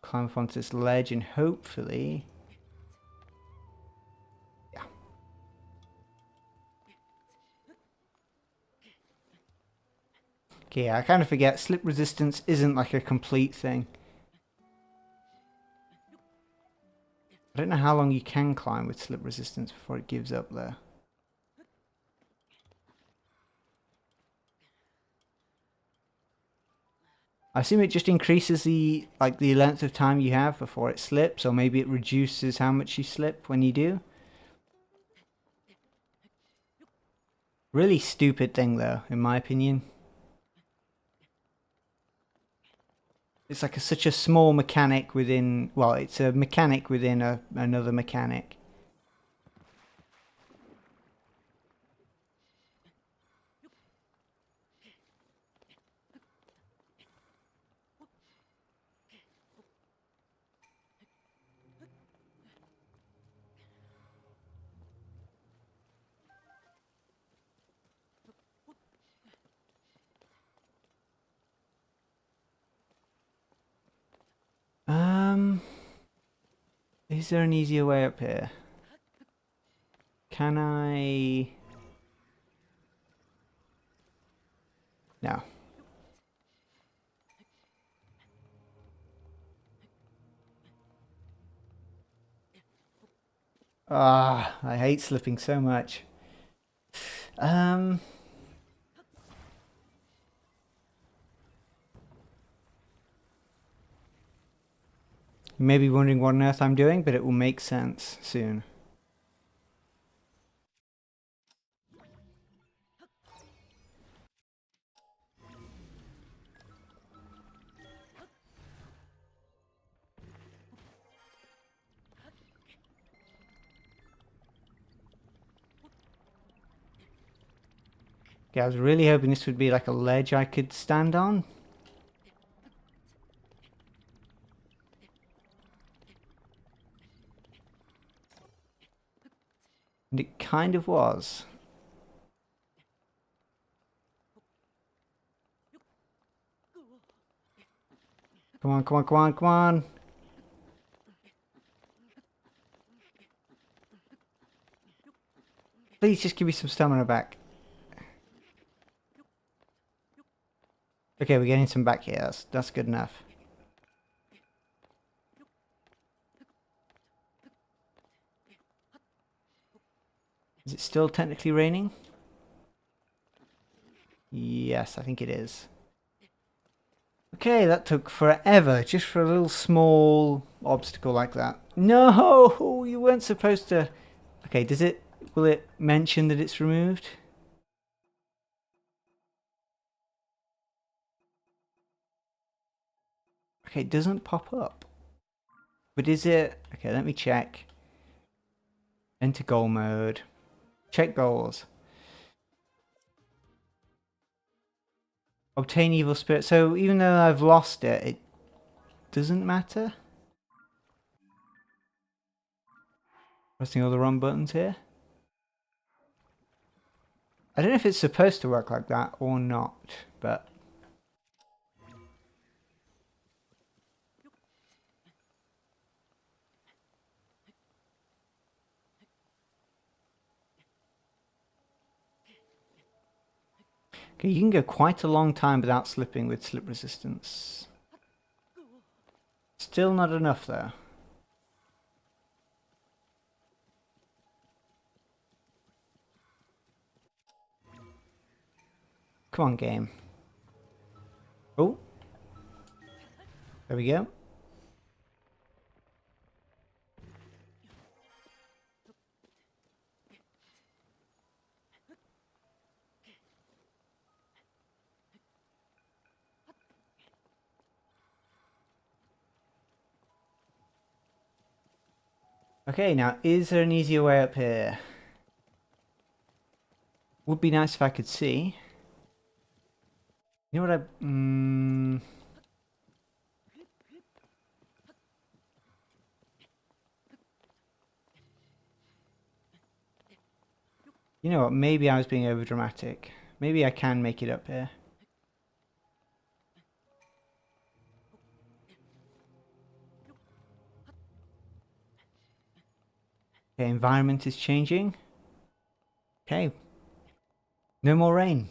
Climb up onto this ledge and hopefully... Yeah. Okay, I kind of forget slip resistance isn't like a complete thing. I don't know how long you can climb with slip resistance before it gives up there. I assume it just increases the length of time you have before it slips, or maybe it reduces how much you slip when you do. Really stupid thing though, in my opinion. It's like such a small mechanic within, well, it's a mechanic within another mechanic. Is there an easier way up here? Can I... No. Ah, I hate slipping so much. You may be wondering what on earth I'm doing, but it will make sense soon. Okay, I was really hoping this would be like a ledge I could stand on. And it kind of was. Come on, come on, come on, come on. Please just give me some stamina back. Okay, we're getting some back here. That's good enough. Is it still technically raining? Yes, I think it is. Okay, that took forever, just for a little small obstacle like that. No, you weren't supposed to... Okay, will it mention that it's removed? Okay, it doesn't pop up. But is it... Okay, let me check. Enter goal mode. Check goals. Obtain evil spirit. So even though I've lost it, it doesn't matter? Pressing all the wrong buttons here. I don't know if it's supposed to work like that or not, but... Okay, you can go quite a long time without slipping with slip resistance. Still not enough though. Come on, game. Oh. There we go. Okay, now is there an easier way up here? Would be nice if I could see. You know what You know what, maybe I was being over dramatic. Maybe I can make it up here. Okay, environment is changing. Okay. No more rain.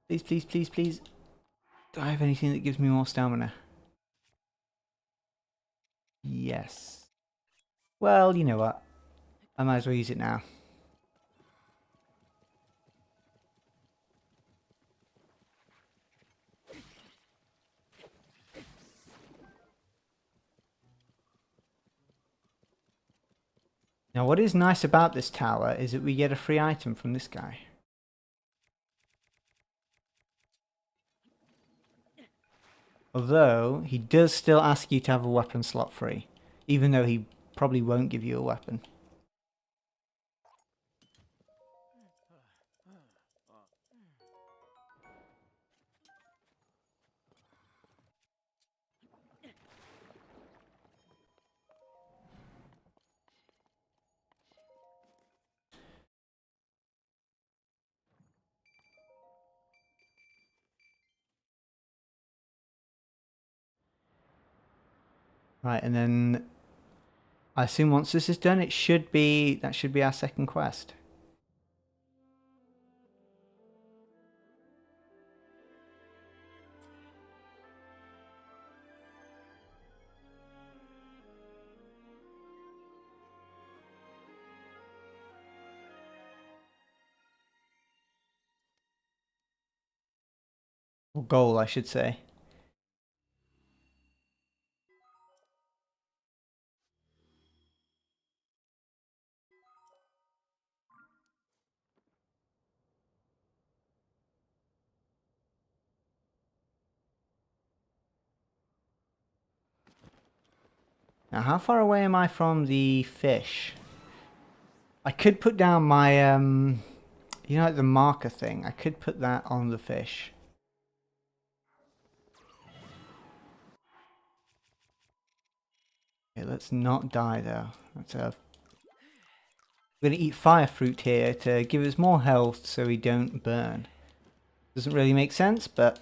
Please, please, please, please. Do I have anything that gives me more stamina? Yes. Well, you know what? I might as well use it now. Now, what is nice about this tower is that we get a free item from this guy. Although, he does still ask you to have a weapon slot free, even though he probably won't give you a weapon. Right, and then I assume once this is done, that should be our second quest. Or goal, I should say. Now, how far away am I from the fish? I could put down my, you know, like the marker thing. I could put that on the fish. Okay, let's not die though. We're going to eat fire fruit here to give us more health so we don't burn. Doesn't really make sense, but...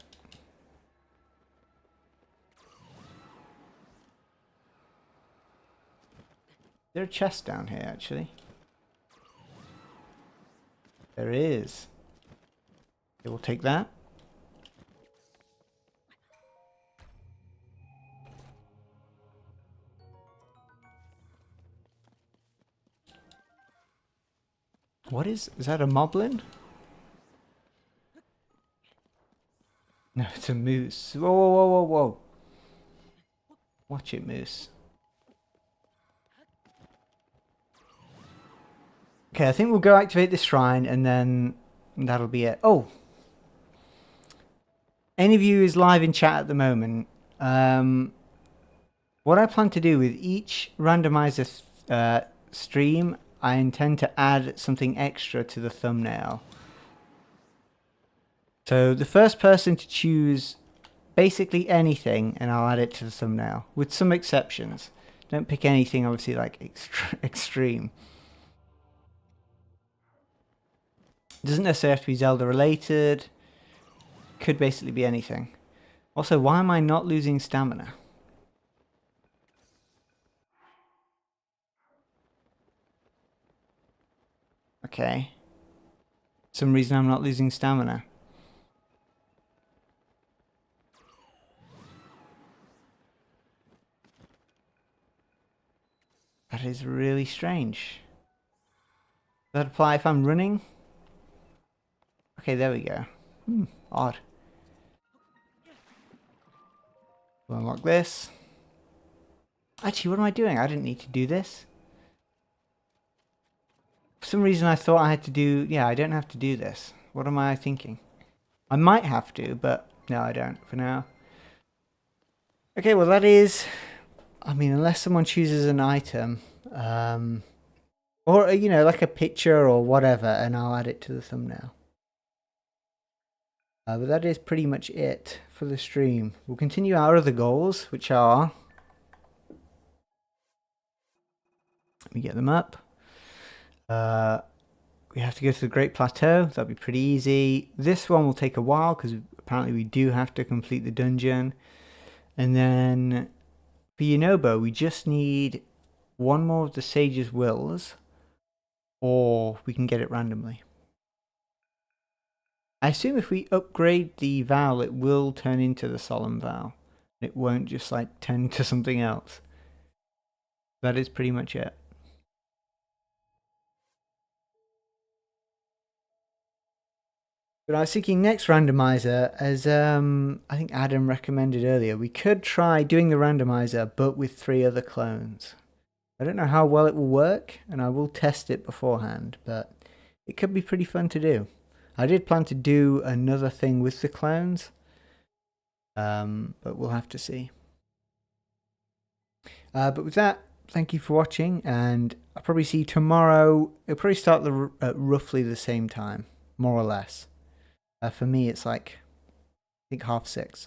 Is there a chest down here, actually? There is. Okay, we'll take that. What is that a moblin? No, it's a moose. Whoa, whoa, whoa, whoa, whoa. Watch it, moose. Okay, I think we'll go activate the shrine and then that'll be it. Oh! Any of you who's live in chat at the moment, what I plan to do with each randomizer stream, I intend to add something extra to the thumbnail. So the first person to choose basically anything and I'll add it to the thumbnail, with some exceptions. Don't pick anything obviously like extreme. Doesn't necessarily have to be Zelda related. Could basically be anything. Also, why am I not losing stamina? Okay. Some reason I'm not losing stamina. That is really strange. Does that apply if I'm running? Okay, there we go. Odd. We'll unlock this. Actually, what am I doing? I didn't need to do this. For some reason I thought I had to do... Yeah, I don't have to do this. What am I thinking? I might have to, but no, I don't for now. Okay, well that is... I mean, unless someone chooses an item, or, you know, like a picture or whatever, and I'll add it to the thumbnail. But that is pretty much it for the stream. We'll continue our other goals, which are... Let me get them up. We have to go to the Great Plateau. That'll be pretty easy. This one will take a while, because apparently we do have to complete the dungeon. And then... For Yunobo, we just need one more of the Sage's Wills, or we can get it randomly. I assume if we upgrade the Vow, it will turn into the Solemn Vow. It won't just like turn into something else. That is pretty much it. But I was thinking next randomizer, as I think Adam recommended earlier, we could try doing the randomizer but with 3 other clones. I don't know how well it will work, and I will test it beforehand, but it could be pretty fun to do. I did plan to do another thing with the clones, but we'll have to see. But with that, thank you for watching, and I'll probably see you tomorrow. It'll probably start at roughly the same time, more or less. For me, it's like, I think 6:30.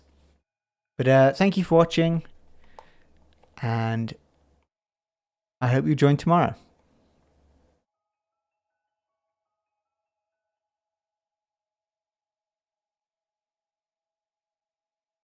But thank you for watching, and I hope you join tomorrow.